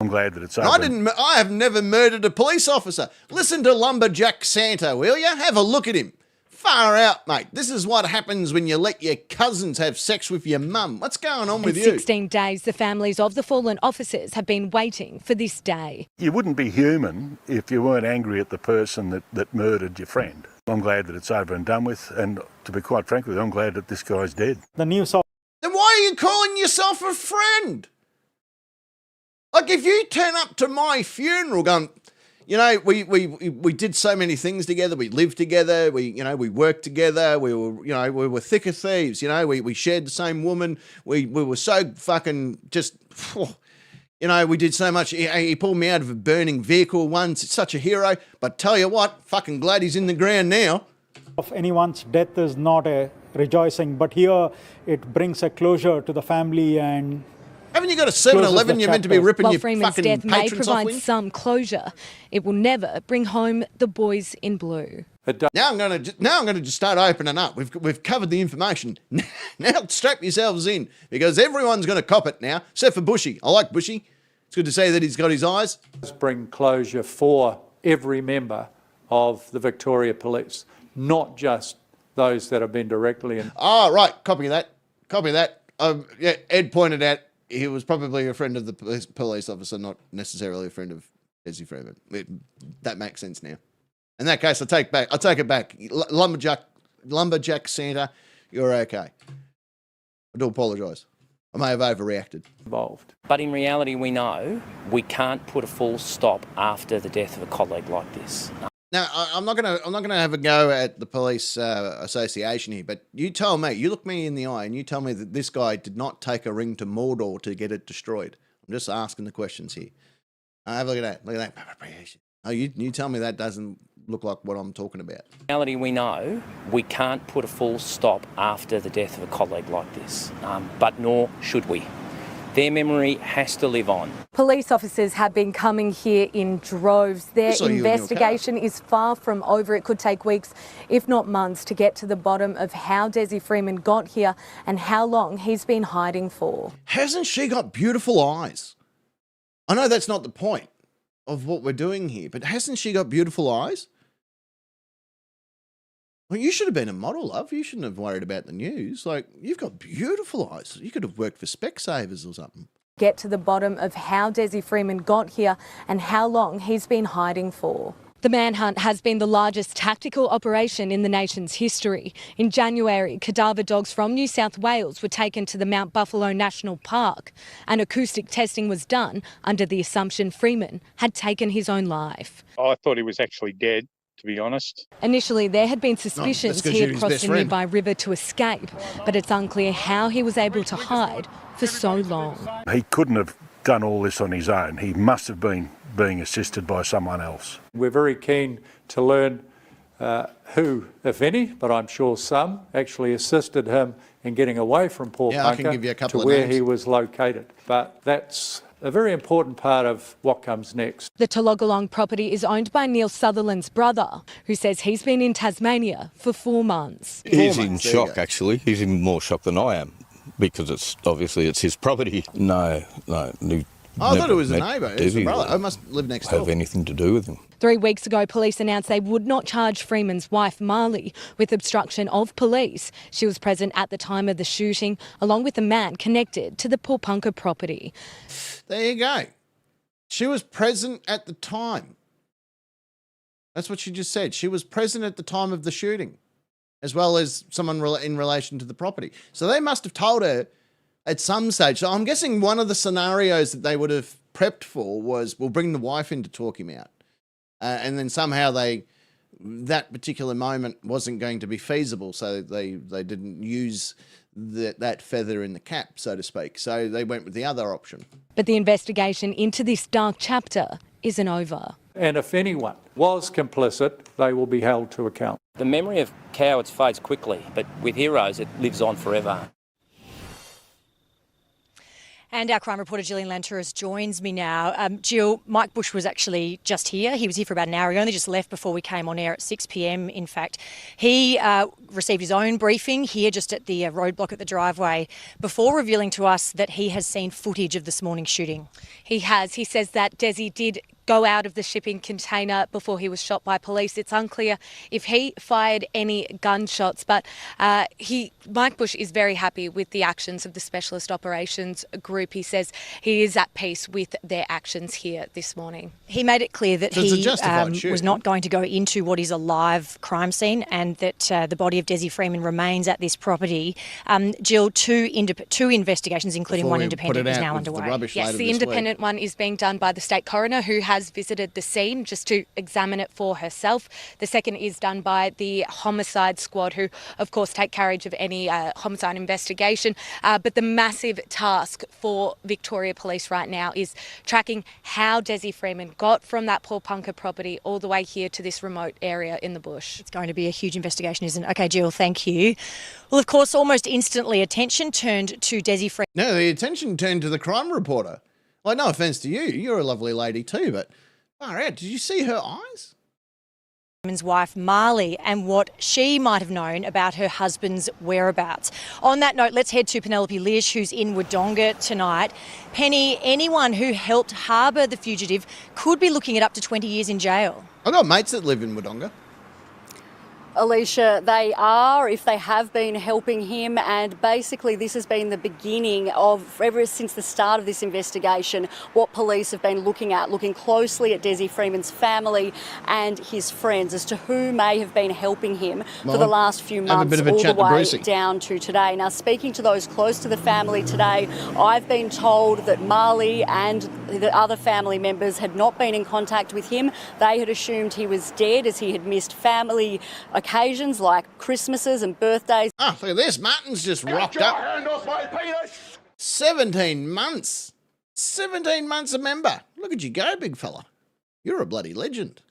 I'm glad that it's over. I have never murdered a police officer. Listen to Lumberjack Santa, will you? Have a look at him. Far out, mate. This is what happens when you let your cousins have sex with your mum. What's going on with you? 16 days, the families of the fallen officers have been waiting for this day. You wouldn't be human if you weren't angry at the person that murdered your friend. I'm glad that it's over and done with, and to be quite frank with you, I'm glad that this guy's dead. The news of... Then why are you calling yourself a friend? Like, if you turn up to my funeral going, you know, we did so many things together. We lived together. We worked together. We were thick as thieves. You know, we shared the same woman. We were so fucking just, we did so much. He pulled me out of a burning vehicle once. It's such a hero. But tell you what, fucking glad he's in the ground now. Of anyone's death is not a rejoicing, but here it brings a closure to the family and. Haven't you got a 7-Eleven you're meant to be ripping While your Freeman's fucking death may patrons off provide with? some closure, it will never bring home the boys in blue. Now I'm going to just start opening up. We've covered the information. Now strap yourselves in, because everyone's going to cop it now, except for Bushy. I like Bushy. It's good to see that he's got his eyes. Let's bring closure for every member of the Victoria Police, not just those that have been directly in. Oh, right. Copy that. Yeah, Ed pointed out he was probably a friend of the police officer, not necessarily a friend of Desi Freeman. That makes sense now. In that case, I'll take it back. Lumberjack Santa, you're okay. I do apologise. I may have overreacted. Involved. But in reality, we know we can't put a full stop after the death of a colleague like this. Now, I'm not gonna have a go at the police association here, but you tell me, you look me in the eye, and you tell me that this guy did not take a ring to Mordor to get it destroyed. I'm just asking the questions here. Have a look at that. Look at that. Oh, you tell me that doesn't look like what I'm talking about. In reality, we know we can't put a full stop after the death of a colleague like this, but nor should we. Their memory has to live on. Police officers have been coming here in droves. Their investigation is far from over. It could take weeks, if not months, to get to the bottom of how Desi Freeman got here and how long he's been hiding for. Hasn't she got beautiful eyes? I know that's not the point of what we're doing here, but hasn't she got beautiful eyes? Well, you should have been a model, love. You shouldn't have worried about the news. Like, you've got beautiful eyes. You could have worked for Specsavers or something. Get to the bottom of how Desi Freeman got here and how long he's been hiding for. The manhunt has been the largest tactical operation in the nation's history. In January, cadaver dogs from New South Wales were taken to the Mount Buffalo National Park, and acoustic testing was done under the assumption Freeman had taken his own life. I thought he was actually dead, to be honest. Initially, there had been suspicions he had crossed a nearby river to escape, but it's unclear how he was able to hide for so long. He couldn't have done all this on his own. He must have been being assisted by someone else. We're very keen to learn who, if any, but I'm sure some, actually assisted him in getting away from Paul Punker to where he was located. But that's a very important part of what comes next. The Tologalong property is owned by Neil Sutherland's brother, who says he's been in Tasmania for 4 months. He's in shock, actually. He's in more shock than I am, because it's his property. No. I thought it was a neighbour. It was a brother. I must live next door. Have anything to do with him. 3 weeks ago, police announced they would not charge Freeman's wife, Marley, with obstruction of police. She was present at the time of the shooting, along with a man connected to the Paul Punker property. There you go. She was present at the time. That's what she just said. She was present at the time of the shooting, as well as someone in relation to the property. So they must have told her at some stage. So I'm guessing one of the scenarios that they would have prepped for was, we'll bring the wife in to talk him out. And then somehow that particular moment wasn't going to be feasible, so they didn't use that feather in the cap, so to speak. So they went with the other option. But the investigation into this dark chapter isn't over. And if anyone was complicit, they will be held to account. The memory of cowards fades quickly, but with heroes it lives on forever. And our crime reporter Gillian Lantouris joins me now. Jill, Mike Bush was actually just here. He was here for about an hour. He only just left before we came on air at 6 p.m, in fact. He received his own briefing here just at the roadblock at the driveway before revealing to us that he has seen footage of this morning's shooting. He has. He says that Dezi did go out of the shipping container before he was shot by police. It's unclear if he fired any gunshots, but Mike Bush is very happy with the actions of the Specialist Operations Group. He says he is at peace with their actions here this morning. He made it clear that he was not going to go into what is a live crime scene and that the body of Desi Freeman remains at this property. Jill, two investigations, including one independent, is now underway. Yes, the independent one is being done by the state coroner, who has visited the scene just to examine it for herself. The second is done by the homicide squad, who of course take carriage of any homicide investigation. But the massive task for Victoria Police right now is tracking how Desi Freeman got from that Paul Punker property all the way here to this remote area in the bush. It's going to be a huge investigation, isn't it? Okay, Jill, thank you. Well, of course, almost instantly attention turned to Desi Freeman. No, the attention turned to the crime reporter. Well, no offence to you. You're a lovely lady too, but far out. Did you see her eyes? Freeman's wife Marley and what she might have known about her husband's whereabouts. On that note, let's head to Penelope Lish, who's in Wodonga tonight. Penny, anyone who helped harbour the fugitive could be looking at up to 20 years in jail. I've got mates that live in Wodonga. Alicia, they are, if they have been helping him, and basically this has been the beginning of, ever since the start of this investigation, what police have been looking closely at Desi Freeman's family and his friends as to who may have been helping him for the last few months all the way down to today. Now, speaking to those close to the family today, I've been told that Marley and the other family members had not been in contact with him. They had assumed he was dead as he had missed family occasions like Christmases and birthdays. Oh, look at this. Martin's just rocked up. Hand off my penis. 17 months. 17 months a member. Look at you go, big fella. You're a bloody legend.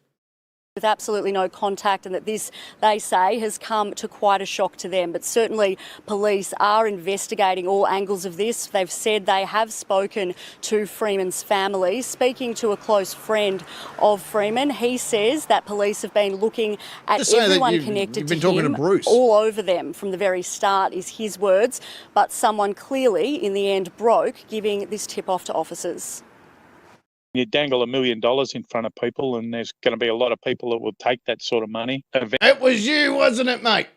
With absolutely no contact, and that this, they say, has come to quite a shock to them. But certainly police are investigating all angles of this. They've said they have spoken to Freeman's family. Speaking to a close friend of Freeman, he says that police have been looking at everyone connected to him, all over them from the very start, is his words. But someone clearly, in the end, broke, giving this tip off to officers. You dangle $1 million in front of people, and there's going to be a lot of people that will take that sort of money. It was you, wasn't it, mate?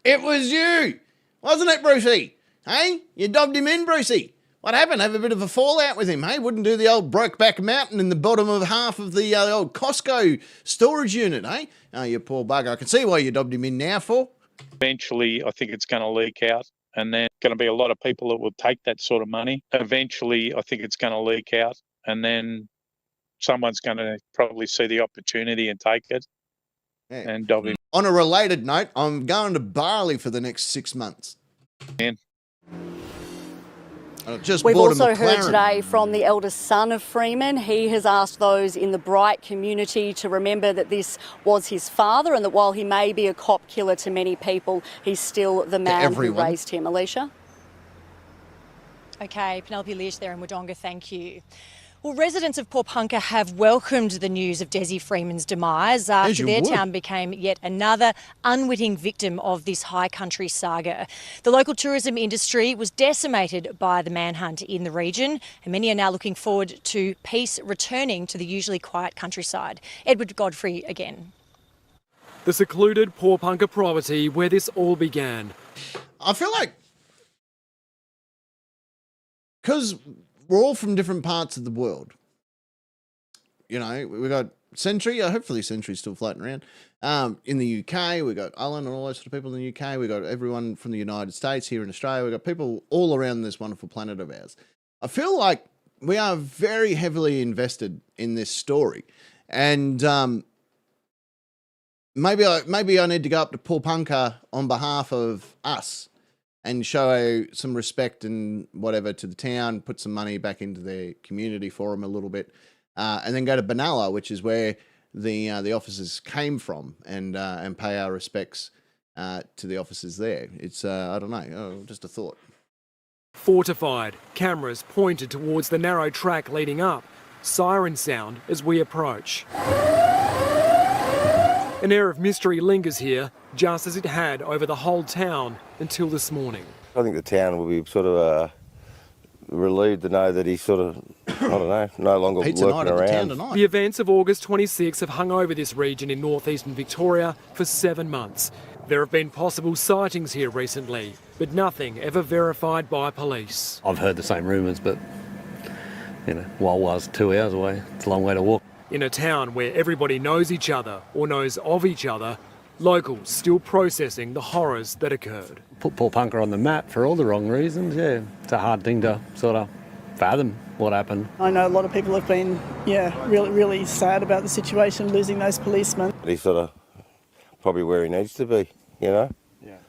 It was you, wasn't it, Brucey? Hey, you dobbed him in, Brucey. What happened? Have a bit of a fallout with him, hey? Wouldn't do the old Brokeback Mountain in the bottom of half of the old Costco storage unit, hey? Oh, you poor bugger. I can see why you dobbed him in now for. Eventually, I think it's going to leak out, and then going to be a lot of people that will take that sort of money. Eventually, I think it's going to leak out, and then someone's going to probably see the opportunity and take it. Yeah. And dob him. On a related note, I'm going to Bali for the next 6 months. Man. We've also heard today from the eldest son of Freeman. He has asked those in the Bright community to remember that this was his father, and that while he may be a cop killer to many people, he's still the man who raised him. Alicia? Okay, Penelope Lish there in Wodonga, thank you. Well, residents of Paul Punker have welcomed the news of Desi Freeman's demise after their town became yet another unwitting victim of this high country saga. The local tourism industry was decimated by the manhunt in the region, and many are now looking forward to peace returning to the usually quiet countryside. Edward Godfrey again. The secluded Paul Punker property where this all began. I feel like, because we're all from different parts of the world. You know, we got Sentry, hopefully Sentry's still floating around. In the UK, we got Alan and all those sort of people in the UK. We got everyone from the United States here in Australia. We got people all around this wonderful planet of ours. I feel like we are very heavily invested in this story. And maybe I need to go up to Paul Punker on behalf of us and show some respect and whatever to the town, put some money back into their community for them a little bit, and then go to Benalla, which is where the officers came from, and pay our respects to the officers there. It's I don't know, just a thought. Fortified, cameras pointed towards the narrow track leading up. Siren sound as we approach. An air of mystery lingers here, just as it had over the whole town until this morning. I think the town will be sort of relieved to know that he's sort of, I don't know, no longer working around. The events of August 26 have hung over this region in northeastern Victoria for 7 months. There have been possible sightings here recently, but nothing ever verified by police. I've heard the same rumours, but, you know, Wildest 2 hours away. It's a long way to walk. In a town where everybody knows each other or knows of each other, locals still processing the horrors that occurred. Put Paul Punker on the map for all the wrong reasons, yeah. It's a hard thing to sort of fathom what happened. I know a lot of people have been, really sad about the situation, losing those policemen. He's sort of probably where he needs to be,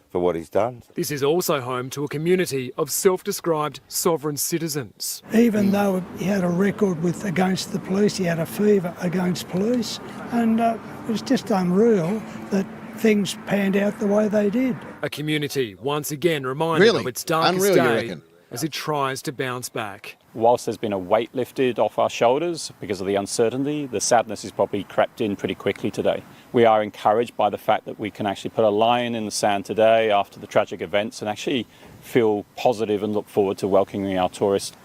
for what he's done. This is also home to a community of self-described sovereign citizens. Even though he had a record against the police, he had a fever against police, and it was just unreal that things panned out the way they did. A community once again reminded of its darkest day as it tries to bounce back. Whilst there's been a weight lifted off our shoulders because of the uncertainty, the sadness has probably crept in pretty quickly today. We are encouraged by the fact that we can actually put a line in the sand today after the tragic events and actually feel positive and look forward to welcoming our tourists.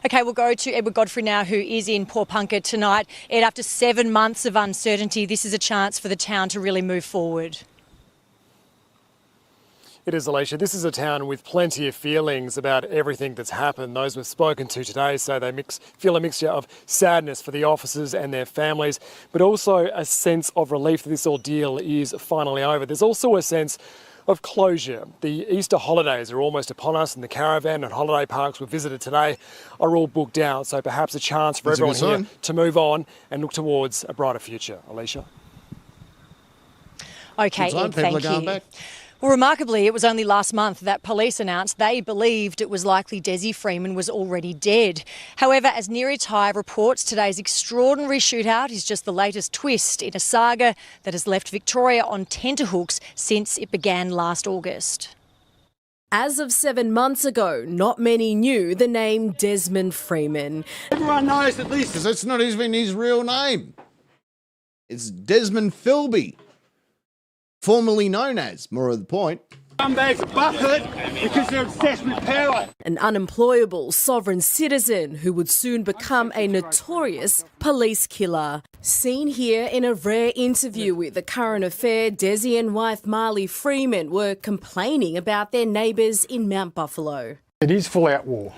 OK, we'll go to Edward Godfrey now, who is in Porepunkah tonight. Ed, after 7 months of uncertainty, this is a chance for the town to really move forward. It is, Alicia. This is a town with plenty of feelings about everything that's happened. Those we've spoken to today say they feel a mixture of sadness for the officers and their families, but also a sense of relief that this ordeal is finally over. There's also a sense of closure. The Easter holidays are almost upon us, and the caravan and holiday parks we visited today are all booked out, so perhaps a chance for everyone here to move on and look towards a brighter future. Alicia? OK, Ed, thank you. Well, remarkably, it was only last month that police announced they believed it was likely Desi Freeman was already dead. However, as Near-Tie reports, today's extraordinary shootout is just the latest twist in a saga that has left Victoria on tenterhooks since it began last August. As of 7 months ago, not many knew the name Desmond Freeman. Everyone knows at least, because that's not even his real name. It's Desmond Philby. Formerly known as, more of the point. Scumbags are butthurt because they're obsessed with power. An unemployable sovereign citizen who would soon become a notorious police killer. Seen here in a rare interview with The Current Affair, Desi and wife Marley Freeman were complaining about their neighbours in Mount Buffalo. It is full-out war,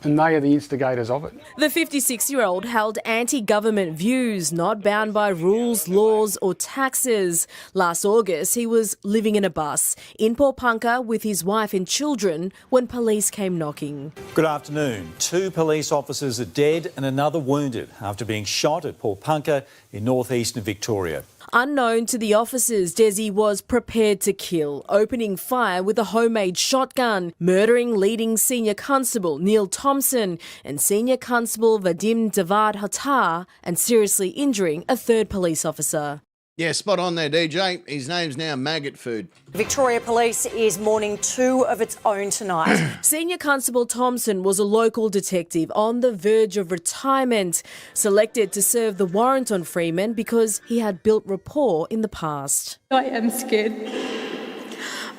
and they are the instigators of it. The 56-year-old held anti-government views, not bound by rules, laws or taxes. Last August, he was living in a bus in Porepunkah with his wife and children when police came knocking. Good afternoon. 2 police officers are dead and another wounded after being shot at Porepunkah in northeastern Victoria. Unknown to the officers, Dezi was prepared to kill, opening fire with a homemade shotgun, murdering leading Senior Constable Neil Thompson and Senior Constable Vadim Devad-Hattar, and seriously injuring a third police officer. Yeah, spot on there, DJ. His name's now Maggot Food. Victoria Police is mourning 2 of its own tonight. Senior Constable Thompson was a local detective on the verge of retirement, selected to serve the warrant on Freeman because he had built rapport in the past. I am scared.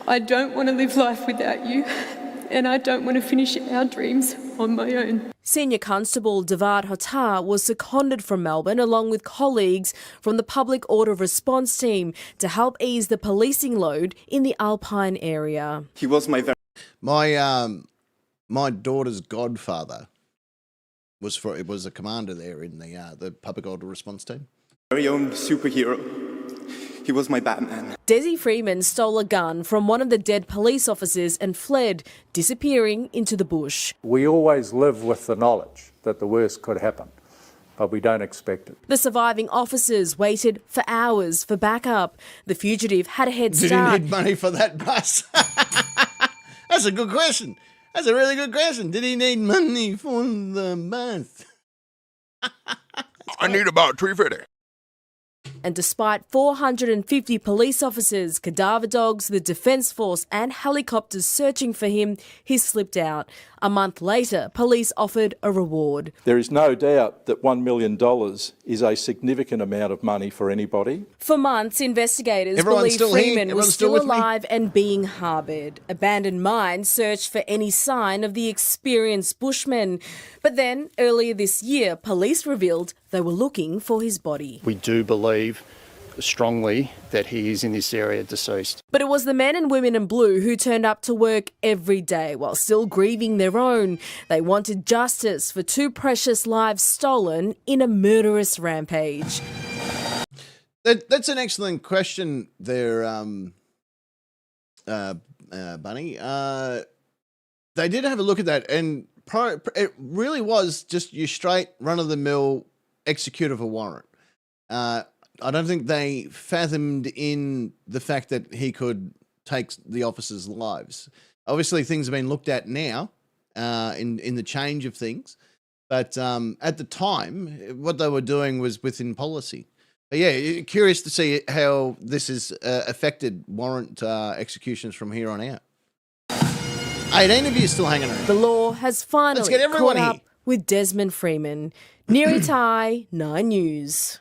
I don't want to live life without you, and I don't want to finish our dreams on my own. Senior Constable Devad-Hattar was seconded from Melbourne along with colleagues from the Public Order Response Team to help ease the policing load in the Alpine area. He was my daughter's godfather was a commander there in the Public Order Response Team. Very own superhero. He was my Batman. Desi Freeman stole a gun from one of the dead police officers and fled, disappearing into the bush. We always live with the knowledge that the worst could happen, but we don't expect it. The surviving officers waited for hours for backup. The fugitive had a head start. Did he need money for that bus? That's a good question. That's a really good question. Did he need money for the bus? I need about $350. And despite 450 police officers, cadaver dogs, the Defence Force and helicopters searching for him, he slipped out. A month later, police offered a reward. There is no doubt that $1 million is a significant amount of money for anybody. For months, investigators believe Freeman was still alive and being harboured. Abandoned mines searched for any sign of the experienced bushman. But then, earlier this year, police revealed they were looking for his body. We do believe strongly that he is in this area deceased. But it was the men and women in blue who turned up to work every day while still grieving their own. They wanted justice for 2 precious lives stolen in a murderous rampage. That's an excellent question there, Bunny. They did have a look at that, and it really was just your straight run-of-the-mill execute of a warrant. I don't think they fathomed in the fact that he could take the officers' lives. Obviously, things have been looked at now in the change of things. But at the time, what they were doing was within policy. But yeah, curious to see how this has affected warrant executions from here on out. 18 of you still hanging around. The law has finally Let's get everyone caught up here. with Desmond Freeman. Neri Tai, 9 News.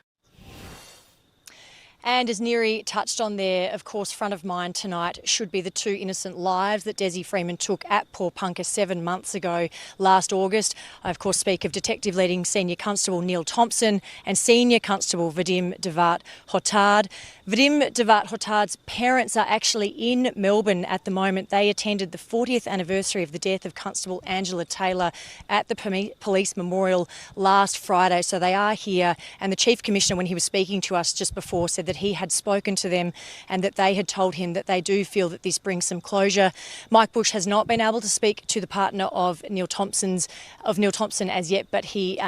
And as Neri touched on there, of course, front of mind tonight should be the 2 innocent lives that Desi Freeman took at Pawnpukka 7 months ago last August. I, of course, speak of Detective Leading Senior Constable Neil Thompson and Senior Constable Vadim Devat Hotard. Vadim Devat Hotard's parents are actually in Melbourne at the moment. They attended the 40th anniversary of the death of Constable Angela Taylor at the Police Memorial last Friday. So they are here. And the Chief Commissioner, when he was speaking to us just before, said that he had spoken to them and that they had told him that they do feel that this brings some closure. Mike Bush has not been able to speak to the partner of Neil Thompson as yet, but he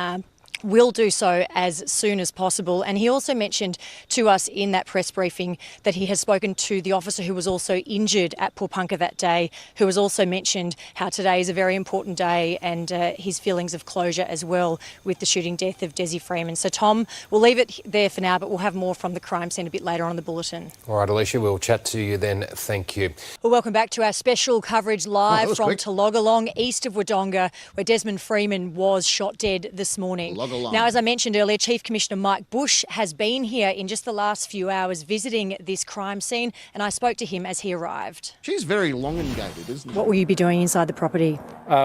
will do so as soon as possible. And he also mentioned to us in that press briefing that he has spoken to the officer who was also injured at Pawnpukka that day, who has also mentioned how today is a very important day and his feelings of closure as well with the shooting death of Desi Freeman. So, Tom, we'll leave it there for now, but we'll have more from the crime scene a bit later on in the bulletin. All right, Alicia, we'll chat to you then. Thank you. Well, welcome back to our special coverage live from Tologalong, east of Wodonga, where Desmond Freeman was shot dead this morning. Now, as I mentioned earlier, Chief Commissioner Mike Bush has been here in just the last few hours visiting this crime scene, and I spoke to him as he arrived. She's very elongated, isn't she? What will you be doing inside the property?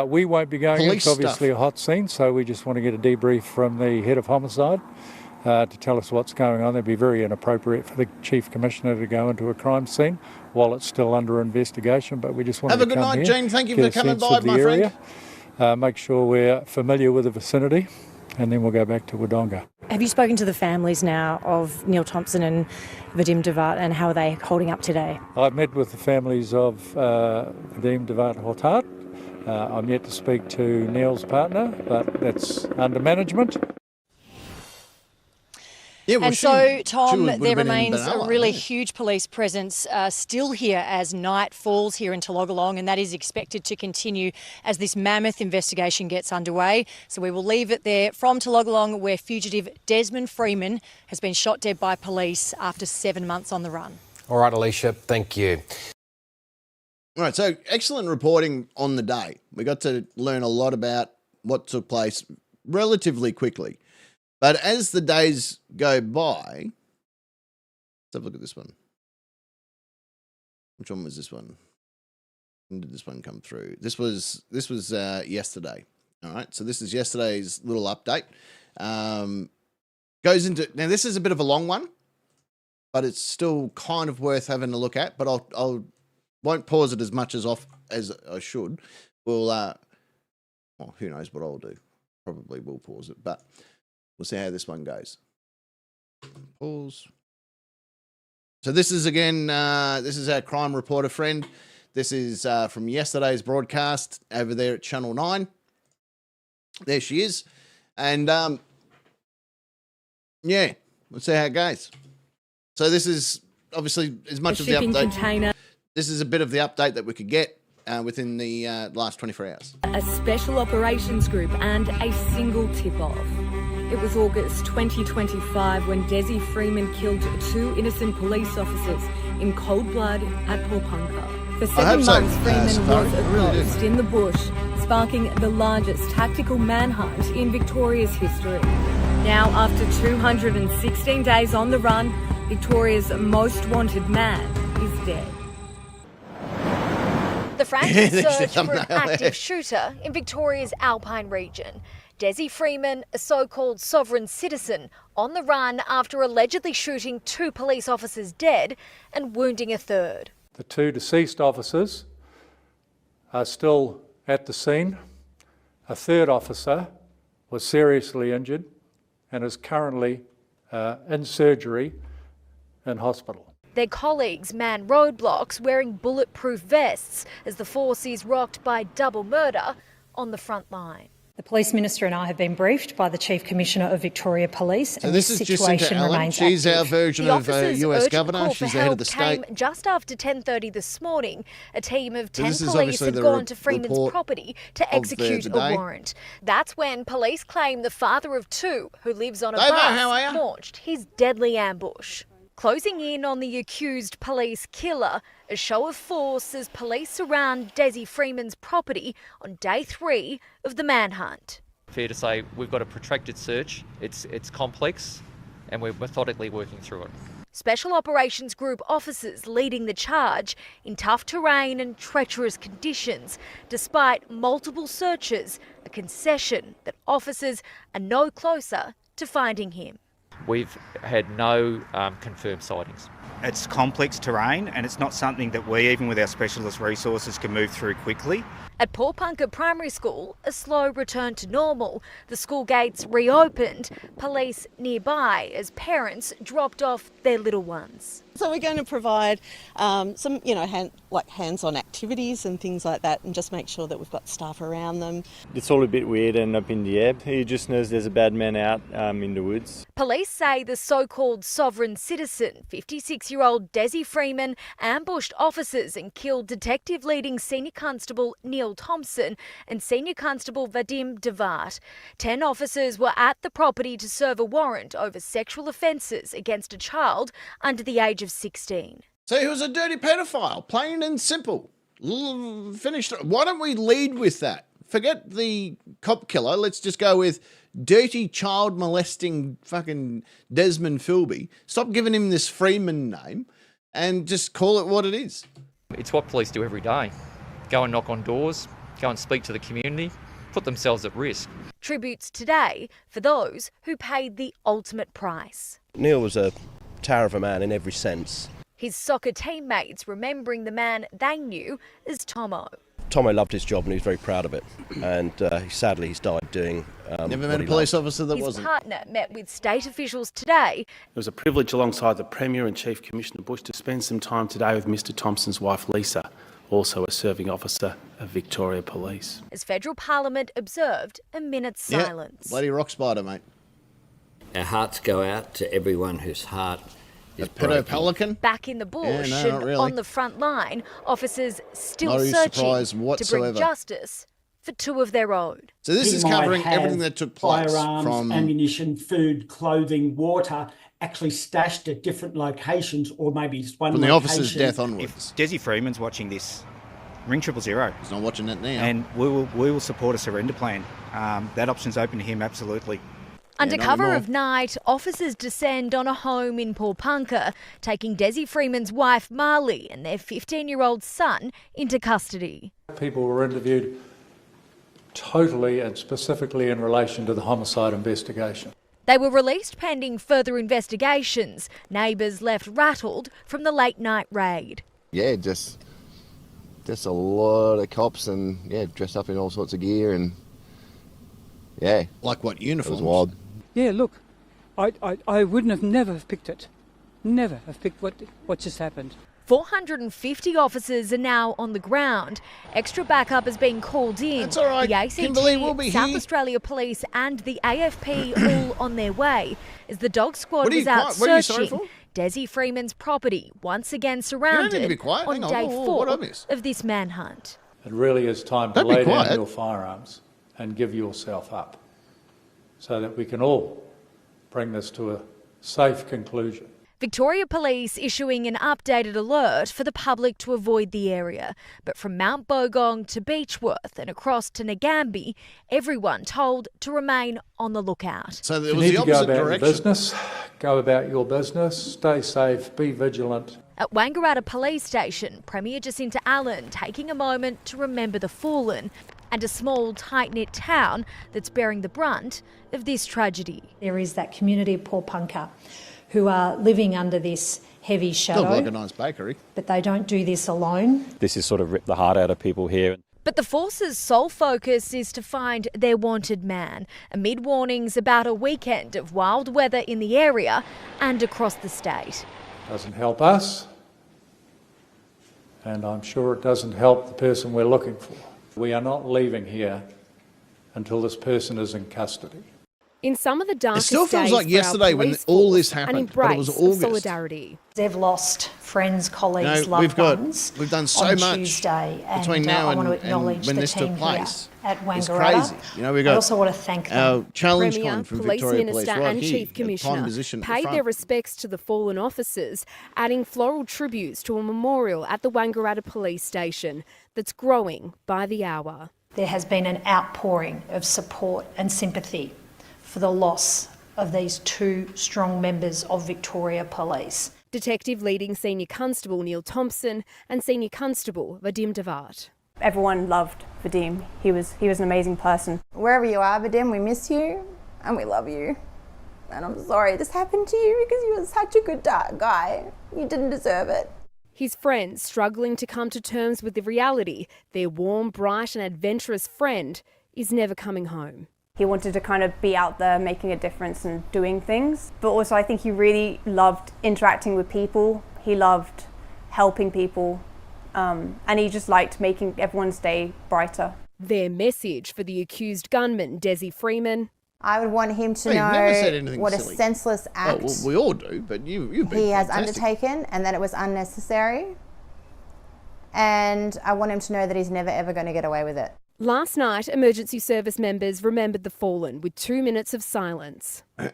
We won't be going. Police It's obviously stuff. a hot scene, so we just want to get a debrief from the head of homicide to tell us what's going on. It'd be very inappropriate for the Chief Commissioner to go into a crime scene while it's still under investigation, but we just want Have to a good come night, here, Gene. Thank you get for a coming sense by, of the my area, friend. make sure we're familiar with the vicinity, and then we'll go back to Wodonga. Have you spoken to the families now of Neil Thompson and Vadim Devat, and how are they holding up today? I've met with the families of Vadim Devat Hotard. I'm yet to speak to Neil's partner, but that's under management. Yeah, well, And so, she Tom, would have there been in remains a Benalla, really yeah. huge police presence still here as night falls here in Tologalong, and that is expected to continue as this mammoth investigation gets underway. So we will leave it there from Tologalong, where fugitive Desmond Freeman has been shot dead by police after 7 months on the run. All right, Alicia, thank you. All right, so excellent reporting on the day. We got to learn a lot about what took place relatively quickly. But as the days go by, let's have a look at this one. Which one was this one? When did this one come through? This was yesterday. All right, so this is yesterday's little update. Goes into, now this is a bit of a long one, but it's still kind of worth having a look at. But I'll won't pause it as much as I should. We'll well, who knows what I'll do? Probably will pause it, but we'll see how this one goes. Pause. So this is again, this is our crime reporter friend. This is from yesterday's broadcast over there at Channel 9. There she is. And yeah, let's see how it goes. So this is obviously as much of the update. Container. This is a bit of the update that we could get within the last 24 hours. A special operations group and a single tip-off. It was August 2025 when Desi Freeman killed 2 innocent police officers in cold blood at Porpunka. For 7 months, Freeman was a ghost in the bush, sparking the largest tactical manhunt in Victoria's history. Now, after 216 days on the run, Victoria's most wanted man is dead. The frantic search for an active shooter in Victoria's Alpine region. Desi Freeman, a so-called sovereign citizen, on the run after allegedly shooting 2 police officers dead and wounding a third. The 2 deceased officers are still at the scene. A third officer was seriously injured and is currently in surgery in hospital. Their colleagues man roadblocks wearing bulletproof vests as the force is rocked by double murder on the front line. The Police Minister and I have been briefed by the Chief Commissioner of Victoria Police, So and this the is Jacinta situation Allen. remains She's active. our version of a US governor. She's the head of the state. Came just after 10:30 this morning. A team of 10 this is police obviously had the gone to Freeman's report property to of execute the a day. warrant. That's when police claim the father of 2, who lives on a Davo, bus, how are ya? launched his deadly ambush. Closing in on the accused police killer, a show of force as police surround Desi Freeman's property on day 3 of the manhunt. Fair to say we've got a protracted search. It's complex and we're methodically working through it. Special Operations Group officers leading the charge in tough terrain and treacherous conditions, despite multiple searches, a concession that officers are no closer to finding him. We've had no confirmed sightings. It's complex terrain and it's not something that we, even with our specialist resources, can move through quickly. At Porpunka Primary School, a slow return to normal. The school gates reopened, police nearby as parents dropped off their little ones. So we're going to provide some, hands-on activities and things like that, and just make sure that we've got staff around them. It's all a bit weird and up in the air. He just knows there's a bad man out in the woods. Police say the so-called sovereign citizen, 56-year-old Desi Freeman, ambushed officers and killed Detective Leading Senior Constable Neil Thompson and Senior Constable Vadim Devat. 10 officers were at the property to serve a warrant over sexual offences against a child under the age of 16. So he was a dirty pedophile, plain and simple. Finished. Why don't we lead with that? Forget the cop killer. Let's just go with dirty child molesting fucking Desmond Philby. Stop giving him this Freeman name and just call it what it is. It's what police do every day. Go and knock on doors, go and speak to the community, put themselves at risk. Tributes today for those who paid the ultimate price. Neil was a tower of a man in every sense. His soccer teammates remembering the man they knew as Tomo. Tomo loved his job and he was very proud of it. And sadly, he's died doing Never met a police officer that His wasn't. partner met with state officials today. It was a privilege alongside the Premier and Chief Commissioner Bush to spend some time today with Mr Thompson's wife Lisa, also a serving officer of Victoria Police. As Federal Parliament observed a minute's silence. Bloody rock spider, mate. Our hearts go out to everyone whose heart is pedo pelican? Back in the bush Yeah, no, not and really. on the front line, officers still No searching surprise to whatsoever. bring justice for 2 of their own. So this He is might covering have everything that took place firearms, from ammunition, food, clothing, water, actually stashed at different locations, or maybe just one from the location. officer's death onwards. Desi Freeman's watching this. Ring 000. He's not watching it now. And we will support a surrender plan. That option's open to him, absolutely. Under not cover anymore. of night, officers descend on a home in Porpunka, taking Desi Freeman's wife Marley and their 15-year-old son into custody. People were interviewed totally and specifically in relation to the homicide investigation. They were released pending further investigations. Neighbours left rattled from the late-night raid. Yeah, just a lot of cops and, dressed up in all sorts of gear and, Like what, it uniforms? was wild. Yeah, look, I wouldn't have never have picked it. Never have picked what just happened. 450 officers are now on the ground. Extra backup has been called in. That's all right. The ACT, Kimberley will be South here. Australia Police and the AFP all on their way as the dog squad What are was you out quiet- what are you sorry searching. for? Desi Freeman's property once again need to surrounded be quiet. on Hang on. day Whoa, 4 what I miss? of this manhunt. It really is time to Don't be lay down quiet. your firearms and give yourself up so that we can all bring this to a safe conclusion. Victoria Police issuing an updated alert for the public to avoid the area. But from Mount Bogong to Beechworth and across to Nagambie, everyone told to remain on the lookout. So there You was need the to go opposite about your direction. business, go about your business, stay safe, be vigilant. At Wangaratta Police Station, Premier Jacinta Allen taking a moment to remember the fallen and a small, tight-knit town that's bearing the brunt of this tragedy. There is that community of poor punker who are living under this heavy shadow. Look like a nice bakery. But they don't do this alone. This has sort of ripped the heart out of people here. But the force's sole focus is to find their wanted man, amid warnings about a weekend of wild weather in the area and across the state. Doesn't help us, and I'm sure it doesn't help the person we're looking for. We are not leaving here until this person is in custody. In some of the darkest still feels days like for yesterday our when police all force, this happened, an but it was embrace of August. solidarity. They've lost friends, colleagues, No, loved ones. we've done so on much Tuesday, between and, now I want to and acknowledge when the this team took place. here at It's Wangaratta. crazy. You know, we got I also want to thank them. our challenge Premier, coin from Police Victoria Minister Police right and here, Chief a prime Commissioner position at the paid front. their respects to the fallen officers, adding floral tributes to a memorial at the Wangaratta Police Station that's growing by the hour. There has been an outpouring of support and sympathy for the loss of these two strong members of Victoria Police. Detective leading Senior Constable Neil Thompson and Senior Constable Vadim Devart. Everyone loved Vadim. He was an amazing person. Wherever you are, Vadim, we miss you and we love you. And I'm sorry this happened to you because you were such a good guy. You didn't deserve it. His friends struggling to come to terms with the reality their warm, bright and adventurous friend is never coming home. He wanted to kind of be out there making a difference and doing things. But also I think he really loved interacting with people. He loved helping people. And he just liked making everyone's day brighter. Their message for the accused gunman, Desi Freeman. I would want him to Hey, you've never said know anything what silly. a senseless act Oh, well, we all do, but you've been he has fantastic. undertaken and that it was unnecessary. And I want him to know that he's never ever going to get away with it. Last night, emergency service members remembered the fallen with 2 minutes of silence. We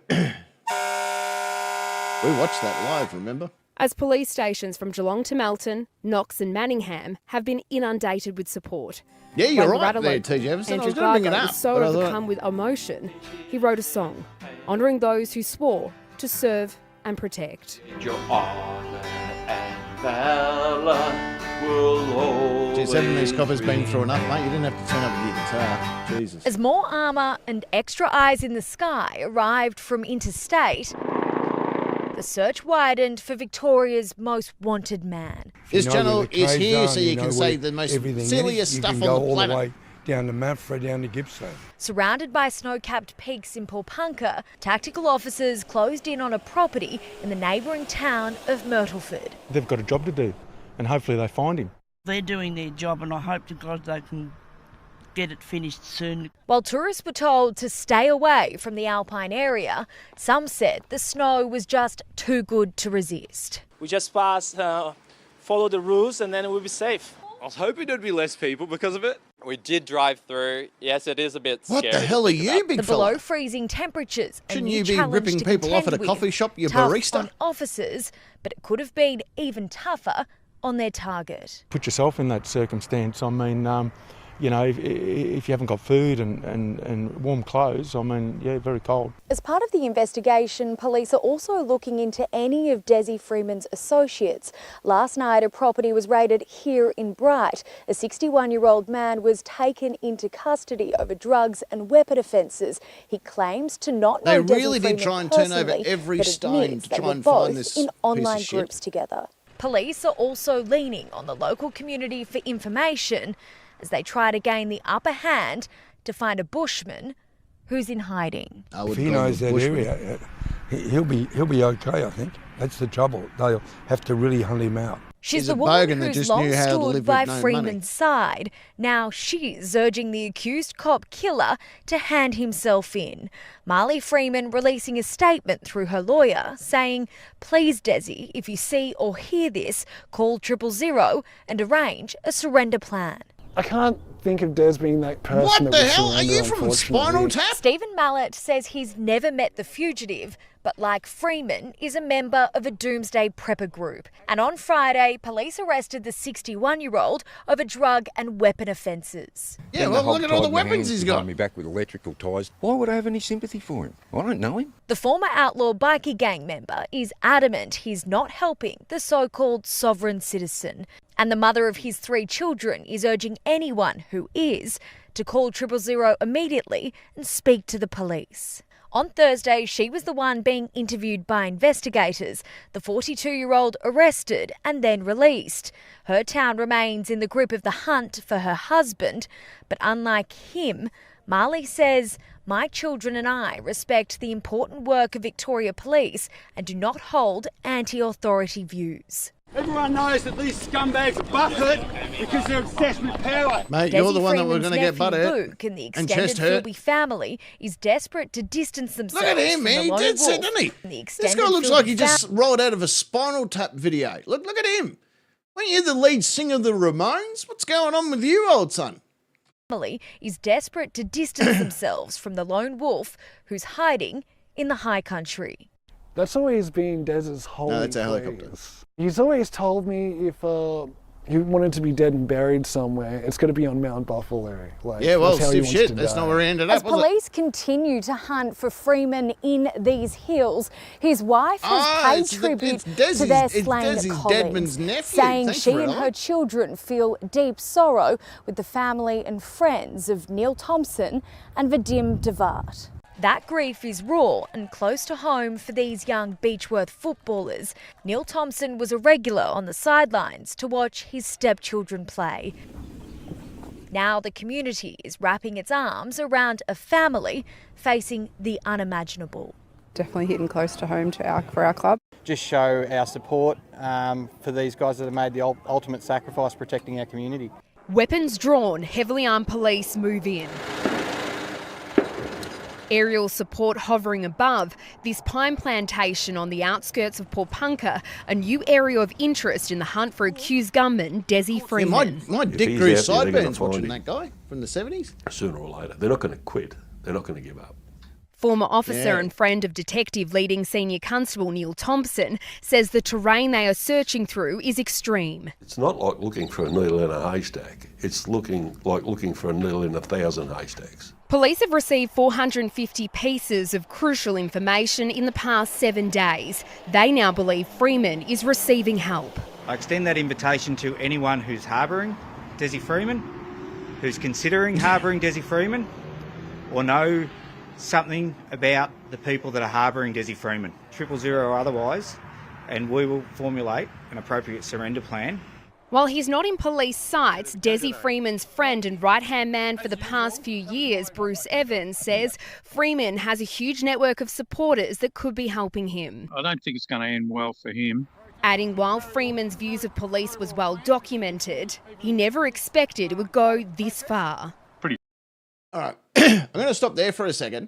watched that live, remember? As police stations from Geelong to Melton, Knox and Manningham have been inundated with support. Yeah, you're right Wangaratta there, local T.J. Everson. I Andrew was going to bring it Gargo up. was so but I thought- overcome with emotion, he wrote a song honouring those who swore to serve and protect. Your honour and valour will always Geez, haven't these coppers been through enough, mate? You didn't have to turn up with your guitar. Jesus. As more armour and extra eyes in the sky arrived from interstate, the search widened for Victoria's most wanted man. This You know channel where the is trades here are, so you know can where say the most everything is. silliest You stuff can on go the all planet. the way down to Mountford, down to Gippsland. Surrounded by snow-capped peaks in Paulpunka, tactical officers closed in on a property in the neighbouring town of Myrtleford. They've got a job to do, and hopefully they find him. They're doing their job, and I hope to God they can get it finished soon. While tourists were told to stay away from the alpine area, some said the snow was just too good to resist. We just follow the rules and then we'll be safe. I was hoping there'd be less people because of it. We did drive through. Yes, it is a bit What scary. the hell are you, big The fella? below freezing temperatures and Shouldn't new you be challenge ripping to people off at a contend coffee with, shop, you tough barista? on officers, but it could have been even tougher on their target. Put yourself in that circumstance. I mean, you know, if you haven't got food and warm clothes, I mean, yeah, very cold. As part of the investigation, police are also looking into any of Desi Freeman's associates. Last night, a property was raided here in Bright. A 61-year-old man was taken into custody over drugs and weapon offences. He claims to not know They Desi really did Freeman try and turn over personally, every but stone admits to they try were and both find this in piece of online shit. groups together. Police are also leaning on the local community for information as they try to gain the upper hand to find a bushman who's in hiding. If he knows that area, he'll be okay, I think. That's the trouble. They'll have to really hunt him out. She's He's the a woman bogan that who's just long knew how to live stood with by no money. Freeman's side. Now she's urging the accused cop killer to hand himself in. Marley Freeman releasing a statement through her lawyer saying, "Please, Desi, if you see or hear this, call 000 and arrange a surrender plan." I can't think of Des being that person. What that the would hell? Are surrender, you from Spinal unfortunately. Tap? Stephen Mallett says he's never met the fugitive, but like Freeman, is a member of a doomsday prepper group. And on Friday, police arrested the 61-year-old over drug and weapon offences. Yeah, well, look at all the weapons he's got. Behind me back with electrical ties. Why would I have any sympathy for him? I don't know him. The former outlaw bikie gang member is adamant he's not helping the so-called sovereign citizen. And the mother of his 3 children is urging anyone who is to call 000 immediately and speak to the police. On Thursday, she was the one being interviewed by investigators, the 42-year-old arrested and then released. Her town remains in the grip of the hunt for her husband, but unlike him, Marley says, "My children and I respect the important work of Victoria Police and do not hold anti-authority views." Everyone knows that these scumbags are butthurt because they're obsessed with power. Mate, you're the one that we're going to get Freeman's nephew butthurt Luke and the and extended chest hurt. Philby family is desperate to distance themselves. Look at him, from man. the He lone did wolf. it, didn't he? And the This extended guy looks like he Philby just rolled out of a Spinal Tap video. Look at him. Weren't you the lead singer of the Ramones? What's going on with you, old son? Family is desperate to distance themselves from the lone wolf who's hiding in the high country. That's always been Des's whole. No, that's a helicopter. He's always told me if he wanted to be dead and buried somewhere, it's going to be on Mount Buffalo. Like, Yeah, well, that's how he stiff wants shit. to That's die. not where he ended As up, was it? police continue to hunt for Freeman in these hills, his wife has paid tribute to their slain Desi's colleagues, Deadman's nephew. saying Thanks she for and it, her Ellen. children feel deep sorrow with the family and friends of Neil Thompson and Vadim Devart. That grief is raw and close to home for these young Beechworth footballers. Neil Thompson was a regular on the sidelines to watch his stepchildren play. Now the community is wrapping its arms around a family facing the unimaginable. Definitely hitting close to home for our club. Just show our support for these guys that have made the ultimate sacrifice protecting our community. Weapons drawn, heavily armed police move in. Aerial support hovering above, this pine plantation on the outskirts of Porpunka, a new area of interest in the hunt for accused gunman Desi Freeman. My dick grew sideburns watching that guy from the 70s. Sooner or later. They're not going to quit. They're not going to give up. Former officer Yeah. and friend of detective leading senior constable Neil Thompson says the terrain they are searching through is extreme. It's not like looking for a needle in a haystack. It's looking for a needle in 1,000 haystacks. Police have received 450 pieces of crucial information in the past 7 days. They now believe Freeman is receiving help. I extend that invitation to anyone who's harbouring Desi Freeman, who's considering harbouring Desi Freeman, or know something about the people that are harbouring Desi Freeman, 000 or otherwise, and we will formulate an appropriate surrender plan. While he's not in police sights, Desi Freeman's friend and right-hand man for the past few years, Bruce Evans, says Freeman has a huge network of supporters that could be helping him. I don't think it's going to end well for him. Adding while Freeman's views of police was well documented, he never expected it would go this far. All right, I'm going to stop there for a second,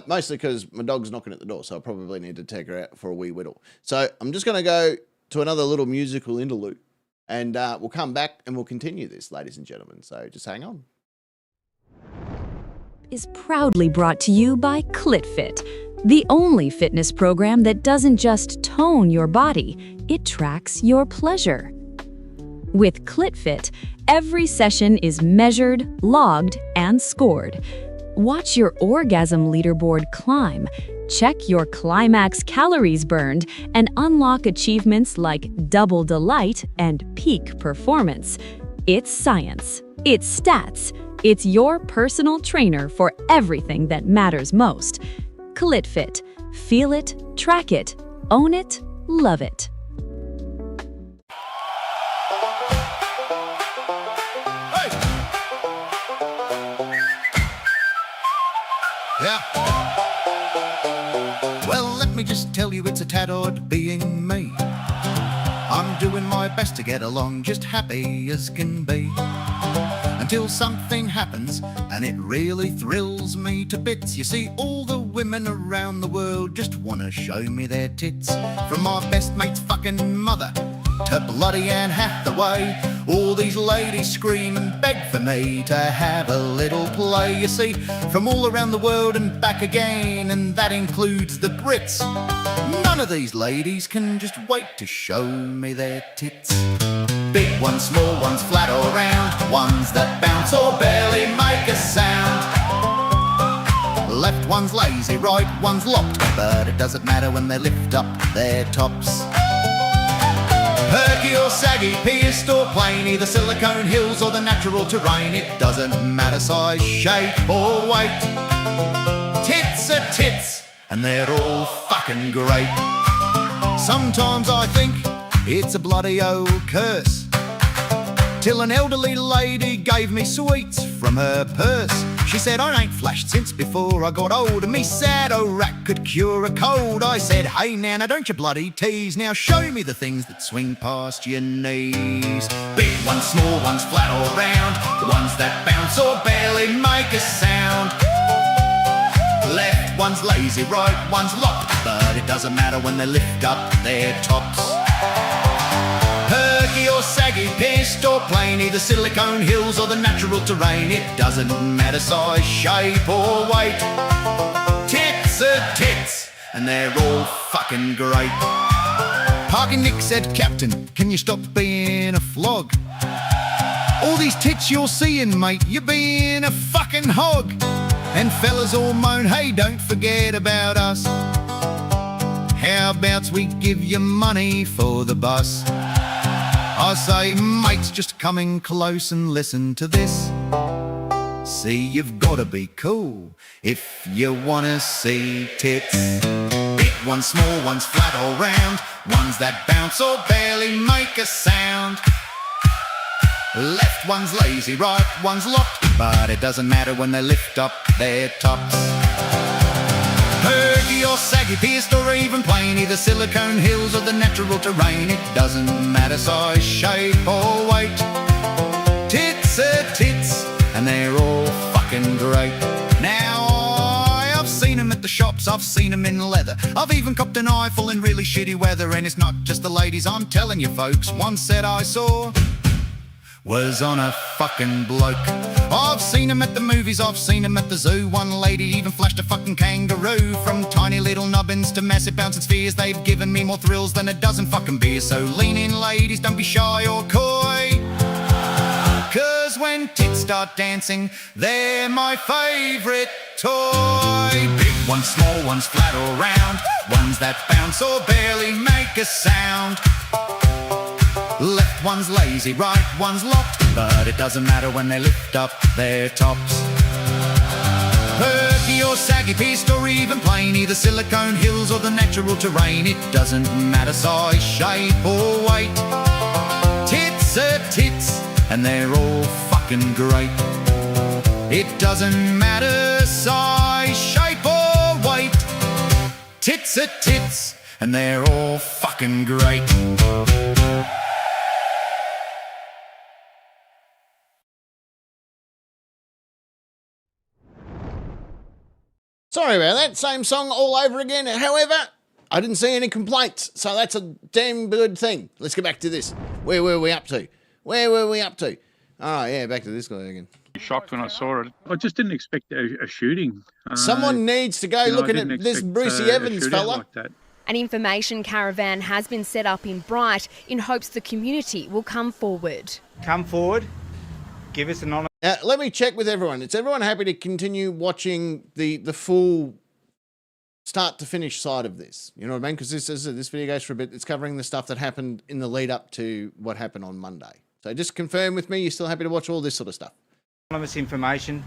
mostly because my dog's knocking at the door, so I probably need to take her out for a wee whittle. So I'm just going to go to another little musical interlude, and we'll come back and we'll continue this, ladies and gentlemen. So just hang on. Is proudly brought to you by ClitFit, the only fitness program that doesn't just tone your body, it tracks your pleasure. With ClitFit, every session is measured, logged, and scored. Watch your orgasm leaderboard climb, check your climax calories burned, and unlock achievements like double delight and peak performance. It's science, it's stats, it's your personal trainer for everything that matters most. ClitFit. Feel it, track it, own it, love it. Yeah. Well, let me just tell you, it's a tad odd being me. I'm doing my best to get along, just happy as can be. Until something happens, and it really thrills me to bits. You see, all the women around the world just want to show me their tits. From my best mate's fucking mother to bloody Anne Hathaway. All these ladies scream and beg for me to have a little play. You see, from all around the world and back again, and that includes the Brits. None of these ladies can just wait to show me their tits. Big ones, small ones, flat or round, ones that bounce or barely make a sound. Left one's lazy, right one's locked, but it doesn't matter when they lift up their tops. Perky or saggy, pierced or plain, either silicone hills or the natural terrain. It doesn't matter size, shape or weight. Tits are tits, and they're all fucking great. Sometimes I think it's a bloody old curse, till an elderly lady gave me sweets from her purse. She said, I ain't flashed since before I got old, and me sad old rack could cure a cold. I said, hey now don't you bloody tease, now show me the things that swing past your knees. Big ones, small ones, flat or round, the ones that bounce or barely make a sound. Left one's lazy, right one's locked, but it doesn't matter when they lift up their tops. Perky or saggy, pierced or plain, either silicone hills or the natural terrain. It doesn't matter size, shape or weight. Tits are tits, and they're all fucking great. Parky Nick said, Captain, can you stop being a flog? All these tits you're seeing, mate, you're being a fucking hog. And fellas all moan, hey, don't forget about us. How about we give you money for the bus? I say, mates, just coming close and listen to this. See, you've got to be cool if you want to see tits. Big ones, small ones, flat or round, ones that bounce or barely make a sound. Left one's lazy, right one's locked, but it doesn't matter when they lift up their tops. Perky or saggy, pierced or even plain, either silicone hills or the natural terrain. It doesn't matter size, shape or weight. Tits are tits, and they're all fucking great. Now I've seen them at the shops, I've seen them in leather, I've even copped an eyeful in really shitty weather. And it's not just the ladies, I'm telling you folks, one set I saw was on a fucking bloke. I've seen him at the movies, I've seen him at the zoo. One lady even flashed a fucking kangaroo. From tiny little nubbins to massive bouncing spheres, they've given me more thrills than a dozen fucking beers. So lean in ladies, don't be shy or coy, 'cause when tits start dancing, they're my favourite toy. Big ones, small ones, flat or round, ones that bounce or barely make a sound. Left one's lazy, right one's locked, but it doesn't matter when they lift up their tops. Perky or saggy, pierced or even plain, either silicone hills or the natural terrain. It doesn't matter size, shape or weight. Tits are tits, and they're all fucking great. It doesn't matter size, shape or weight. Tits are tits, and they're all fucking great. Sorry about that, same song all over again. However, I didn't see any complaints, so that's a damn good thing. Let's get back to this. Where were we up to? Oh, yeah, back to this guy again. Shocked when I saw it. I just didn't expect a shooting. Someone needs to go looking at this Brucey Evans fella. Like that. An information caravan has been set up in Bright in hopes the community will come forward. Come forward, give us an honour. Let me check with everyone. Is everyone happy to continue watching the full start to finish side of this? You know what I mean? Because this video goes for a bit. It's covering the stuff that happened in the lead up to what happened on Monday. So just confirm with me, you're still happy to watch all this sort of stuff? Anonymous information,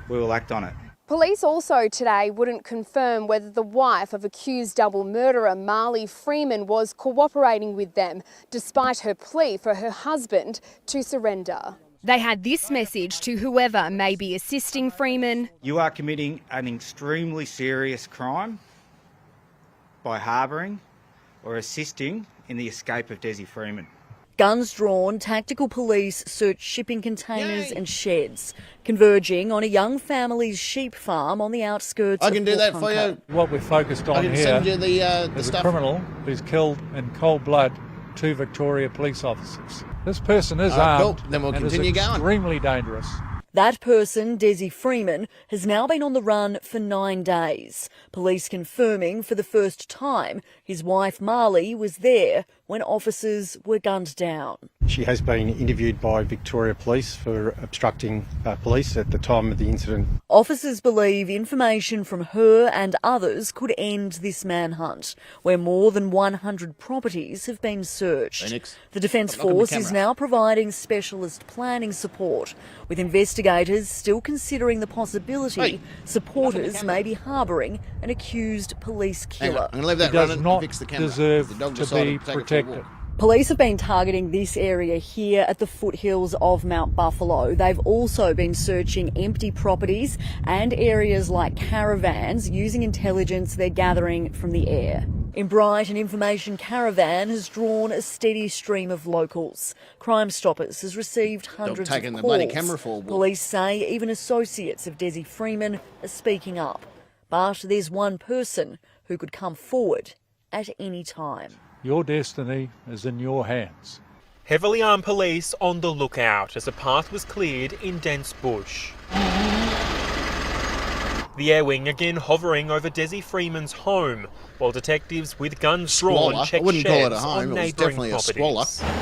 we will act on it. Police also today wouldn't confirm whether the wife of accused double murderer Marley Freeman was cooperating with them, despite her plea for her husband to surrender. They had this message to whoever may be assisting Freeman. You are committing an extremely serious crime by harbouring or assisting in the escape of Desi Freeman. Guns drawn, tactical police search shipping containers and sheds, converging on a young family's sheep farm on the outskirts of I can do that for you. What we're focused on I can here send you the is stuff. a criminal who's killed in cold blood 2 Victoria police officers. This person is Cool. armed Then we'll and continue is going. extremely dangerous. That person, Desi Freeman, has now been on the run for 9 days. Police confirming for the first time his wife Marley was there when officers were gunned down. She has been interviewed by Victoria Police for obstructing police at the time of the incident. Officers believe information from her and others could end this manhunt, where more than 100 properties have been searched. Phoenix. The Defence Knock on the Force is camera. now providing specialist planning support, with investigators still considering the possibility Hey, supporters may be harbouring an accused police Hang on, killer. I'm going to leave that He does running not and fix the camera. deserve The dog to decided be to take it for a protected. walk. Police have been targeting this area here at the foothills of Mount Buffalo. They've also been searching empty properties and areas like caravans using intelligence they're gathering from the air. In Bright, an information caravan has drawn a steady stream of locals. Crime Stoppers has received hundreds taking of the calls. bloody camera for a walk. Police say even associates of Desi Freeman are speaking up. But there's one person who could come forward at any time. Your destiny is in your hands. Heavily armed police on the lookout as a path was cleared in dense bush. The air wing again hovering over Desi Freeman's home, while detectives with guns drawn Squalor. check I wouldn't call it a sheds home, on it was neighbouring definitely a properties. squalor.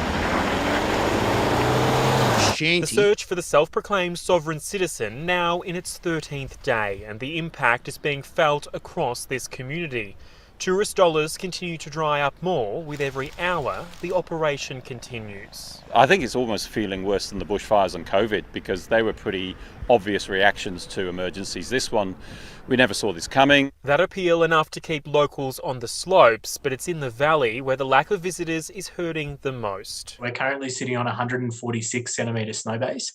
The search for the self-proclaimed sovereign citizen now in its 13th day, and the impact is being felt across this community. Tourist dollars continue to dry up more. With every hour, the operation continues. I think it's almost feeling worse than the bushfires and COVID, because they were pretty obvious reactions to emergencies. This one, we never saw this coming. That appeal enough to keep locals on the slopes, but it's in the valley where the lack of visitors is hurting the most. We're currently sitting on 146 centimetre snow base,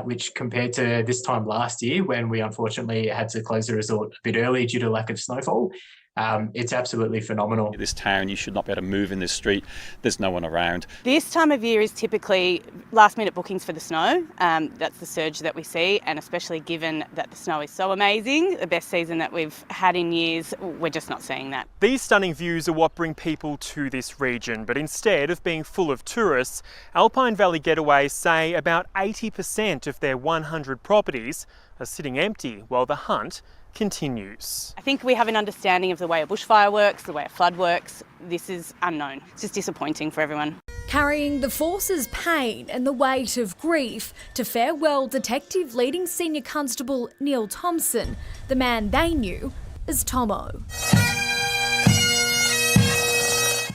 which compared to this time last year when we unfortunately had to close the resort a bit early due to lack of snowfall, it's absolutely phenomenal. This town, you should not be able to move in this street. There's no one around. This time of year is typically last minute bookings for the snow. That's the surge that we see, and especially given that the snow is so amazing, the best season that we've had in years, we're just not seeing that. These stunning views are what bring people to this region, but instead of being full of tourists, Alpine Valley Getaways say about 80% of their 100 properties are sitting empty while the hunt continues. I think we have an understanding of the way a bushfire works, the way a flood works. This is unknown. It's just disappointing for everyone. Carrying the force's pain and the weight of grief to farewell Detective Leading Senior Constable Neil Thompson, the man they knew as Tomo.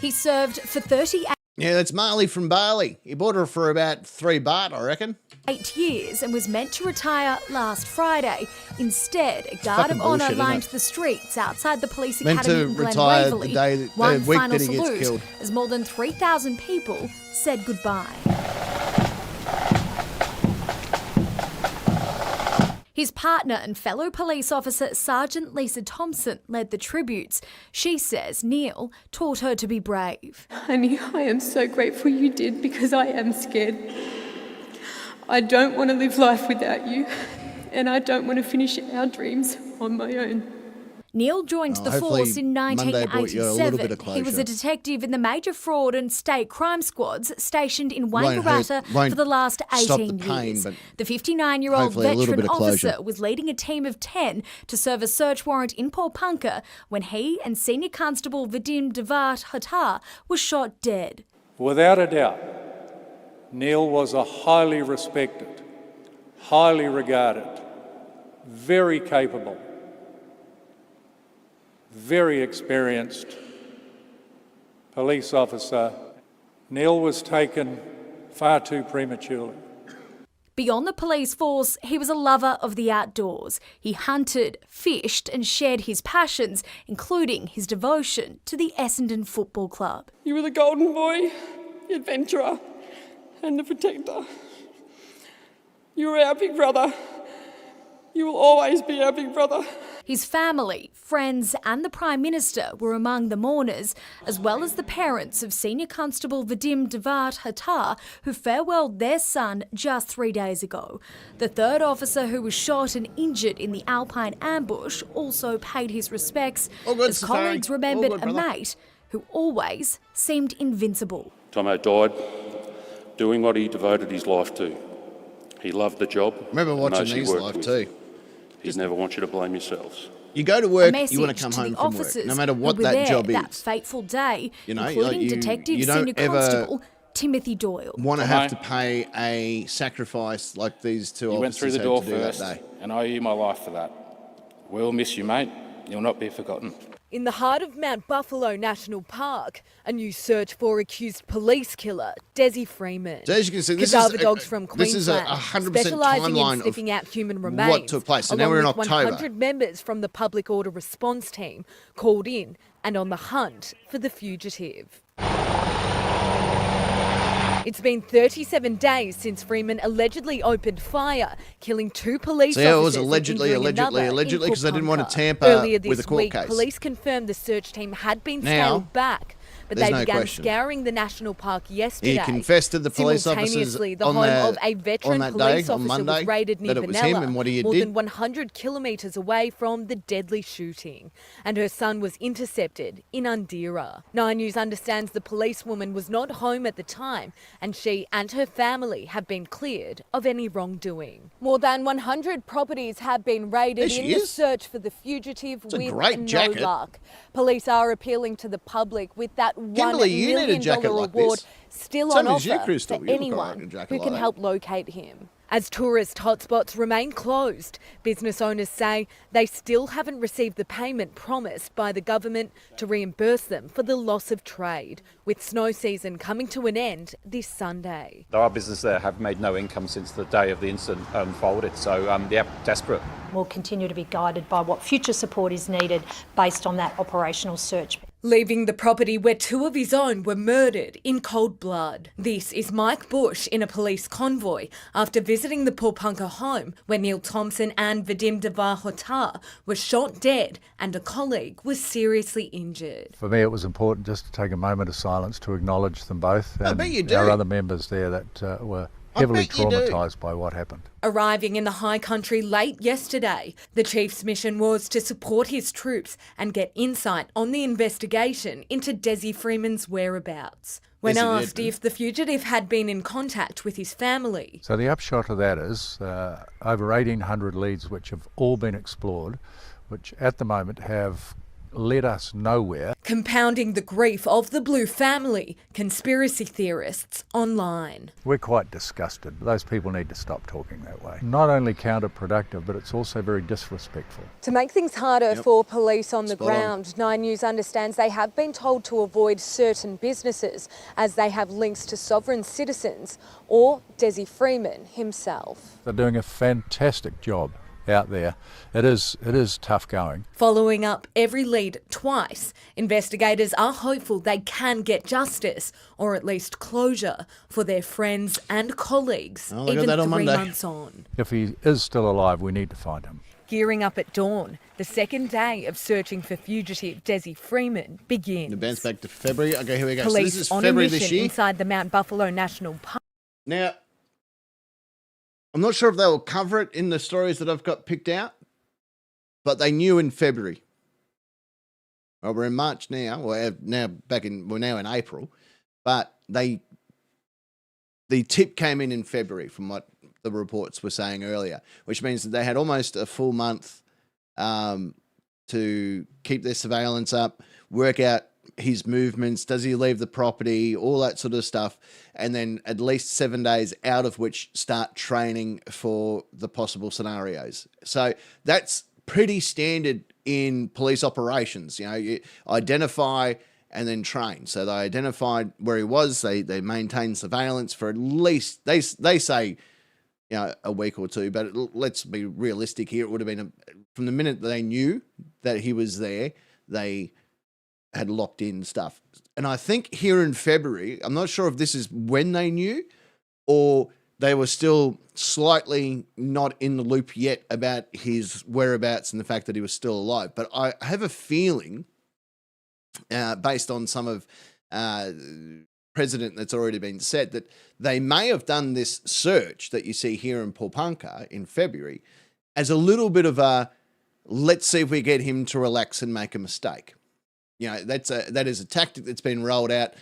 He served for 38 Yeah, that's Marley from Bali. He bought her for about $3, I reckon. 8 years and was meant to retire last Friday. Instead, a guard of fucking honour bullshit, isn't lined it? the streets outside the police Meant academy to in Glen retire the Waverley. day that- One the week final that he gets salute killed. as more than 3,000 people said goodbye. His partner and fellow police officer Sergeant Lisa Thompson led the tributes. She says Neil taught her to be brave. Honey, I am so grateful you did, because I am scared. I don't want to live life without you, and I don't want to finish our dreams on my own. Neil joined the hopefully force in Monday brought you a little bit 1987. of He was a closure. detective in the major fraud and state crime squads stationed in Won't hurt- Wangaratta won't for the last stop the 18 pain, years. but The 59-year-old hopefully a little veteran bit of closure. officer was leading a team of 10 to serve a search warrant in Paulpunka when he and Senior Constable Vadim Devat Hatar were shot dead. Without a doubt, Neil was a highly respected, highly regarded, very capable, very experienced police officer. Neil was taken far too prematurely. Beyond the police force, he was a lover of the outdoors. He hunted, fished and shared his passions, including his devotion to the Essendon Football Club. You were the golden boy, the adventurer, and the protector. You were our big brother. You will always be our big brother. His family, friends and the Prime Minister were among the mourners, as well as the parents of Senior Constable Vadim Devat Hatar, who farewelled their son just 3 days ago. The third officer who was shot and injured in the Alpine ambush also paid his respects, All good, as Safari. colleagues All remembered good, a brother. mate who always seemed invincible. Tomo died doing what he devoted his life to. He loved the job. Remember and watching those he these worked live with. too. He'd never want you to blame yourselves. You go to work, you want to come home from work, no matter what that job is. That fateful day, You know, including you Detective don't Senior ever Constable Timothy Doyle. Want to have to pay a sacrifice like these two You went through officers the door had to do first, that day. and I owe you my life for that. We'll miss you, mate. You'll not be forgotten. In the heart of Mount Buffalo National Park, a new search for accused police killer Desi Freeman. So as you can see, this Cadaver is dogs from Queensland, 100% specialising in timeline sniffing out human remains. what took place. So now along we're in with October. 100 members from the public order response team called in and on the hunt for the fugitive. It's been 37 days since Freeman allegedly opened fire, killing 2 police officers. So yeah, it was and allegedly, injuring another in because they didn't want to Pupunka. tamper Earlier this with a court week, case. police confirmed the search team had been Now, scaled back, but there's they no began question. scouring the national park yesterday. He confessed to the police officers Simultaneously, the on home that- of a veteran on that police day, on officer Monday, was raided near that it was Benalla, him and what he more did. than 100 kilometres away from the deadly shooting. And her son was intercepted in Undira. 9 News understands the policewoman was not home at the time, and she and her family have been cleared of any wrongdoing. More than 100 properties have been raided There in she the is. search for the fugitive a with great no jacket. luck. Police are appealing to the public with that Kimberly, you need a $1 million jacket like reward this. still So on does you, offer Crystal. for You look all right in a anyone jacket who like can that. help locate him. As tourist hotspots remain closed, business owners say they still haven't received the payment promised by the government to reimburse them for the loss of trade, with snow season coming to an end this Sunday. There are businesses there have made no income since the day of the incident unfolded, so they're desperate. We'll continue to be guided by what future support is needed based on that operational search. Leaving the property where 2 of his own were murdered in cold blood. This is Mike Bush in a police convoy after visiting the Pupunka home where Neil Thompson and Vadim Devar-Hotar were shot dead and a colleague was seriously injured. For me, it was important just to take a moment of silence to acknowledge them both I and bet you do. our other members there that were I heavily bet you do. traumatised by what happened. Arriving in the high country late yesterday, the chief's mission was to support his troops and get insight on the investigation into Desi Freeman's whereabouts. When Yes, he did, asked if the fugitive had been in contact with his family, So the upshot of that is over 1,800 leads which have all been explored, which at the moment have led us nowhere. compounding the grief of the Blue family, conspiracy theorists online. We're quite disgusted. Those people need to stop talking that way. Not only counterproductive, but it's also very disrespectful. To make things harder for police on the Spot on. ground, 9 News understands they have been told to avoid certain businesses as they have links to sovereign citizens or Desi Freeman himself. They're doing a fantastic job out there. It is tough going. Following up every lead twice, investigators are hopeful they can get justice or at least closure for their friends and colleagues, Oh, they got even that on 3 Monday. months on. If he is still alive, we need to find him. Gearing up at dawn, the second day of searching for fugitive Desi Freeman begins. It bounce back to February. Okay, here we go. Police so this is on February a mission this year. inside the Mount Buffalo National Park. Now, I'm not sure if they will cover it in the stories that I've got picked out, but they knew in February. Well, we're in March now. We're now in April, but the tip came in February from what the reports were saying earlier, which means that they had almost a full month to keep their surveillance up, work out his movements, does he leave the property, all that sort of stuff, and then at least 7 days out of which start training for the possible scenarios. So that's pretty standard in police operations. You know, you identify and then train. So they identified where he was. They maintained surveillance for at least, they say, you know, a week or two, but let's be realistic here. It would have been from the minute they knew that he was there, they had locked in stuff. And I think here in February, I'm not sure if this is when they knew or they were still slightly not in the loop yet about his whereabouts and the fact that he was still alive. But I have a feeling, based on some of precedent that's already been set, that they may have done this search that you see here in Pupunka in February as a little bit of a, let's see if we get him to relax and make a mistake. You know, that is a tactic that's been rolled out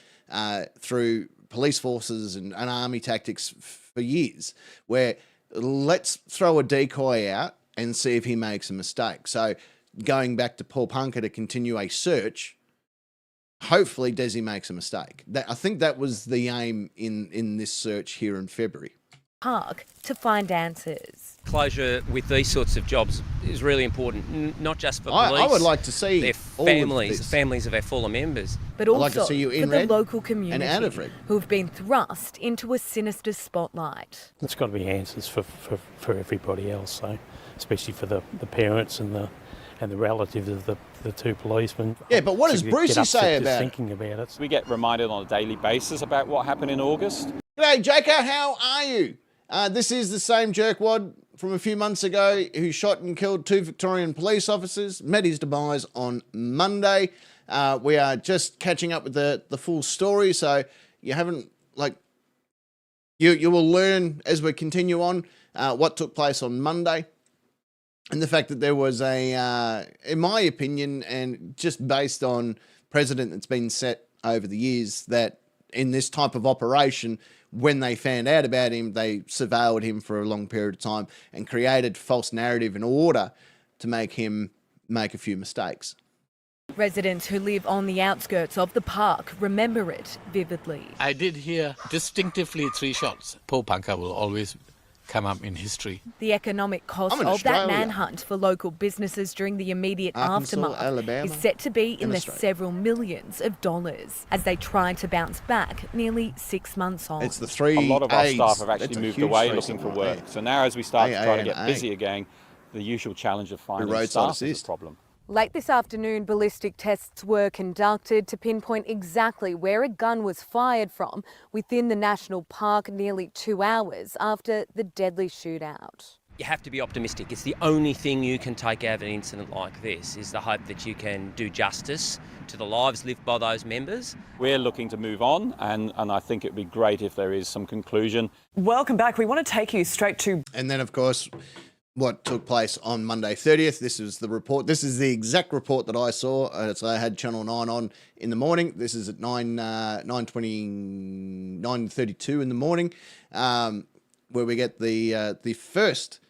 through police forces and army tactics for years, where let's throw a decoy out and see if he makes a mistake. So going back to Paul Punker to continue a search, hopefully Desi makes a mistake. I think that was the aim in this search here in February. Park to find answers. Closure with these sorts of jobs is really important, not just for police. I would like to see their families of our fallen members. But also for the local community who have been thrust into a sinister spotlight. There's got to be answers for everybody else, so especially for the parents and the relatives of the two policemen. Yeah, but what does Brucey say about thinking about it? We get reminded on a daily basis about what happened in August. G'day, Jaker, how are you? This is the same jerkwad from a few months ago who shot and killed 2 Victorian police officers, met his demise on Monday. We are just catching up with the full story, so you haven't, you will learn as we continue on what took place on Monday. And the fact that there was in my opinion, and just based on precedent that's been set over the years, that in this type of operation, when they found out about him, they surveilled him for a long period of time and created false narrative in order to make him make a few mistakes. Residents who live on the outskirts of the park remember it vividly. I did hear distinctively 3 shots. Paul Punker will always come up in history. The economic cost of that manhunt for local businesses during the immediate aftermath is set to be in the several millions of dollars as they try to bounce back nearly 6 months on. It's the 3 A lot of our A's. staff have actually That's moved away looking for work. So now as we start to try to get A. busy again, the usual challenge of finding roadside staff is a problem. Late this afternoon, ballistic tests were conducted to pinpoint exactly where a gun was fired from within the national park nearly 2 hours after the deadly shootout. You have to be optimistic. It's the only thing you can take out of an incident like this, is the hope that you can do justice to the lives lived by those members. We're looking to move on, and I think it would be great if there is some conclusion. Welcome back. We want to take you straight to... And then, of course, what took place on Monday 30th. This is the report. This is the exact report that I saw. So I had Channel 9 on in the morning. This is at 9:32 in the morning, where we get the first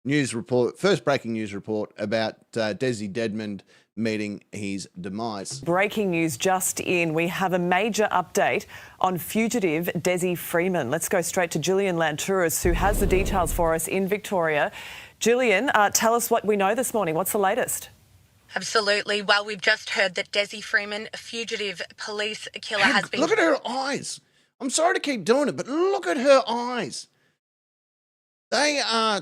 breaking news report about Desi Dedmond meeting his demise. Breaking news just in. We have a major update on fugitive Desi Freeman. Let's go straight to Gillian Lantouris, who has the details for us in Victoria. Gillian, tell us what we know this morning. What's the latest? Absolutely. Well, we've just heard that Desi Freeman, a fugitive police killer, has been... Look at her eyes. I'm sorry to keep doing it, but look at her eyes. They are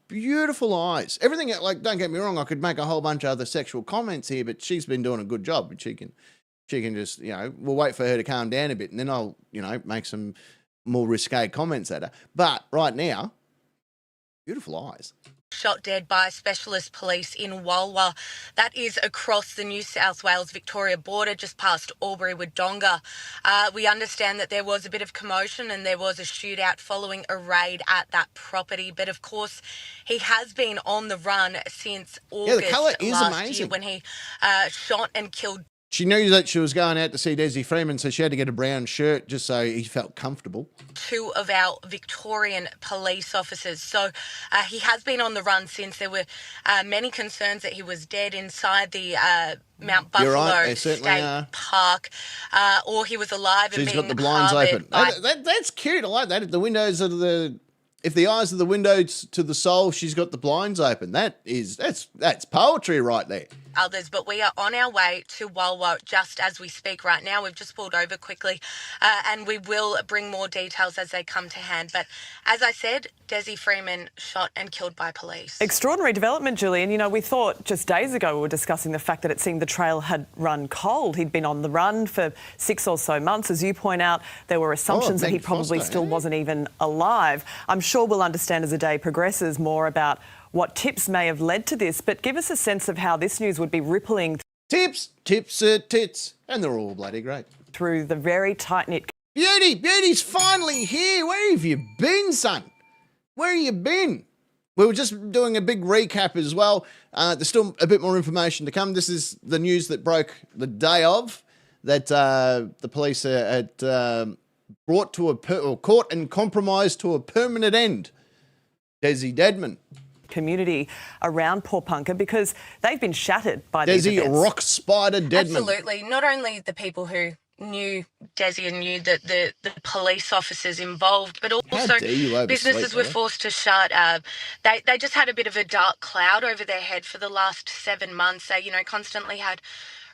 beautiful eyes. Everything, don't get me wrong, I could make a whole bunch of other sexual comments here, but she's been doing a good job. But she can just, we'll wait for her to calm down a bit, and then I'll, make some more risque comments at her. But right now, beautiful eyes. Shot dead by specialist police in Walwa. That is across the New South Wales-Victoria border, just past Albury-Wodonga. We understand that there was a bit of commotion and there was a shootout following a raid at that property. But of course, he has been on the run since August last year when he shot and killed. She knew that she was going out to see Desi Freeman, so she had to get a brown shirt just so he felt comfortable. 2 of our Victorian police officers. So he has been on the run since. There were many concerns that he was dead inside the Mount Buffalo State Park, or he was alive and being got the blinds open. by... That's cute. I like that. If the eyes are the windows to the soul, she's got the blinds open. That's poetry right there. Others, but we are on our way to Walwa just as we speak right now. We've just pulled over quickly and we will bring more details as they come to hand. But as I said, Desi Freeman shot and killed by police. Extraordinary development, Gillian. We thought just days ago we were discussing the fact that it seemed the trail had run cold. He'd been on the run for 6 or so months. As you point out, there were assumptions that he probably still wasn't even alive. I'm sure we'll understand as the day progresses more about what tips may have led to this, but give us a sense of how this news would be rippling. Tips, tits, and they're all bloody great. Through the very tight-knit... Beauty's finally here. Where have you been, son? Where have you been? We were just doing a big recap as well. There's still a bit more information to come. This is the news that broke the day of that the police had brought to or caught and compromised to a permanent end. Desi Deadman. Community around Pawnpukka because they've been shattered by these Desi events. Rock Spider Deadman. Absolutely. Not only the people who knew Desi and knew that the police officers involved, but also businesses were forced to shut. They just had a bit of a dark cloud over their head for the last 7 months. They, constantly had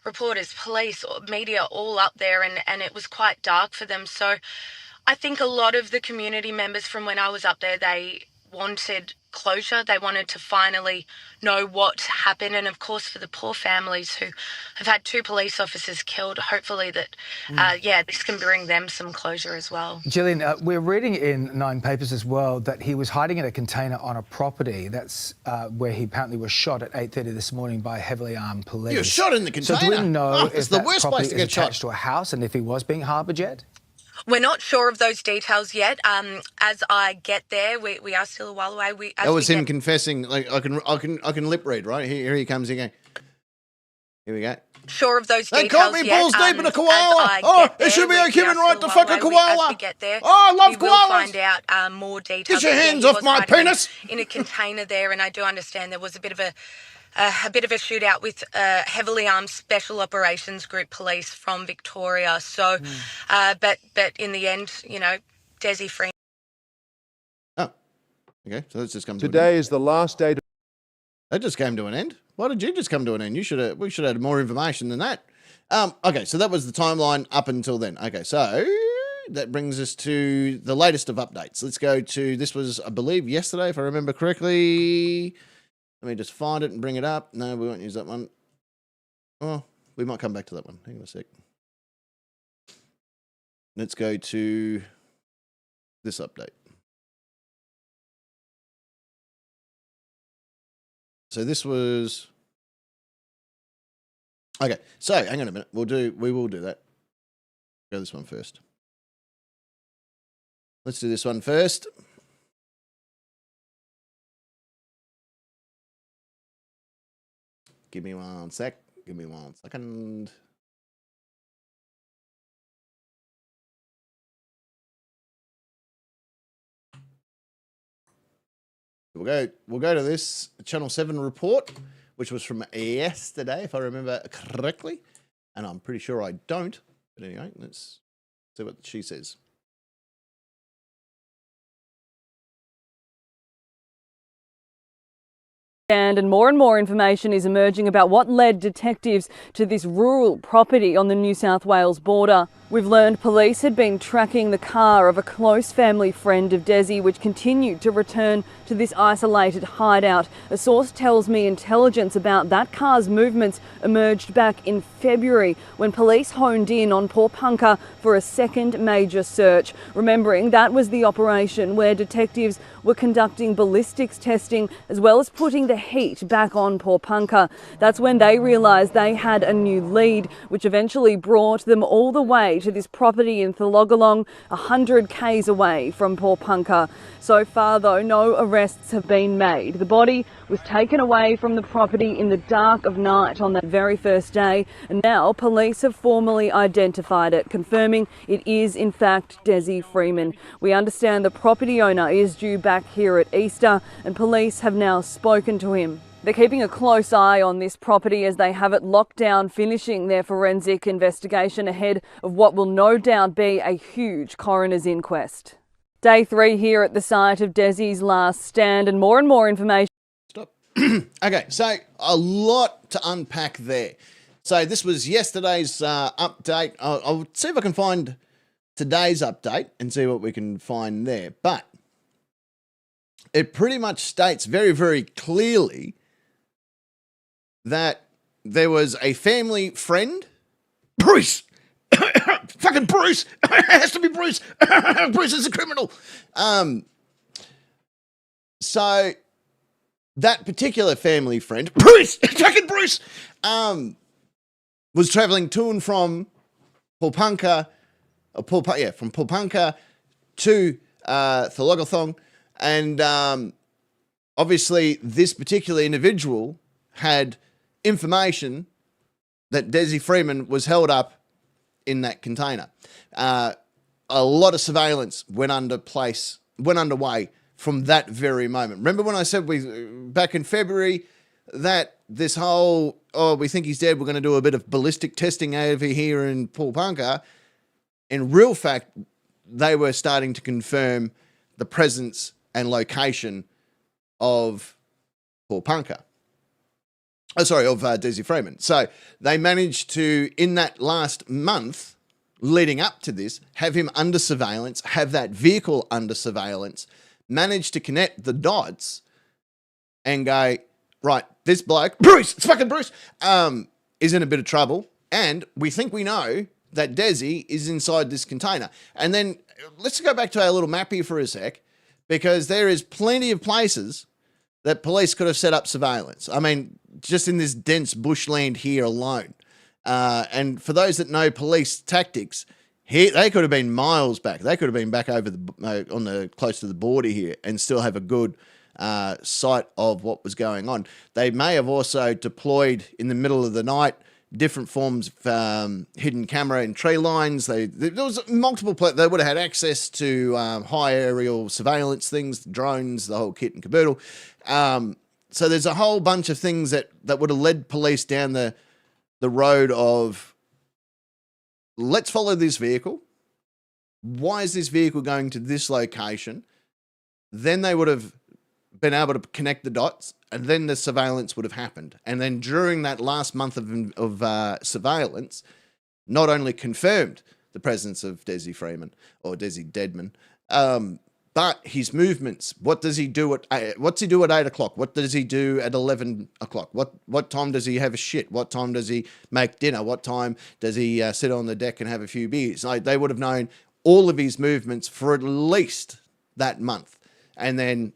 reporters, police, media all up there, and it was quite dark for them. So I think a lot of the community members from when I was up there, they wanted closure. They wanted to finally know what happened. And of course, for the poor families who have had 2 police officers killed, hopefully that, this can bring them some closure as well. Gillian, we're reading in 9 papers as well that he was hiding in a container on a property. That's where he apparently was shot at 8:30 this morning by heavily armed police. You were shot in the container? So do we know it's if the that worst property place to is get shot. attached to a house and if he was being harboured yet? We're not sure of those details yet. As I get there, we are still a while away. That was him confessing. Like I can lip read, right? Here he comes again. Here we go. Sure of those they details caught me yet. balls deep in a koala. It should be a human right to fuck a koala. As we get there, I love we will koalas. find out more details. Get your But, hands he off was my hiding penis. In a container there, and I do understand there was a bit of a shootout with heavily armed Special Operations Group police from Victoria. So, but in the end, Desi Freeman. Oh, okay. So that's just come to Today an end. is the last day. That just came to an end. Why did you just come to an end? We should have had more information than that. Okay, so that was the timeline up until then. Okay, so that brings us to the latest of updates. Let's go to, this was, I believe, yesterday, if I remember correctly. Let me just find it and bring it up. No, we won't use that one. Oh, we might come back to that one. Hang on a sec. Let's go to this update. So this was... Okay, so hang on a minute. We will do that. Go this one first. Let's do this one first. Give me 1 sec. Give me 1 second. We'll go to this Channel 7 report, which was from AEST today, if I remember correctly. And I'm pretty sure I don't. But anyway, let's see what she says. And more information is emerging about what led detectives to this rural property on the New South Wales border. We've learned police had been tracking the car of a close family friend of Desi, which continued to return to this isolated hideout. A source tells me intelligence about that car's movements emerged back in February when police honed in on Pawnpukka for a second major search. Remembering that was the operation where detectives were conducting ballistics testing as well as putting the heat back on Pawnpukka. That's when they realised they had a new lead, which eventually brought them all the way to this property in Thaloggalong, 100 k's away from Pawnpukka. So far, though, no arrests have been made. The body was taken away from the property in the dark of night on that very first day, and now police have formally identified it, confirming it is in fact Desi Freeman. We understand the property owner is due back here at Easter, and police have now spoken to him. They're keeping a close eye on this property as they have it locked down, finishing their forensic investigation ahead of what will no doubt be a huge coroner's inquest. Day 3 here at the site of Desi's last stand, and more information. Stop. Okay, so a lot to unpack there. So this was yesterday's update. I'll see if I can find today's update and see what we can find there. But it pretty much states very, very clearly that there was a family friend, Bruce. Fucking Bruce. It has to be Bruce. Bruce is a criminal. So that particular family friend, Bruce, fucking Bruce, was traveling to and from Pawnpukka, from Pawnpukka to Thaloggalong, and obviously this particular individual had information that Desi Freeman was held up in that container. A lot of surveillance went underway from that very moment. Remember when I said back in February that this whole, we think he's dead, we're going to do a bit of ballistic testing over here in Paul Punker. In real fact, they were starting to confirm the presence and location of Paul Punker. Of Desi Freeman. So they managed to, in that last month leading up to this, have him under surveillance, have that vehicle under surveillance, manage to connect the dots and go, right, this bloke, Bruce, it's fucking Bruce, is in a bit of trouble. And we think we know that Desi is inside this container. And then let's go back to our little map here for a sec, because there is plenty of places that police could have set up surveillance. I mean, just in this dense bushland here alone. And for those that know police tactics, here they could have been miles back. They could have been back over close to the border here and still have a good sight of what was going on. They may have also deployed in the middle of the night different forms of hidden camera and tree lines. There was multiple places. They would have had access to high aerial surveillance things, drones, the whole kit and caboodle. So there's a whole bunch of things that would have led police down the road of, let's follow this vehicle. Why is this vehicle going to this location? Then they would have been able to connect the dots, and then the surveillance would have happened. And then during that last month of surveillance, not only confirmed the presence of Desi Freeman or Desi Deadman, but his movements. What does he do at what's he do at 8 o'clock? What does he do at 11 o'clock? What time does he have a shit? What time does he make dinner? What time does he sit on the deck and have a few beers? Like, they would have known all of his movements for at least that month. And then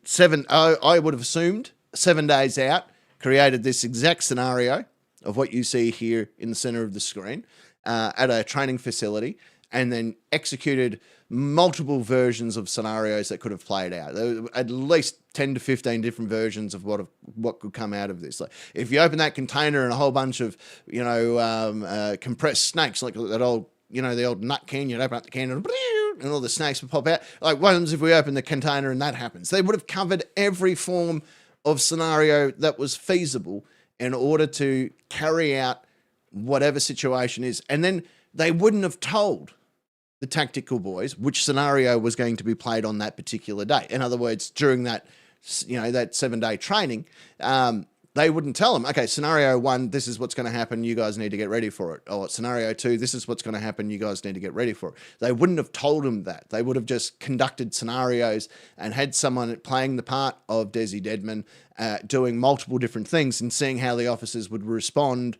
I would have assumed 7 days out, created this exact scenario of what you see here in the center of the screen at a training facility, and then executed multiple versions of scenarios that could have played out. There were at least 10 to 15 different versions of what could come out of this. Like, if you open that container and a whole bunch of, compressed snakes, like that old, the old nut can, you'd open up the can and all the snakes would pop out. Like, what happens if we open the container and that happens? They would have covered every form of scenario that was feasible in order to carry out whatever situation is. And then they wouldn't have told the tactical boys which scenario was going to be played on that particular day. In other words, during that, that 7-day training, they wouldn't tell them, okay, scenario 1, this is what's going to happen, you guys need to get ready for it. Or scenario 2, this is what's going to happen, you guys need to get ready for it. They wouldn't have told them that. They would have just conducted scenarios and had someone playing the part of Desi Deadman, doing multiple different things and seeing how the officers would respond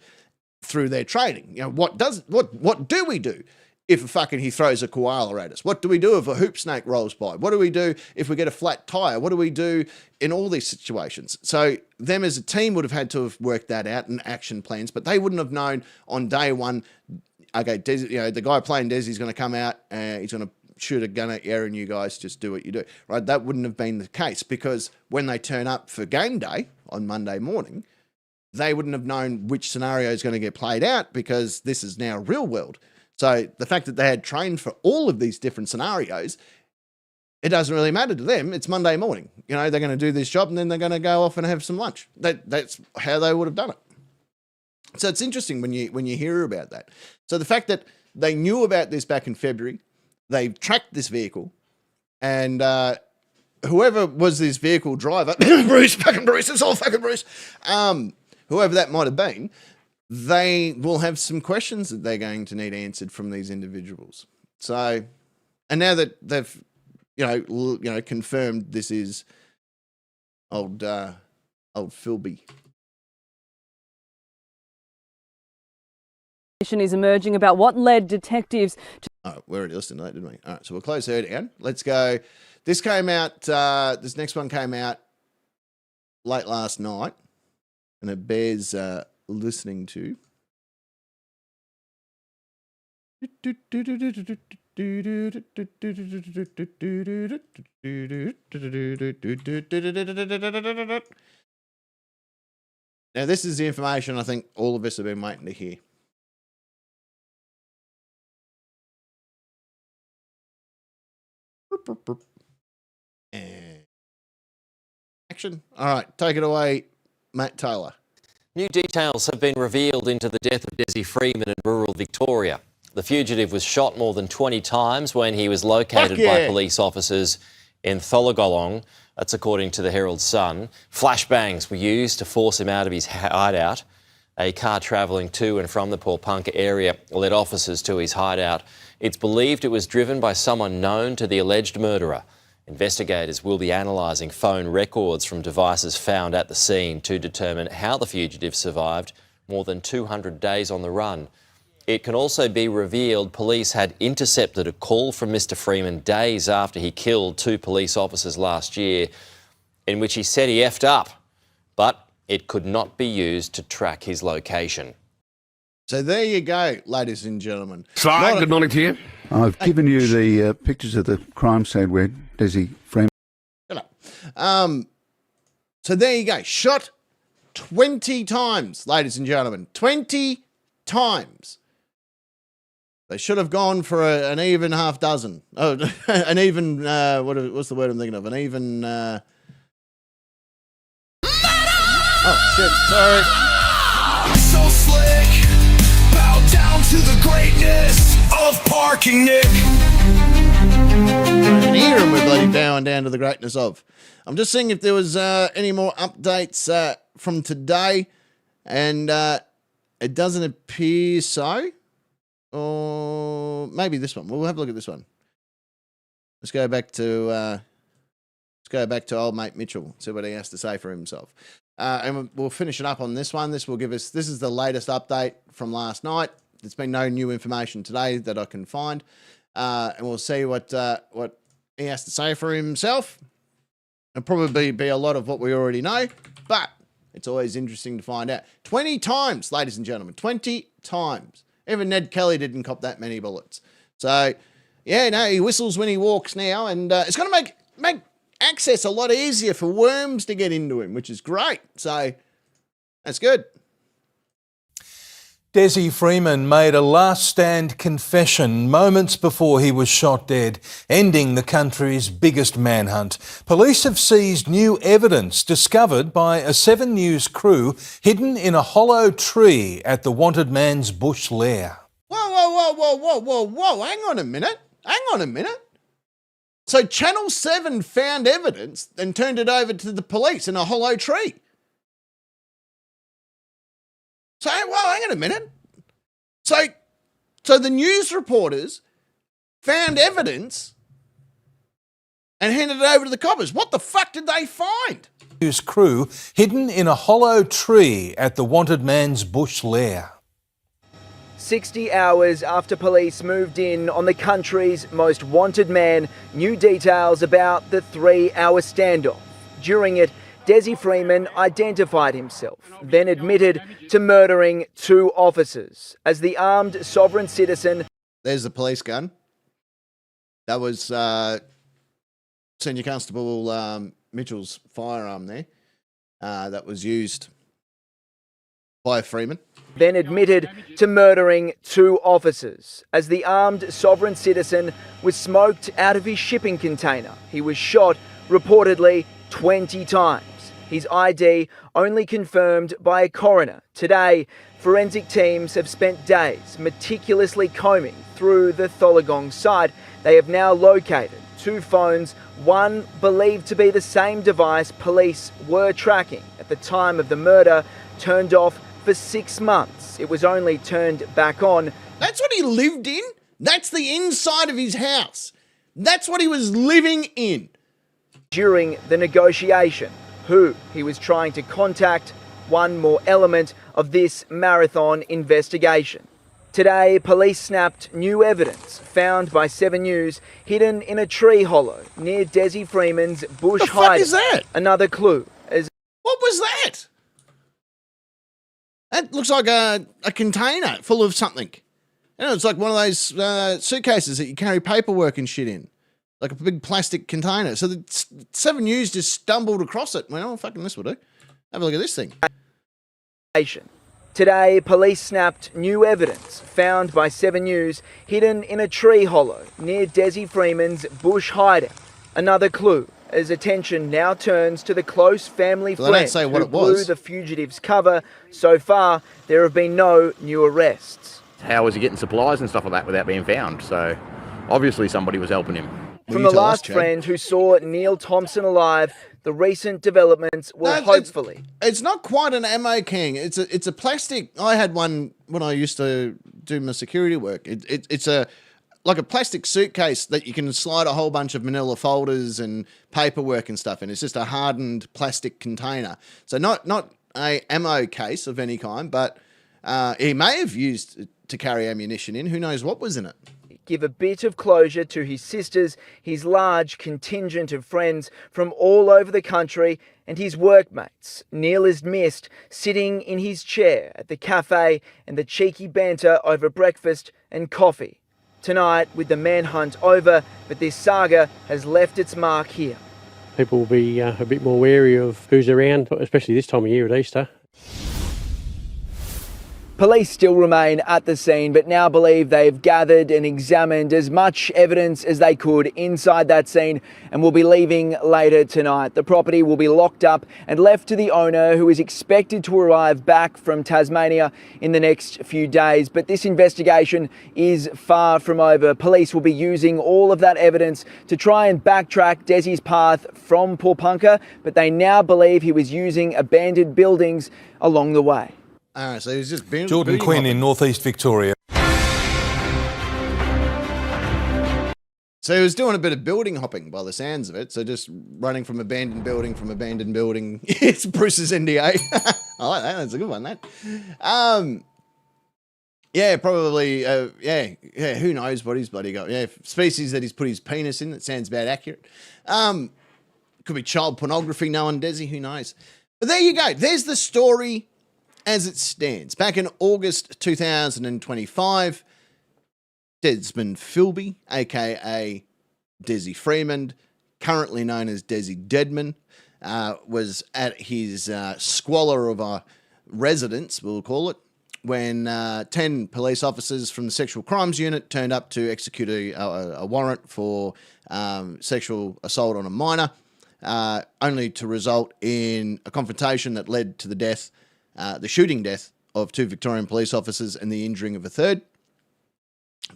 through their training. What do we do if he throws a koala at us? What do we do if a hoop snake rolls by? What do we do if we get a flat tire? What do we do in all these situations? So them as a team would have had to have worked that out and action plans, but they wouldn't have known on day one, okay, Desi, the guy playing Desi is going to come out and he's going to shoot a gun at you and you guys just do what you do, right? That wouldn't have been the case, because when they turn up for game day on Monday morning, they wouldn't have known which scenario is going to get played out, because this is now real world. So the fact that they had trained for all of these different scenarios, it doesn't really matter to them. It's Monday morning. They're going to do this job and then they're going to go off and have some lunch. That's how they would have done it. So it's interesting when you hear about that. So the fact that they knew about this back in February, they tracked this vehicle, and whoever was this vehicle driver, Bruce, fucking Bruce, it's all fucking Bruce, whoever that might have been, they will have some questions that they're going to need answered from these individuals. So, and now that they've, confirmed this is old Philby. Is emerging about what led detectives to... Oh, we already listened to that, didn't we? All right, so we'll close her down. Let's go. This came out, this next one came out late last night, and it bears listening to. Now, this is the information I think all of us have been waiting to hear. And action. All right, take it away, Matt Taylor. New details have been revealed into the death of Desi Freeman in rural Victoria. The fugitive was shot more than 20 times when he was located by police officers in Tholagolong. That's according to the Herald Sun. Flashbangs were used to force him out of his hideout. A car travelling to and from the Paulpunka area led officers to his hideout. It's believed it was driven by someone known to the alleged murderer. Investigators will be analysing phone records from devices found at the scene to determine how the fugitive survived more than 200 days on the run. It can also be revealed police had intercepted a call from Mr Freeman days after he killed 2 police officers last year, in which he said he effed up, but it could not be used to track his location. So there you go, ladies and gentlemen. Sly, good morning to you. I've given you the pictures of the crime scene where Desi Freeman... Shut up. So there you go. Shot 20 times, ladies and gentlemen. 20 times. They should have gone for an even half dozen. Oh, an even... what's the word I'm thinking of? An even... Oh, shit. Sorry. So slick. Bow down to the greatness of parking, Nick. Here and we're bloody bowing down to the greatness of. I'm just seeing if there was any more updates from today, and it doesn't appear so. Or maybe this one. We'll have a look at this one. Let's go back to old mate Mitchell. See what he has to say for himself. And we'll finish it up on this one. This will give us. This is the latest update from last night. There's been no new information today that I can find, and we'll see what he has to say for himself. It'll probably be a lot of what we already know, but it's always interesting to find out. 20 times, ladies and gentlemen, 20 times. Even Ned Kelly didn't cop that many bullets. So, yeah, no, he whistles when he walks now, and it's going to make access a lot easier for worms to get into him, which is great. So, that's good. Desi Freeman made a last-stand confession moments before he was shot dead, ending the country's biggest manhunt. Police have seized new evidence discovered by a 7 News crew hidden in a hollow tree at the wanted man's bush lair. Whoa, hang on a minute. So Channel 7 found evidence and turned it over to the police in a hollow tree. So, well, hang on a minute. So the news reporters found evidence and handed it over to the coppers. What the fuck did they find? News crew hidden in a hollow tree at the wanted man's bush lair. 60 hours after police moved in on the country's most wanted man, new details about the 3-hour standoff. During it, Desi Freeman identified himself, then admitted to murdering 2 officers. As the armed sovereign citizen... There's the police gun. That was Senior Constable Mitchell's firearm there. That was used by Freeman. Then admitted to murdering 2 officers. As the armed sovereign citizen was smoked out of his shipping container, he was shot reportedly 20 times. His ID only confirmed by a coroner. Today, forensic teams have spent days meticulously combing through the Tholagong site. They have now located 2 phones, one believed to be the same device police were tracking at the time of the murder, turned off for 6 months. It was only turned back on. That's what he lived in? That's the inside of his house. That's what he was living in. During the negotiation, who he was trying to contact, one more element of this marathon investigation. Today, police snapped new evidence found by 7 News hidden in a tree hollow near Desi Freeman's bush hideout. What is that? Another clue. What was that? That looks like a container full of something. You know, it's like one of those suitcases that you carry paperwork and shit in. Like a big plastic container. So the 7 News just stumbled across it and went, oh, fucking this will do. Have a look at this thing. Today, police snapped new evidence found by 7 News hidden in a tree hollow near Desi Freeman's bush hideout. Another clue as attention now turns to the close family Well, they don't friend say what who it was. blew the fugitive's cover. So far, there have been no new arrests. How was he getting supplies and stuff like that without being found? So obviously somebody was helping him. From the last friend who saw Neil Thompson alive, the recent developments will hopefully... It's not quite an ammo king. It's a plastic. I had one when I used to do my security work. It's like a plastic suitcase that you can slide a whole bunch of manila folders and paperwork and stuff in. It's just a hardened plastic container. So not a ammo case of any kind, but he may have used to carry ammunition in. Who knows what was in it? Give a bit of closure to his sisters, his large contingent of friends from all over the country, and his workmates. Neil is missed, sitting in his chair at the cafe and the cheeky banter over breakfast and coffee. Tonight, with the manhunt over, but this saga has left its mark here. People will be a bit more wary of who's around, especially this time of year at Easter. Police still remain at the scene, but now believe they've gathered and examined as much evidence as they could inside that scene and will be leaving later tonight. The property will be locked up and left to the owner, who is expected to arrive back from Tasmania in the next few days. But this investigation is far from over. Police will be using all of that evidence to try and backtrack Desi's path from Paulpunka, but they now believe he was using abandoned buildings along the way. So he was just Jordan Quinn in northeast Victoria. So he was doing a bit of building hopping by the sounds of it. So just running from abandoned building. It's Bruce's NDA. I like that. That's a good one, that. Yeah, probably. Yeah. Who knows what he's bloody got? Yeah, species that he's put his penis in. That sounds about accurate. Could be child pornography. No one, Desi. Who knows? But there you go. There's the story as it stands. Back in August 2025, Desmond Philby, aka Desi Freeman, currently known as Desi Deadman, was at his squalor of a residence, we'll call it, when 10 police officers from the Sexual Crimes Unit turned up to execute a warrant for sexual assault on a minor, only to result in a confrontation that led to the shooting death of 2 Victorian police officers and the injuring of a third.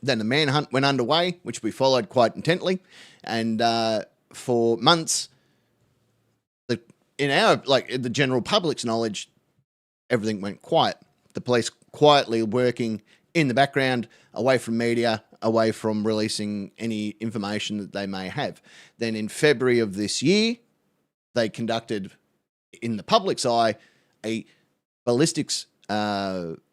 Then the manhunt went underway, which we followed quite intently, and for months, in the general public's knowledge, everything went quiet. The police quietly working in the background, away from media, away from releasing any information that they may have. Then in February of this year, they conducted, in the public's eye, a ballistics, whatever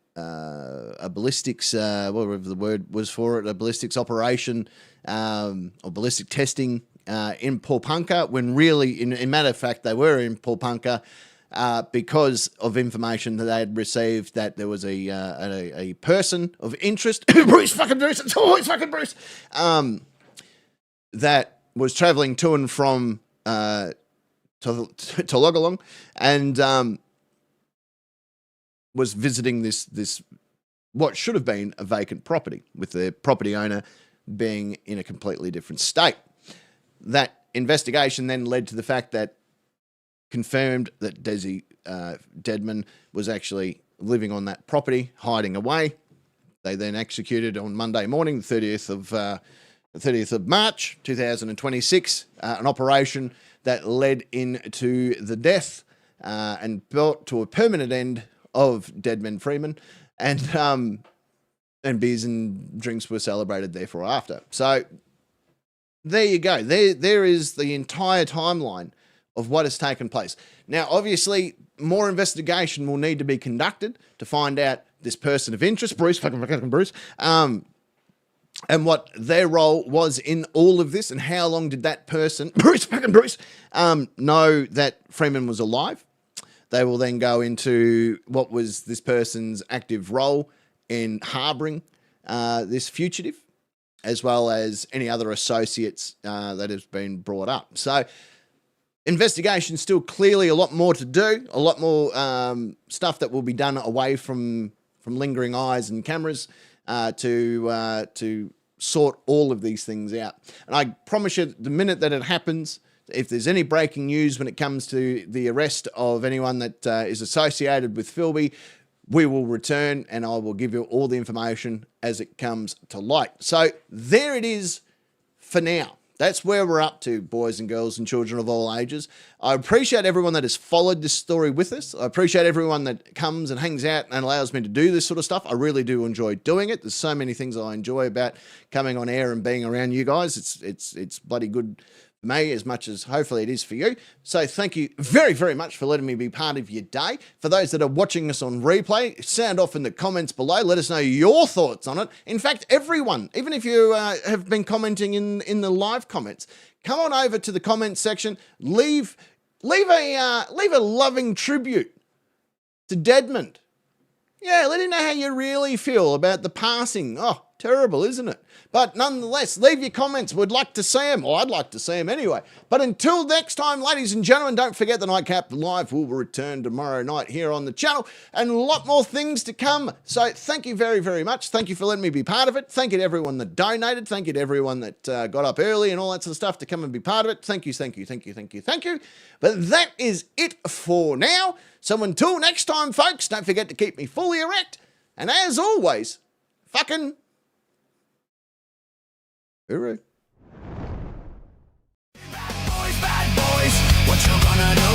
the word was for it, a ballistics operation or ballistic testing in Paulpunka, when really, in matter of fact, they were in Paulpunka because of information that they had received that there was a person of interest, Bruce, it's always fucking Bruce, that was travelling to and from Tologalong and was visiting this what should have been a vacant property, with the property owner being in a completely different state. That investigation then led to the fact that confirmed that Desi Deadman was actually living on that property, hiding away. They then executed on Monday morning, the 30th of March 2026, an operation that led into the death and brought to a permanent end of Deadman Freeman, and beers and drinks were celebrated therefore after. So there you go. There is the entire timeline of what has taken place. Now, obviously, more investigation will need to be conducted to find out this person of interest, Bruce, fucking Bruce, and what their role was in all of this, and how long did that person, Bruce, know that Freeman was alive. They will then go into what was this person's active role in harbouring this fugitive, as well as any other associates that has been brought up. So Investigation's still clearly a lot more to do, a lot more stuff that will be done away from lingering eyes and cameras to sort all of these things out. And I promise you, the minute that it happens, if there's any breaking news when it comes to the arrest of anyone that is associated with Philby, we will return and I will give you all the information as it comes to light. So there it is for now. That's where we're up to, boys and girls and children of all ages. I appreciate everyone that has followed this story with us. I appreciate everyone that comes and hangs out and allows me to do this sort of stuff. I really do enjoy doing it. There's so many things I enjoy about coming on air and being around you guys. It's bloody good for me as much as hopefully it is for you. So thank you very, very much for letting me be part of your day. For those that are watching us on replay, sound off in the comments below. Let us know your thoughts on it. In fact, everyone, even if you have been commenting in the live comments, come on over to the comments section. Leave a loving tribute to Deadmond. Yeah, let him know how you really feel about the passing. Oh, terrible, isn't it? But nonetheless, leave your comments. We'd like to see them. Well, I'd like to see them anyway. But until next time, ladies and gentlemen, don't forget the Nightcap Live will return tomorrow night here on the channel and a lot more things to come. So thank you very, very much. Thank you for letting me be part of it. Thank you to everyone that donated. Thank you to everyone that got up early and all that sort of stuff to come and be part of it. Thank you, thank you, thank you, thank you, thank you. But that is it for now. So until next time, folks, don't forget to keep me fully erect. And as always, fucking... hooroo. Bad boys, what you gonna do?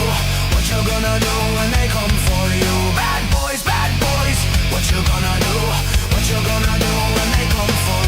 What you gonna do when they come for you? Bad boys, what you gonna do? What you gonna do when they come for you?